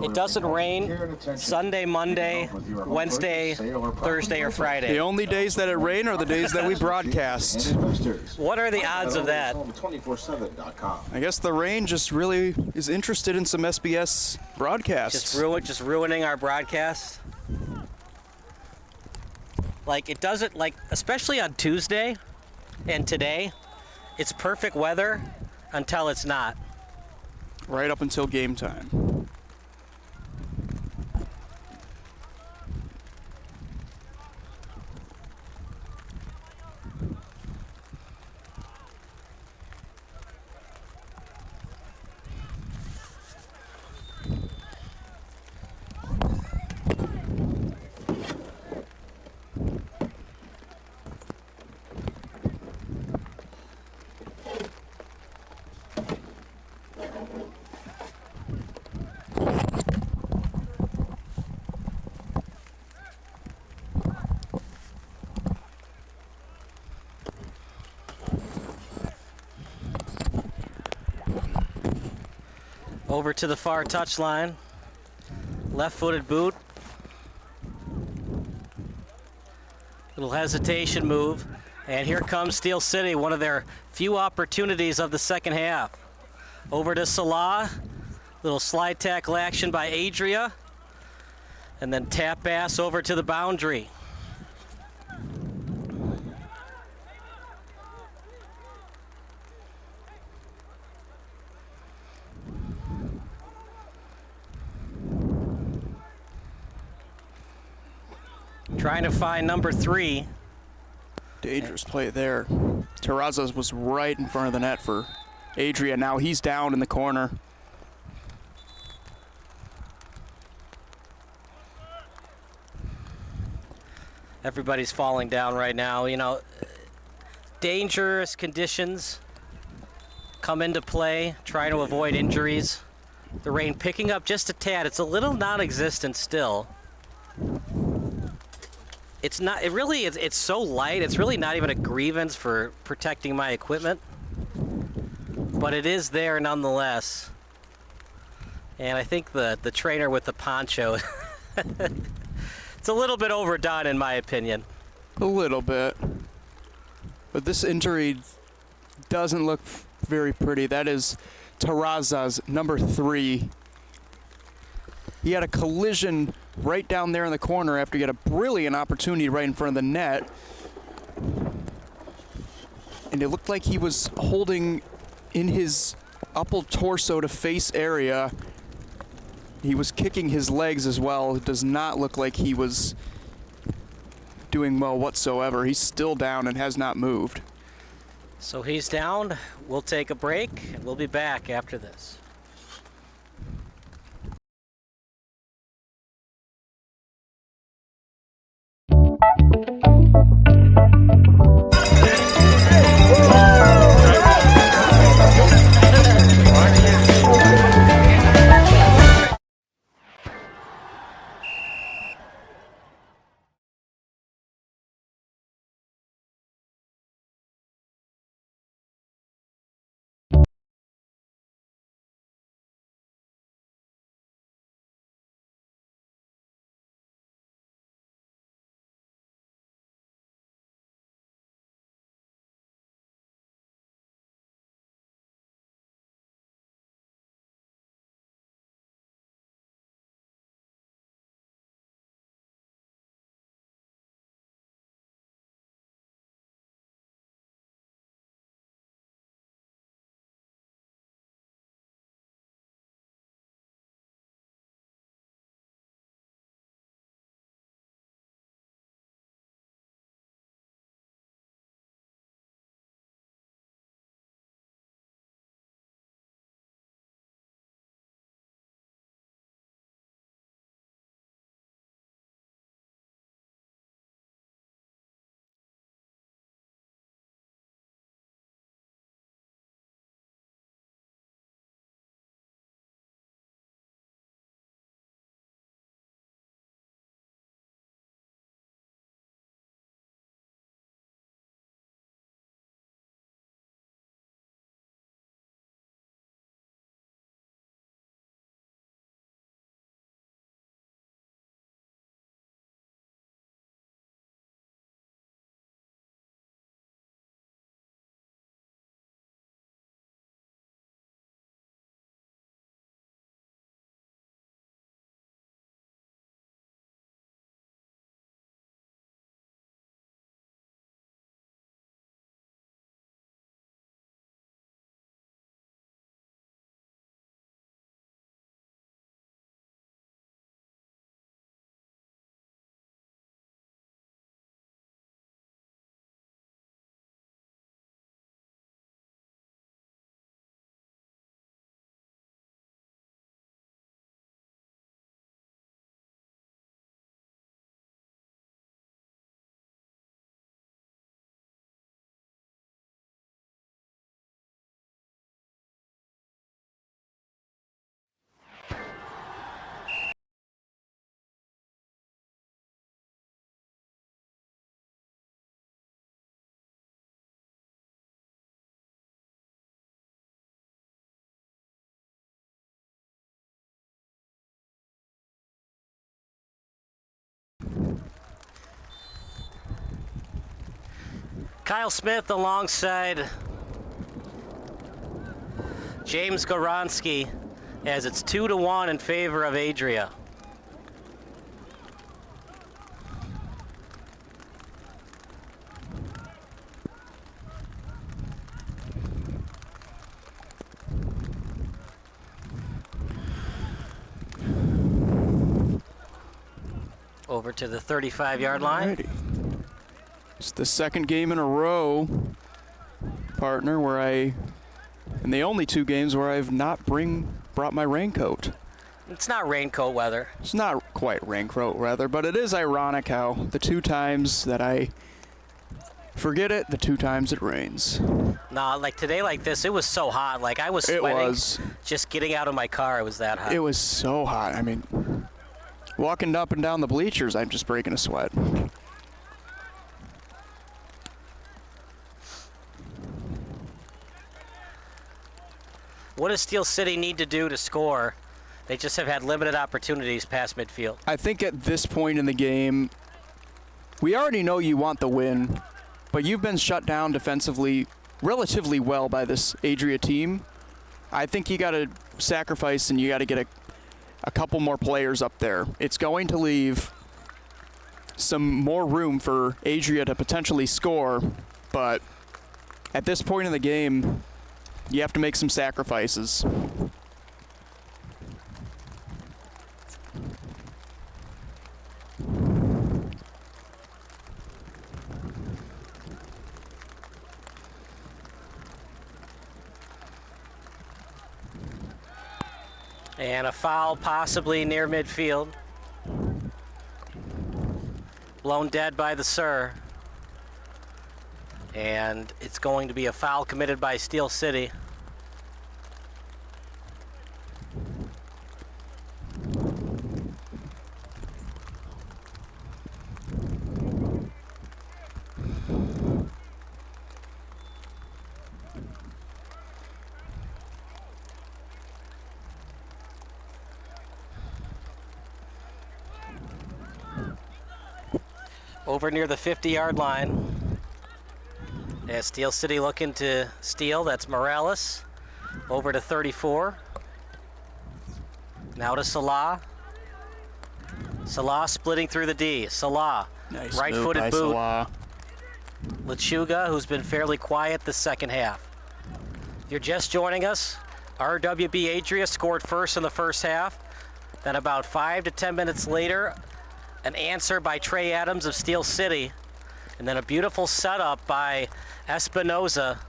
It doesn't rain Sunday, Monday, Wednesday, Thursday, or Friday. The only days that it rain are the days that we broadcast. What are the odds of that? I guess the rain just really is interested in some SBS broadcasts. Just ruining our broadcasts. Like, it doesn't, like, especially on Tuesday and today, it's perfect weather until it's not. Right up until game time. Over to the far touchline. Left-footed boot. Little hesitation move. And here comes Steel City, one of their few opportunities of the second half. Over to Salah. Little slide tackle action by Adria. And then tap pass over to the boundary. Trying to find number 3. Dangerous play there. Terrazas was right in front of the net for Adria. Now he's down in the corner. Everybody's falling down right now. You know, dangerous conditions come into play, trying to avoid injuries. The rain picking up just a tad. It's a little non-existent still. It's not, it really, it's so light, it's really not even a grievance for protecting my equipment. but it is there nonetheless. And I think the trainer with the poncho, it's a little bit overdone in my opinion. A little bit. But this injury doesn't look very pretty. That is Terrazas, number 3. He had a collision right down there in the corner after he had a brilliant opportunity right in front of the net. And it looked like he was holding in his upper torso to face area. He was kicking his legs as well. It does not look like he was doing well whatsoever. He's still down and has not moved. So he's down. We'll take a break, and we'll be back after this. Kyle Smith alongside James Goronski as it's 2-1 in favor of Adria. Over to the 35-yard line. Alrighty. It's the second game in a row, partner, and the only 2 games where I've not brought my raincoat. It's not raincoat weather. It's not quite raincoat weather, but it is ironic how the 2 times that I forget it, the 2 times it rains. Nah, like today like this, it was so hot. Like I was sweating just getting out of my car. It was that hot. It was so hot. I mean, walking up and down the bleachers, I'm just breaking a sweat. What does Steel City need to do to score? They just have had limited opportunities past midfield. I think at this point in the game, we already know you want the win, but you've been shut down defensively relatively well by this Adria team. I think you got to sacrifice and you got to get a couple more players up there. It's going to leave some more room for Adria to potentially score, but at this point in the game, you have to make some sacrifices. And a foul possibly near midfield. Blown dead by the Sir. And it's going to be a foul committed by Steel City. Over near the 50-yard line. As Steel City looking to steal, that's Morales. Over to 34. Now to Salah. Salah splitting through the D. Salah, nice right-footed boot. Salah. Lechuga, who's been fairly quiet the second half. If you're just joining us, RWB Adria scored first in the first half. Then about 5 to 10 minutes later, an answer by Trey Adams of Steel City. And then a beautiful setup by Mendoza,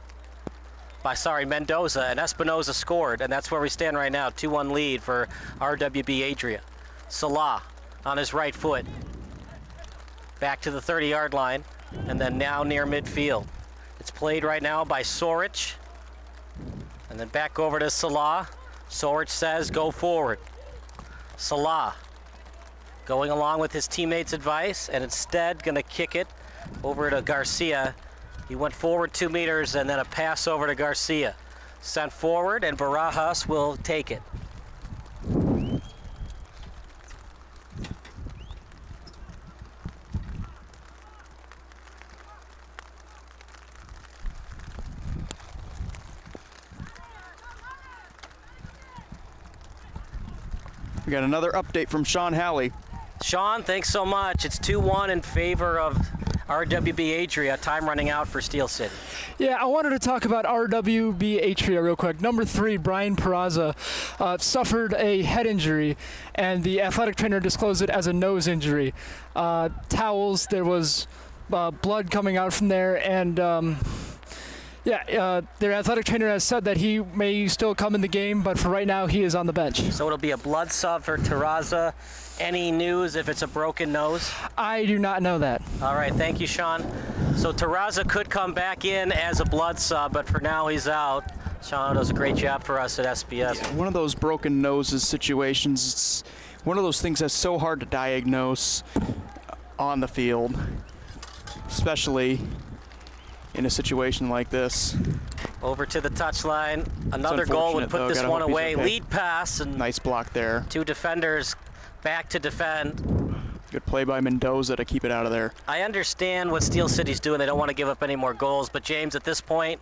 and Espinoza scored, and that's where we stand right now, 2-1 lead for RWB Adria. Salah on his right foot, back to the 30-yard line, and then now near midfield. It's played right now by Soric, and then back over to Salah. Soric says, go forward. Salah going along with his teammates' advice, and instead gonna kick it over to Garcia. He went forward 2 meters and then a pass over to Garcia. Sent forward and Barajas will take it. We got another update from Sean Halley. Sean, thanks so much. It's 2-1 in favor of RWB Adria. Time running out for Steel City. Yeah, I wanted to talk about RWB Adria real quick. Number 3, Brian Peraza, suffered a head injury, and the athletic trainer disclosed it as a nose injury. Towels, there was blood coming out from there, and their athletic trainer has said that he may still come in the game, but for right now, he is on the bench. So it'll be a blood sub for Terraza. Any news if it's a broken nose? I do not know that. All right, thank you, Sean. So Terraza could come back in as a blood sub, but for now he's out. Sean does a great job for us at SBS. Yeah, one of those broken noses situations, it's one of those things that's so hard to diagnose on the field, especially in a situation like this. Over to the touchline. Another goal would put this one away. Okay. Lead pass. And nice block there. 2 defenders back to defend. Good play by Mendoza to keep it out of there. I understand what Steel City's doing. They don't want to give up any more goals. But, James, at this point,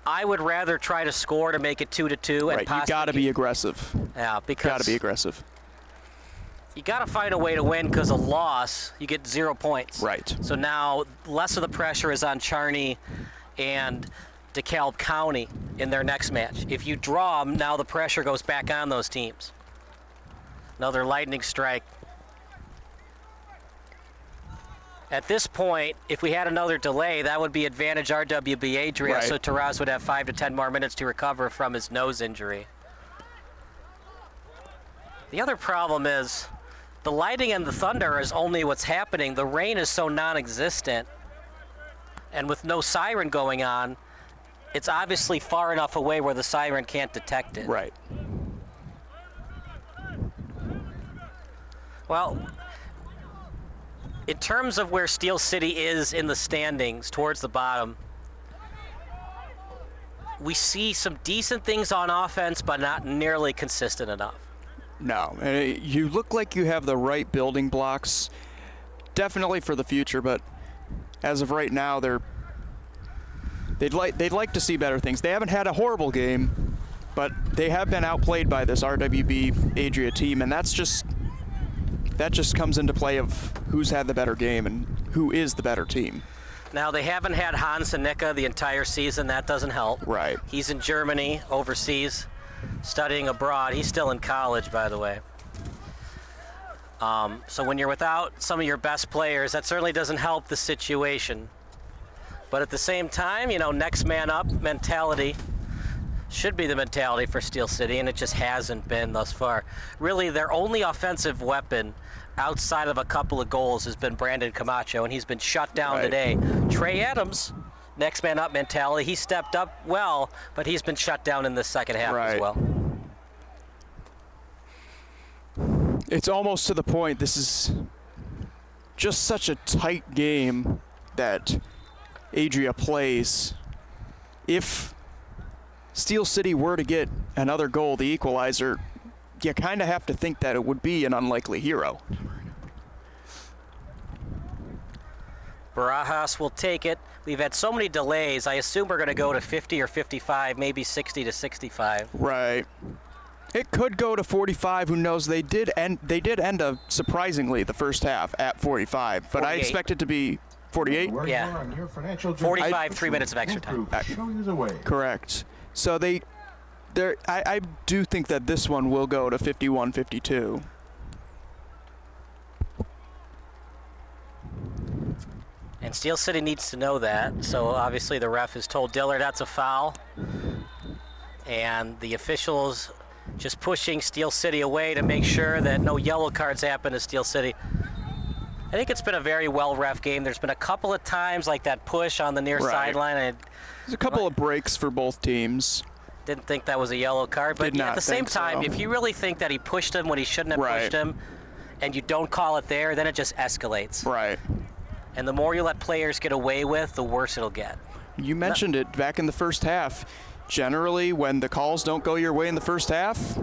I would rather try to score to make it 2-2. Right, you got to be aggressive. Yeah, because got to be aggressive. You got to find a way to win, because a loss, you get 0 points. Right. So now less of the pressure is on Charney and DeKalb County in their next match. If you draw them, now the pressure goes back on those teams. Another lightning strike. At this point, if we had another delay, that would be advantage RWB Adria, right. So Taraz would have 5 to 10 more minutes to recover from his nose injury. The other problem is the lighting and the thunder is only what's happening. The rain is so non-existent, and with no siren going on, it's obviously far enough away where the siren can't detect it. Right. Well, in terms of where Steel City is in the standings, towards the bottom, we see some decent things on offense, but not nearly consistent enough. No, you look like you have the right building blocks, definitely for the future, but as of right now, they'd like to see better things. They haven't had a horrible game, but they have been outplayed by this RWB Adria team, and that just comes into play of who's had the better game and who is the better team. Now, they haven't had Hans Senica the entire season. That doesn't help. Right. He's in Germany, overseas, studying abroad. He's still in college, by the way. So when you're without some of your best players, that certainly doesn't help the situation. But at the same time, next man up mentality should be the mentality for Steel City, and it just hasn't been thus far. Really, their only offensive weapon outside of a couple of goals has been Brandon Camacho, and he's been shut down today. Trey Adams, next man up mentality, he stepped up well, but he's been shut down in the second half as well. It's almost to the point, this is just such a tight game that Adria plays. If Steel City were to get another goal, the equalizer, you kind of have to think that it would be an unlikely hero. Barajas will take it. We've had so many delays. I assume we're going to go to 50 or 55, maybe 60 to 65. Right. It could go to 45. Who knows? They did end up surprisingly the first half at 45, but 48. I expect it to be 48. Yeah. 45, 3 minutes of extra time. Correct. So I do think that this one will go to 51, 52. And Steel City needs to know that. So obviously the ref has told Dillard that's a foul. And the officials just pushing Steel City away to make sure that no yellow cards happen to Steel City. I think it's been a very well-ref game. There's been a couple of times like that push on the near sideline. There's a couple of breaks for both teams. Didn't think that was a yellow card, but at the same time, if you really think that he pushed him when he shouldn't have pushed him, and you don't call it there, then it just escalates. Right. And the more you let players get away with, the worse it'll get. You mentioned it back in the first half. Generally, when the calls don't go your way in the first half,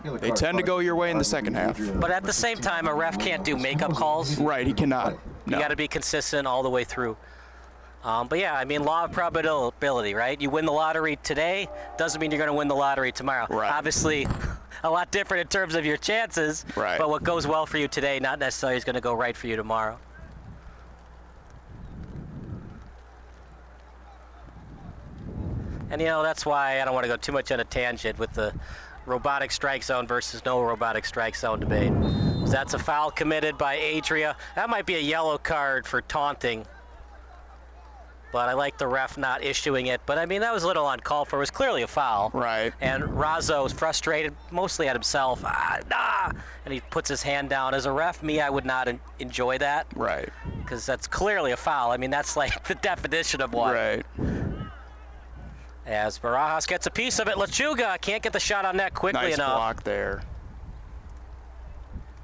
they tend to go your way in the second half. But at the same time, a ref can't do makeup calls. Right, he cannot. You got to be consistent all the way through. But yeah, I mean, law of probability, right? You win the lottery today, doesn't mean you're going to win the lottery tomorrow. Right. Obviously, a lot different in terms of your chances, but what goes well for you today not necessarily is going to go right for you tomorrow. And that's why I don't want to go too much on a tangent with the robotic strike zone versus no robotic strike zone debate. That's a foul committed by Adria. That might be a yellow card for taunting. But I like the ref not issuing it. But I mean, that was a little uncalled for. It was clearly a foul. Right. And Razzo was frustrated, mostly at himself. And he puts his hand down. As a ref, I would not enjoy that. Right. Because that's clearly a foul. I mean, that's like the definition of one. Right. As Barajas gets a piece of it, Lechuga can't get the shot on net quickly enough. Nice block there.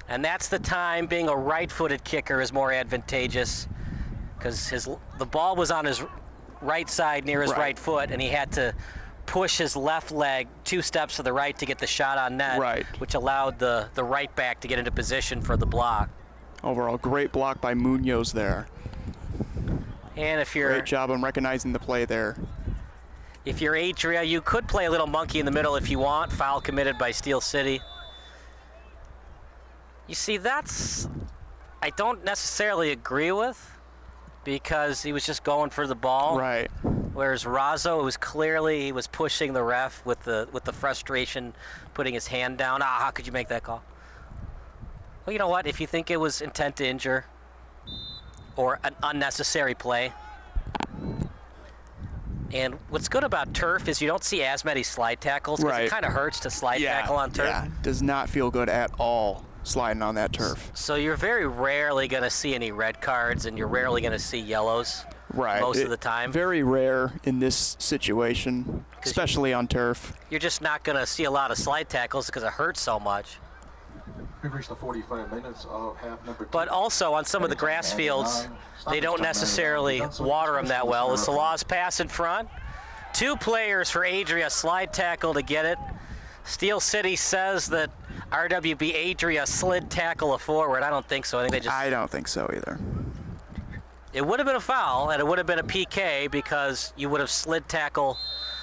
And that's the time being a right-footed kicker is more advantageous because the ball was on his right side near his right foot, and he had to push his left leg 2 steps to the right to get the shot on net, which allowed the right back to get into position for the block. Overall, great block by Munoz there. And if you're... Great job on recognizing the play there. If you're Adria, you could play a little monkey in the middle if you want. Foul committed by Steel City. You see, I don't necessarily agree with because he was just going for the ball. Right. Whereas Razzo, he was pushing the ref with the frustration, putting his hand down. How could you make that call? Well, you know what? If you think it was intent to injure or an unnecessary play. And what's good about turf is you don't see as many slide tackles because it kind of hurts to slide tackle on turf. Yeah, does not feel good at all sliding on that turf. So you're very rarely going to see any red cards and you're rarely going to see yellows most of the time. Very rare in this situation, especially on turf. You're just not going to see a lot of slide tackles because it hurts so much. We've reached the 45 minutes of half number 2. But also on some of the grass fields, they don't necessarily water them that well. The Salah's pass in front Two players for Adria, slide tackle to get it. Steel City says that RWB Adria slid tackle a forward. I don't think so. I don't think so either. It would have been a foul, and it would have been a PK because you would have slid tackle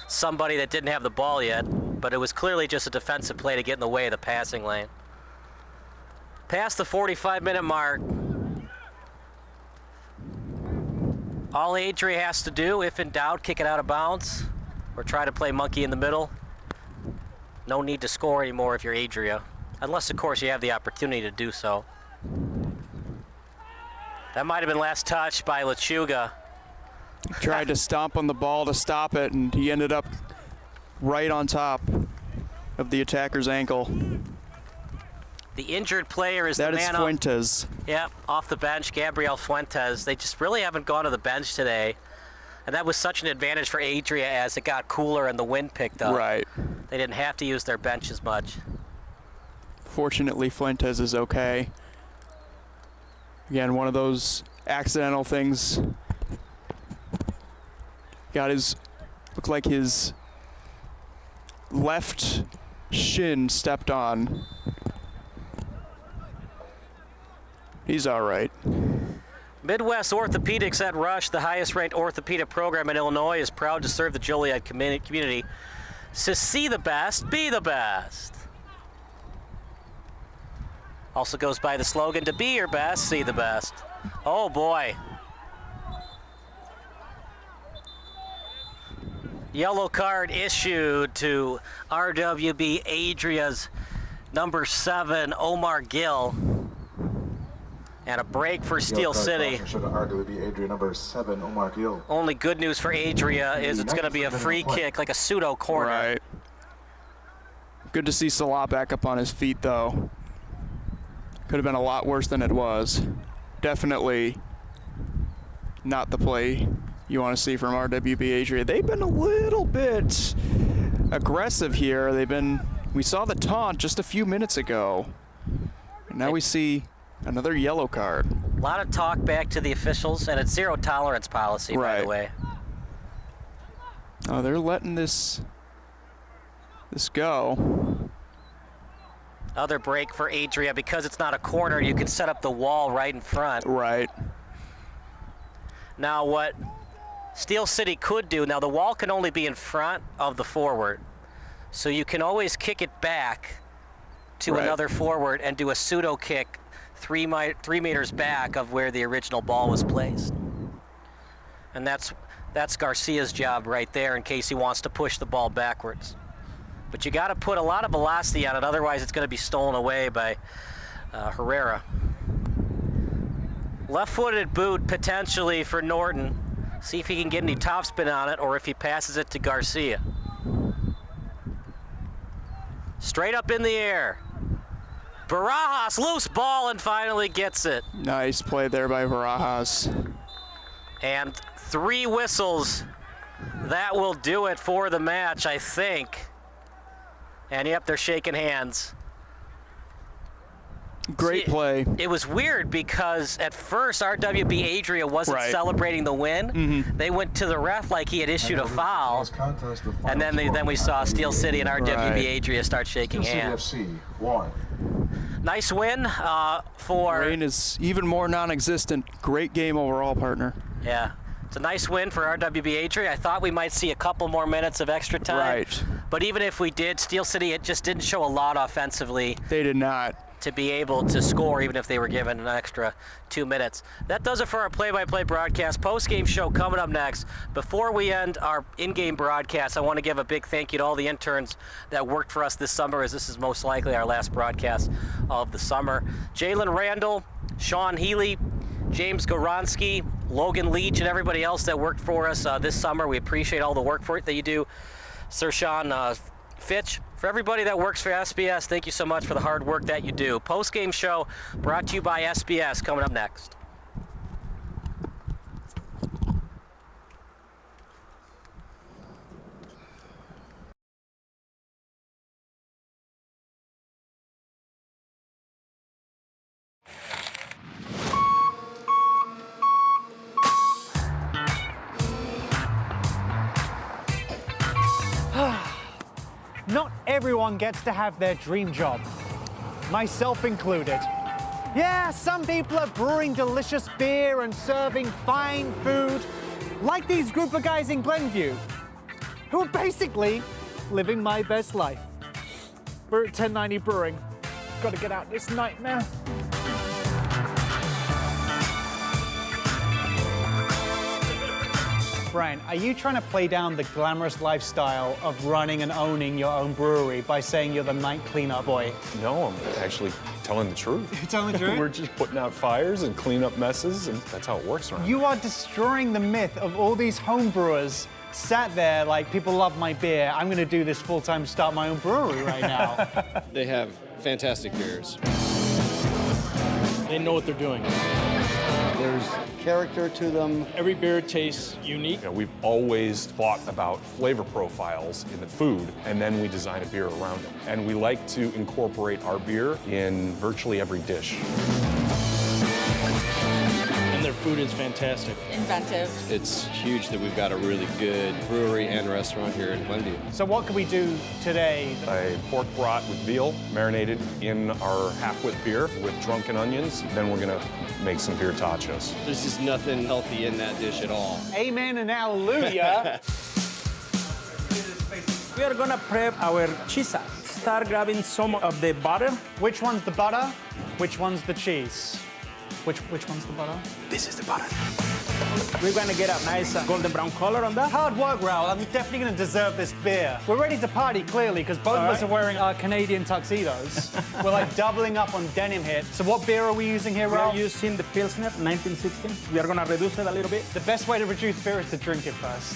somebody that didn't have the ball yet, but it was clearly just a defensive play to get in the way of the passing lane. Past the 45-minute mark. All Adria has to do, if in doubt, kick it out of bounds or try to play monkey in the middle. No need to score anymore if you're Adria, unless, of course, you have the opportunity to do so. That might have been last touch by Lechuga. He tried to stomp on the ball to stop it, and he ended up right on top of the attacker's ankle. The injured player is the man. That is Fuentes. Yep, off the bench, Gabriel Fuentes. They just really haven't gone to the bench today. And that was such an advantage for Adria as it got cooler and the wind picked up. Right. They didn't have to use their bench as much. Fortunately, Fuentes is okay. Again, one of those accidental things. Looked like his left shin stepped on. He's all right. Midwest Orthopedics at Rush, the highest-ranked orthopedic program in Illinois, is proud to serve the Joliet community. To see the best, be the best. Also goes by the slogan, to be your best, see the best. Oh, boy. Yellow card issued to RWB Adria's number 7, Omar Gill. And a break for Steel City. RWB Adria number 7, Omar Gill. Only good news for Adria is it's going to be a free kick, like a pseudo corner. Right. Good to see Salah back up on his feet, though. Could have been a lot worse than it was. Definitely not the play you want to see from RWB Adria. They've been a little bit aggressive here. We saw the taunt just a few minutes ago. And now we see another yellow card. A lot of talk back to the officials, and it's zero tolerance policy, by the way. Oh, they're letting this go. Other break for Adria. Because it's not a corner, you can set up the wall right in front. Right. Now what Steel City could do, now the wall can only be in front of the forward, so you can always kick it back to another forward and do a pseudo kick 3 meters back of where the original ball was placed. And that's Garcia's job right there in case he wants to push the ball backwards. But you got to put a lot of velocity on it, otherwise it's going to be stolen away by Herrera. Left-footed boot potentially for Norton. See if he can get any topspin on it or if he passes it to Garcia. Straight up in the air. Barajas, loose ball, and finally gets it. Nice play there by Barajas. And 3 whistles. That will do it for the match, I think. And yep, they're shaking hands. Great play. It was weird because at first RWB Adria wasn't celebrating the win. They went to the ref like he had issued a foul. And then we saw Steel City and RWB Adria start shaking hands. Nice win for... Rain is even more non-existent. Great game overall, partner. Yeah. It's a nice win for RWB Adria. I thought we might see a couple more minutes of extra time. Right. But even if we did, Steel City, it just didn't show a lot offensively. They did not. To be able to score even if they were given an extra 2 minutes. That does it for our play-by-play broadcast. Post-game show coming up next. Before we end our in-game broadcast, I want to give a big thank you to all the interns that worked for us this summer, as this is most likely our last broadcast of the summer. Jalen Randall, Sean Healy, James Goronsky, Logan Leach, and everybody else that worked for us this summer. We appreciate all the work that you do. Sir Sean Fitch, for everybody that works for SBS, thank you so much for the hard work that you do. Post-game show brought to you by SBS coming up next. everyone gets to have their dream job, myself included. Yeah, some people are brewing delicious beer and serving fine food, like these group of guys in Glenview, who are basically living my best life. We're at 1090 Brewing. Gotta get out this nightmare. Brian, are you trying to play down the glamorous lifestyle of running and owning your own brewery by saying you're the night cleanup boy? No, I'm actually telling the truth. You're telling the truth? We're just putting out fires and cleaning up messes, and that's how it works around here. You are destroying the myth of all these home brewers sat there like, people love my beer, I'm gonna do this full-time, start my own brewery right now. They have fantastic beers. They know what they're doing. There's character to them. Every beer tastes unique. You know, we've always thought about flavor profiles in the food, and then we design a beer around it. And we like to incorporate our beer in virtually every dish. And their food is fantastic. Inventive. It's huge that we've got a really good brewery and restaurant here in Glenview. So what can we do today? A pork brat with veal marinated in our half-wit beer with drunken onions. Then we're gonna make some beer tachos. There's just nothing healthy in that dish at all. Amen and hallelujah. We are gonna prep our cheese. Start grabbing some of the butter. Which one's the butter? Which one's the cheese? Which one's the butter? This is the butter. We're gonna get a nice golden brown color on that. Hard work, Raul. I'm definitely gonna deserve this beer. We're ready to party, clearly, because both of us are wearing our Canadian tuxedos. We're like doubling up on denim here. So what beer are we using here, Raul? We are using the Pilsner 1916. We are gonna reduce it a little bit. The best way to reduce beer is to drink it first.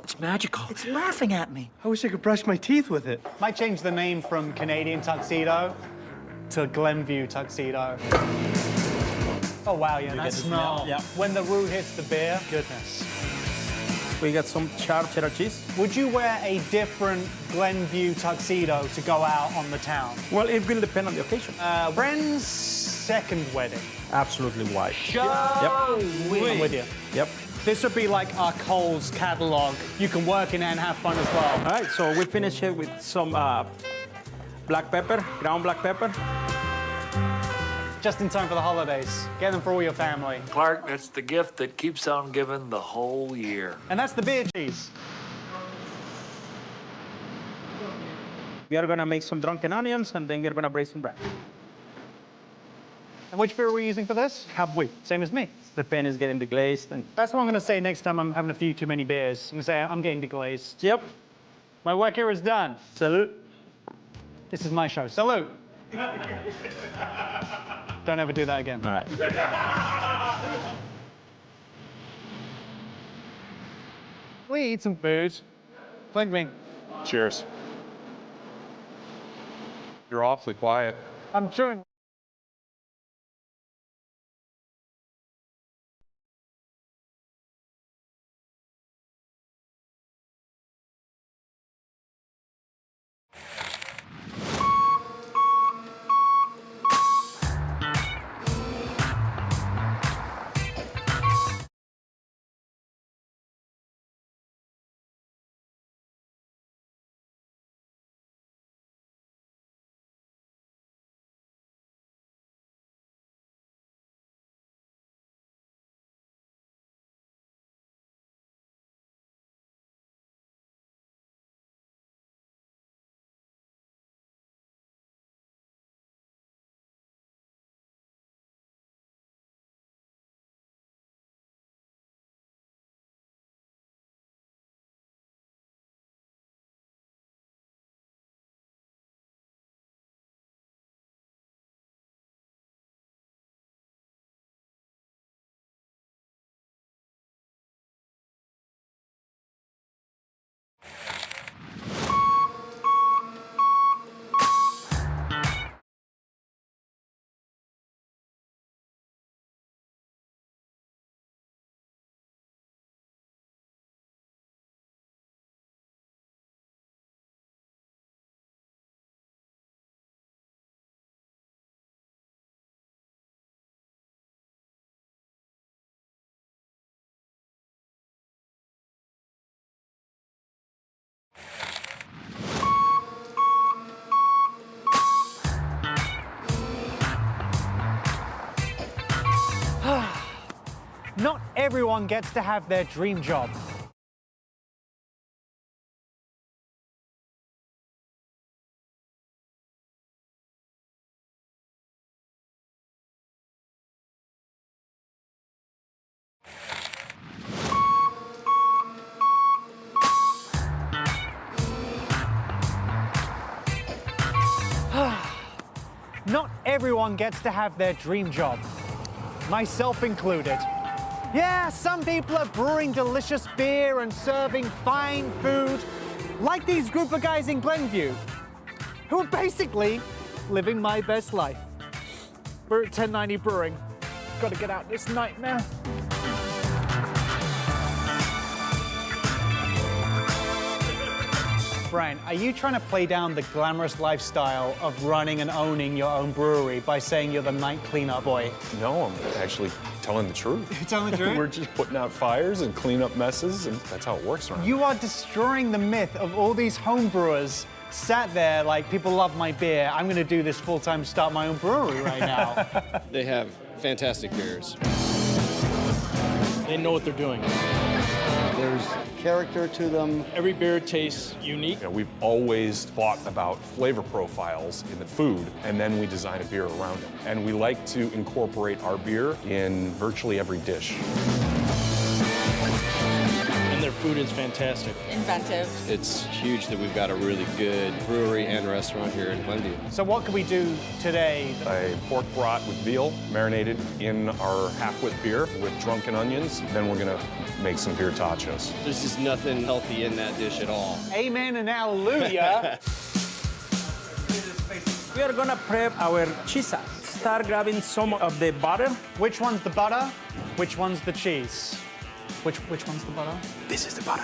It's magical. It's laughing at me. I wish I could brush my teeth with it. Might change the name from Canadian tuxedo to Glenview tuxedo. Oh, wow, yeah, that smell. Yeah. When the root hits the beer, goodness. We got some sharp cheddar cheese. Would you wear a different Glenview tuxedo to go out on the town? Well, it will depend on the occasion. Friend's second wedding. Absolutely white. Show Yep. I'm with you. Yep. This would be like our Coles catalog. You can work in it and have fun as well. All right, so we finish it with some black pepper, ground black pepper. Just in time for the holidays. Get them for all your family. Clark, that's the gift that keeps on giving the whole year. And that's the beer cheese. We are gonna make some drunken onions, and then we're gonna braise some bread. And which beer are we using for this? Halfway. Same as me. The pen is getting deglazed. And that's what I'm gonna say next time I'm having a few too many beers. I'm gonna say I'm getting deglazed. Yep. My work here is done. Salute. This is my show. Salute. Don't ever do that again. All right. We eat some food. Blink me. Cheers. You're awfully quiet. I'm chewing. everyone gets to have their dream job. Not everyone gets to have their dream job, myself included. Yeah, some people are brewing delicious beer and serving fine food, like these group of guys in Glenview, who are basically living my best life. We're at 1090 Brewing. Gotta get out this nightmare. Brian, are you trying to play down the glamorous lifestyle of running and owning your own brewery by saying you're the night cleanup boy? No, I'm actually telling the truth. You're telling the truth? We're just putting out fires and cleaning up messes, and that's how it works around here. You are destroying the myth of all these home brewers sat there like, people love my beer, I'm gonna do this full-time, start my own brewery right now. They have fantastic beers. They know what they're doing. There's character to them. Every beer tastes unique. You know, we've always thought about flavor profiles in the food, and then we design a beer around it. And we like to incorporate our beer in virtually every dish. And their food is fantastic. Inventive. It's huge that we've got a really good brewery and restaurant here in Glenview. So what can we do today? A pork brat with veal marinated in our half-wit beer with drunken onions. Then we're gonna make some beer tachos. There's just nothing healthy in that dish at all. Amen and hallelujah. We are gonna prep our cheese. Start grabbing some of the butter. Which one's the butter? Which one's the cheese? Which one's the butter? This is the butter.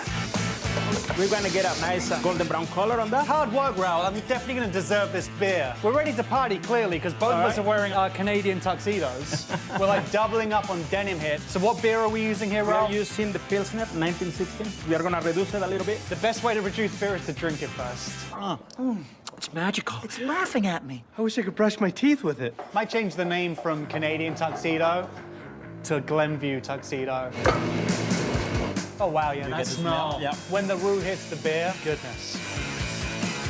We're gonna get a nice golden brown color on that. Hard work, Raul. I'm definitely gonna deserve this beer. We're ready to party, clearly, because both of us are wearing our Canadian tuxedos. We're like doubling up on denim here. So what beer are we using here, We are Raul? using the Pilsner 1916. We are gonna reduce it a little bit. The best way to reduce beer is to drink it first. It's magical. It's laughing at me. I wish I could brush my teeth with it. Might change the name from Canadian tuxedo to Glenview tuxedo. Oh, wow, yeah, that smell. Yeah. When the roux hits the beer, goodness.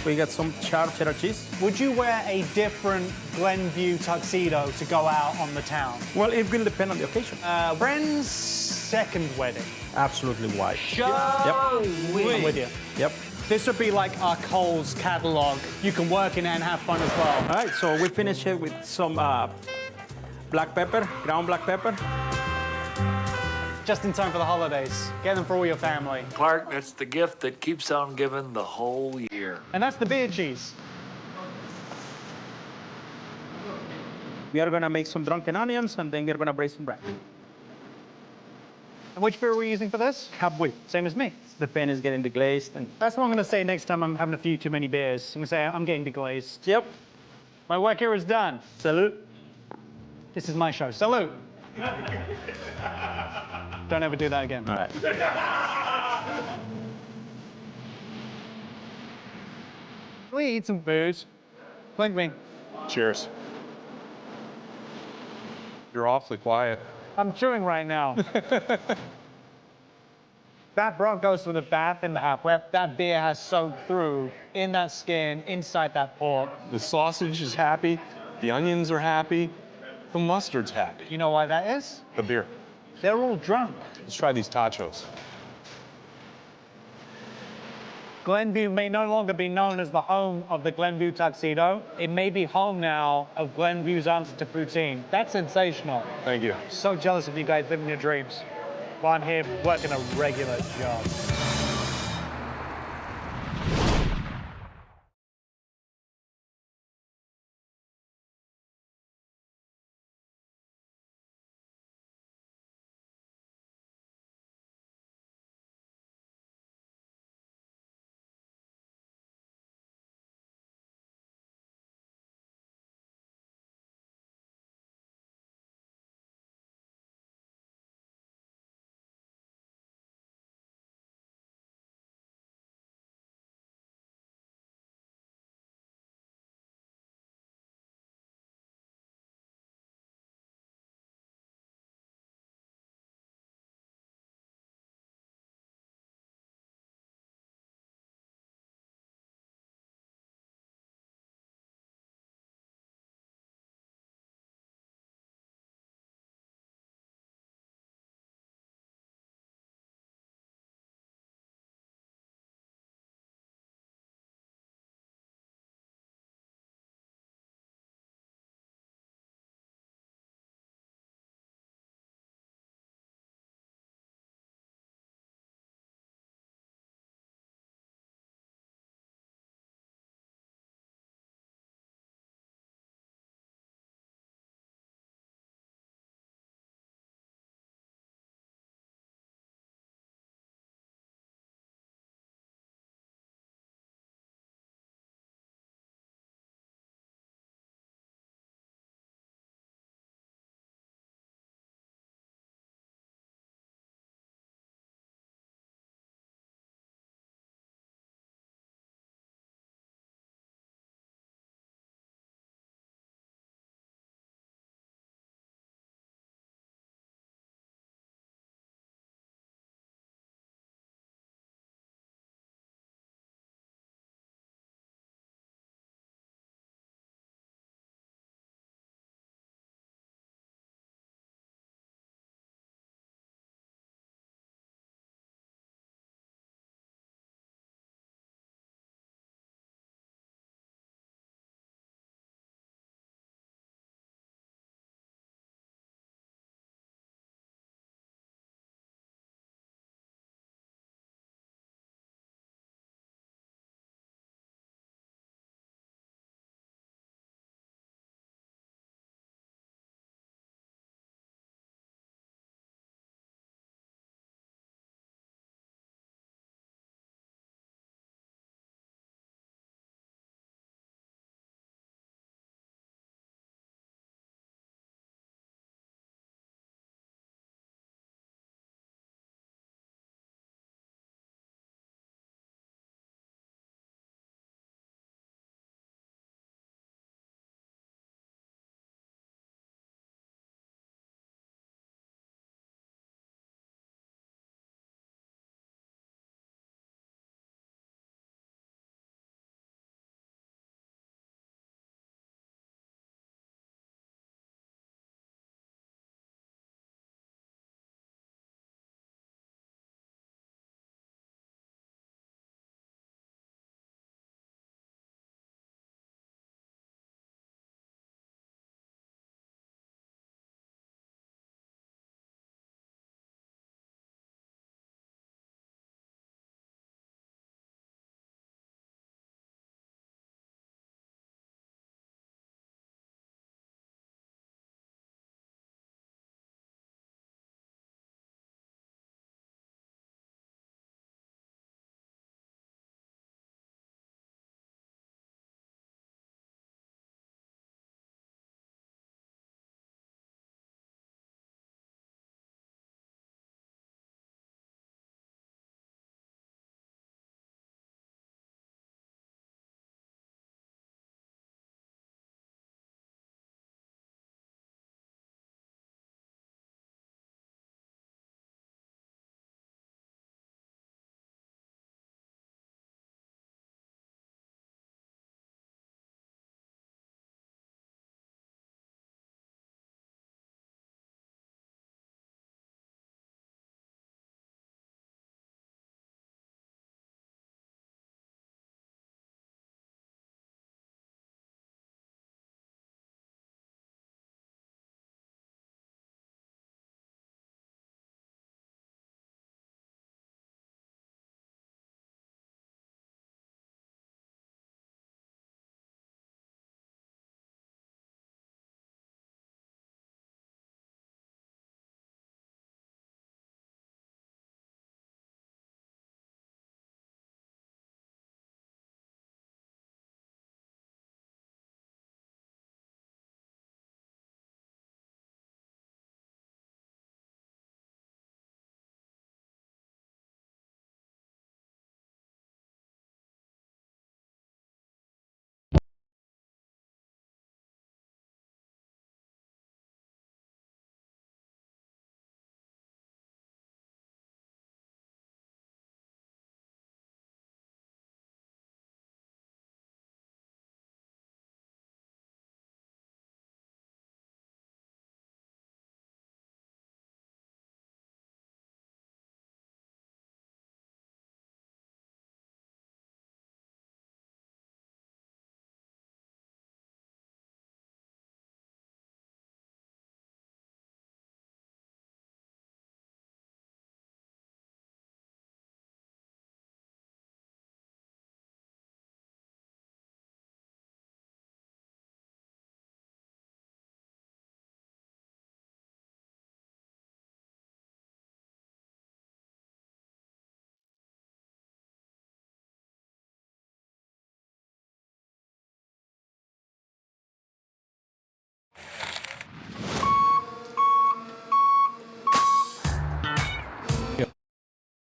We got some charred cheddar cheese. Would you wear a different Glenview tuxedo to go out on the town? Well, it will depend on the occasion. Friend's second wedding. Absolutely white. Yep. I'm with you. Yep. This would be like our Coles catalog. You can work in it and have fun as well. All right, so we finish it with some black pepper, ground black pepper. Just in time for the holidays. Get them for all your family. Clark, that's the gift that keeps on giving the whole year. And that's the beer cheese. We are gonna make some drunken onions, and then we're gonna braise some bread. And which beer are we using for this? Halfway. Same as me. The pen is getting deglazed. And That's what I'm gonna say next time I'm having a few too many beers. I'm gonna say I'm getting deglazed. Yep. My work here is done. Salute. This is my show. Salute. Don't ever do that again. All right. We eat some booze. Clink me. Cheers. You're awfully quiet. I'm chewing right now. That Broncos with a bath in the half where that beer has soaked through in that skin, inside that pork. The sausage is happy. The onions are happy. The mustard's happy. You know why that is? The beer. They're all drunk. Let's try these tachos. Glenview may no longer be known as the home of the Glenview tuxedo. It may be home now of Glenview's answer to poutine. That's sensational. Thank you. So jealous of you guys living your dreams. While I'm here working a regular job.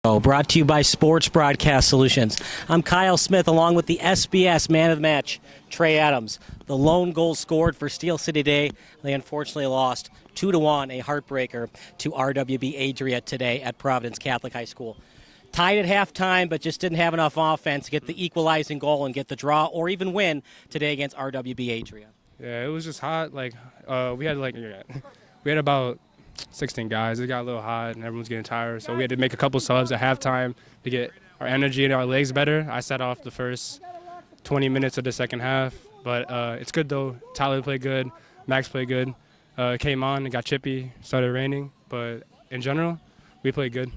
Brought to you by Sports Broadcast Solutions. I'm Kyle Smith along with the SBS Man of the Match, Trey Adams. The lone goal scored for Steel City today. They unfortunately lost 2-1, a heartbreaker, to RWB Adria today at Providence Catholic High School. Tied at halftime, but just didn't have enough offense to get the equalizing goal and get the draw or even win today against RWB Adria. Yeah, it was just hot. We had about 16 guys. It got a little hot and everyone's getting tired, so we had to make a couple subs at halftime to get our energy and our legs better. I set off the first 20 minutes of the second half, but it's good though. Tyler played good, Max played good. Came on, it got chippy, started raining, but in general, we played good.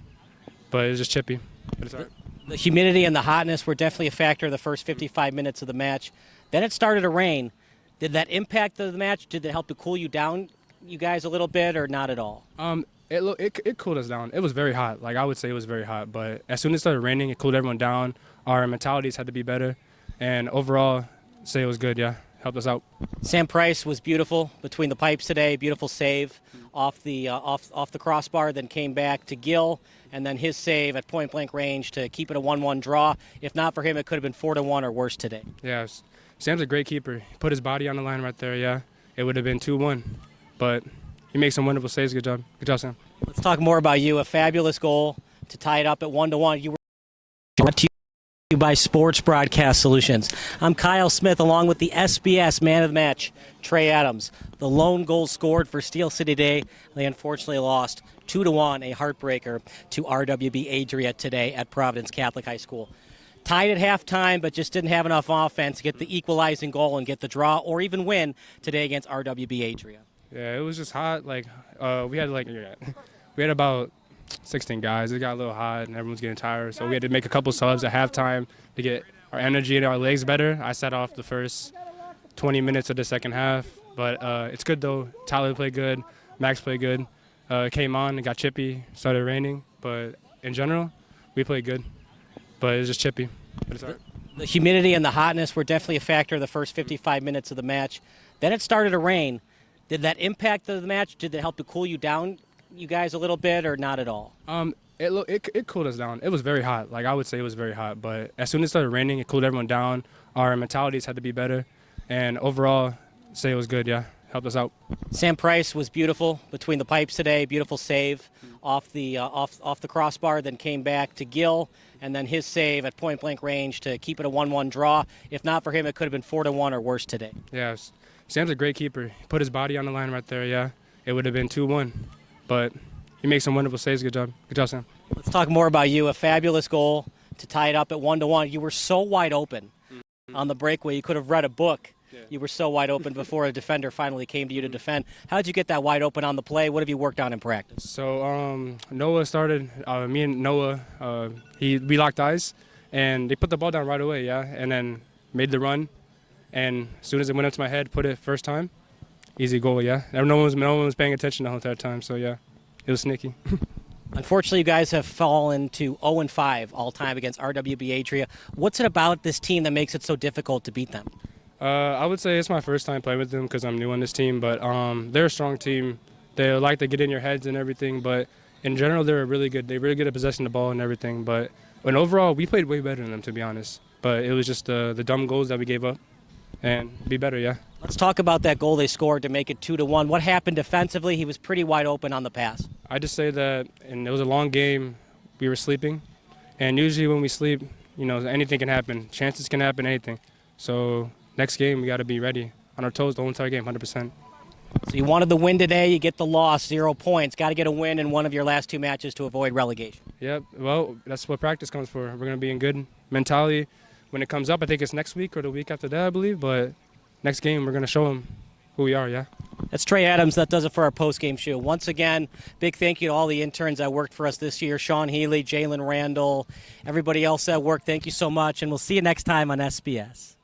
But it was just chippy. But it's all right. The humidity and the hotness were definitely a factor the first 55 minutes of the match. Then it started to rain. Did that impact the match? Did it help to cool you down, you guys, a little bit, or not at all? It cooled us down. It was very hot. I would say it was very hot. But as soon as it started raining, it cooled everyone down. Our mentalities had to be better. And overall, say it was good, yeah. Helped us out. Sam Price was beautiful between the pipes today. Beautiful save off the crossbar, then came back to Gill, and then his save at point-blank range to keep it a 1-1 draw. If not for him, it could have been 4-1 or worse today. Yeah, Sam's a great keeper. He put his body on the line right there, yeah. It would have been 2-1. But he makes some wonderful saves. Good job. Good job, Sam. Let's talk more about you. A fabulous goal to tie it up at 1-1. You were brought to you by Sports Broadcast Solutions. I'm Kyle Smith along with the SBS Man of the Match, Trey Adams. The lone goal scored for Steel City today. They unfortunately lost 2-1, a heartbreaker, to RWB Adria today at Providence Catholic High School. Tied at halftime, but just didn't have enough offense to get the equalizing goal and get the draw or even win today against RWB Adria. Yeah, it was just hot. We had about 16 guys. It got a little hot and everyone's getting tired, so we had to make a couple subs at halftime to get our energy and our legs better. I set off the first 20 minutes of the second half, but it's good though. Tyler played good, Max played good. Came on, it got chippy, started raining, but in general, we played good. But it was just chippy. But it's all right. The humidity and the hotness were definitely a factor the first 55 minutes of the match. Then it started to rain. Did that impact the match? Did it help to cool you down, you guys, a little bit, or not at all? It cooled us down. It was very hot. I would say it was very hot. But as soon as it started raining, it cooled everyone down. Our mentalities had to be better. And overall, say it was good, yeah. Helped us out. Sam Price was beautiful between the pipes today. Beautiful save off the crossbar, then came back to Gill, and then his save at point-blank range to keep it a 1-1 draw. If not for him, it could have been 4-1 or worse today. Yeah, Sam's a great keeper. He put his body on the line right there, yeah. It would have been 2-1. But he makes some wonderful saves. Good job. Good job, Sam. Let's talk more about you. A fabulous goal to tie it up at 1-1. You were so wide open on the breakaway. You could have read a book. Yeah. You were so wide open before a defender finally came to you to defend. How did you get that wide open on the play? What have you worked on in practice? So Noah started, me and Noah, we locked eyes, and they put the ball down right away, yeah, and then made the run. And as soon as it went up to my head, put it first time, easy goal, yeah. No one was paying attention the whole entire time, so yeah, it was sneaky. Unfortunately, you guys have fallen to 0-5 all time against RWB Adria. What's it about this team that makes it so difficult to beat them? I would say it's my first time playing with them because I'm new on this team, but they're a strong team. They like to get in your heads and everything, but in general, they're really good at possessing the ball and everything. But overall, we played way better than them, to be honest. But it was just the dumb goals that we gave up, and be better, yeah. Let's talk about that goal they scored to make it 2-1. What happened defensively? He was pretty wide open on the pass. I just say that, and it was a long game. We were sleeping, and usually when we sleep, anything can happen. Chances can happen, anything. So next game, we got to be ready on our toes the whole entire game, 100%. So you wanted the win today. You get the loss, 0 points. Got to get a win in one of your last 2 matches to avoid relegation. Yep. Well, that's what practice comes for. We're going to be in good mentality. When it comes up, I think it's next week or the week after that, I believe. But next game, we're going to show them who we are, yeah. That's Trey Adams. That does it for our post-game show. Once again, big thank you to all the interns that worked for us this year. Sean Healy, Jalen Randall, everybody else that worked. Thank you so much, and we'll see you next time on SBS.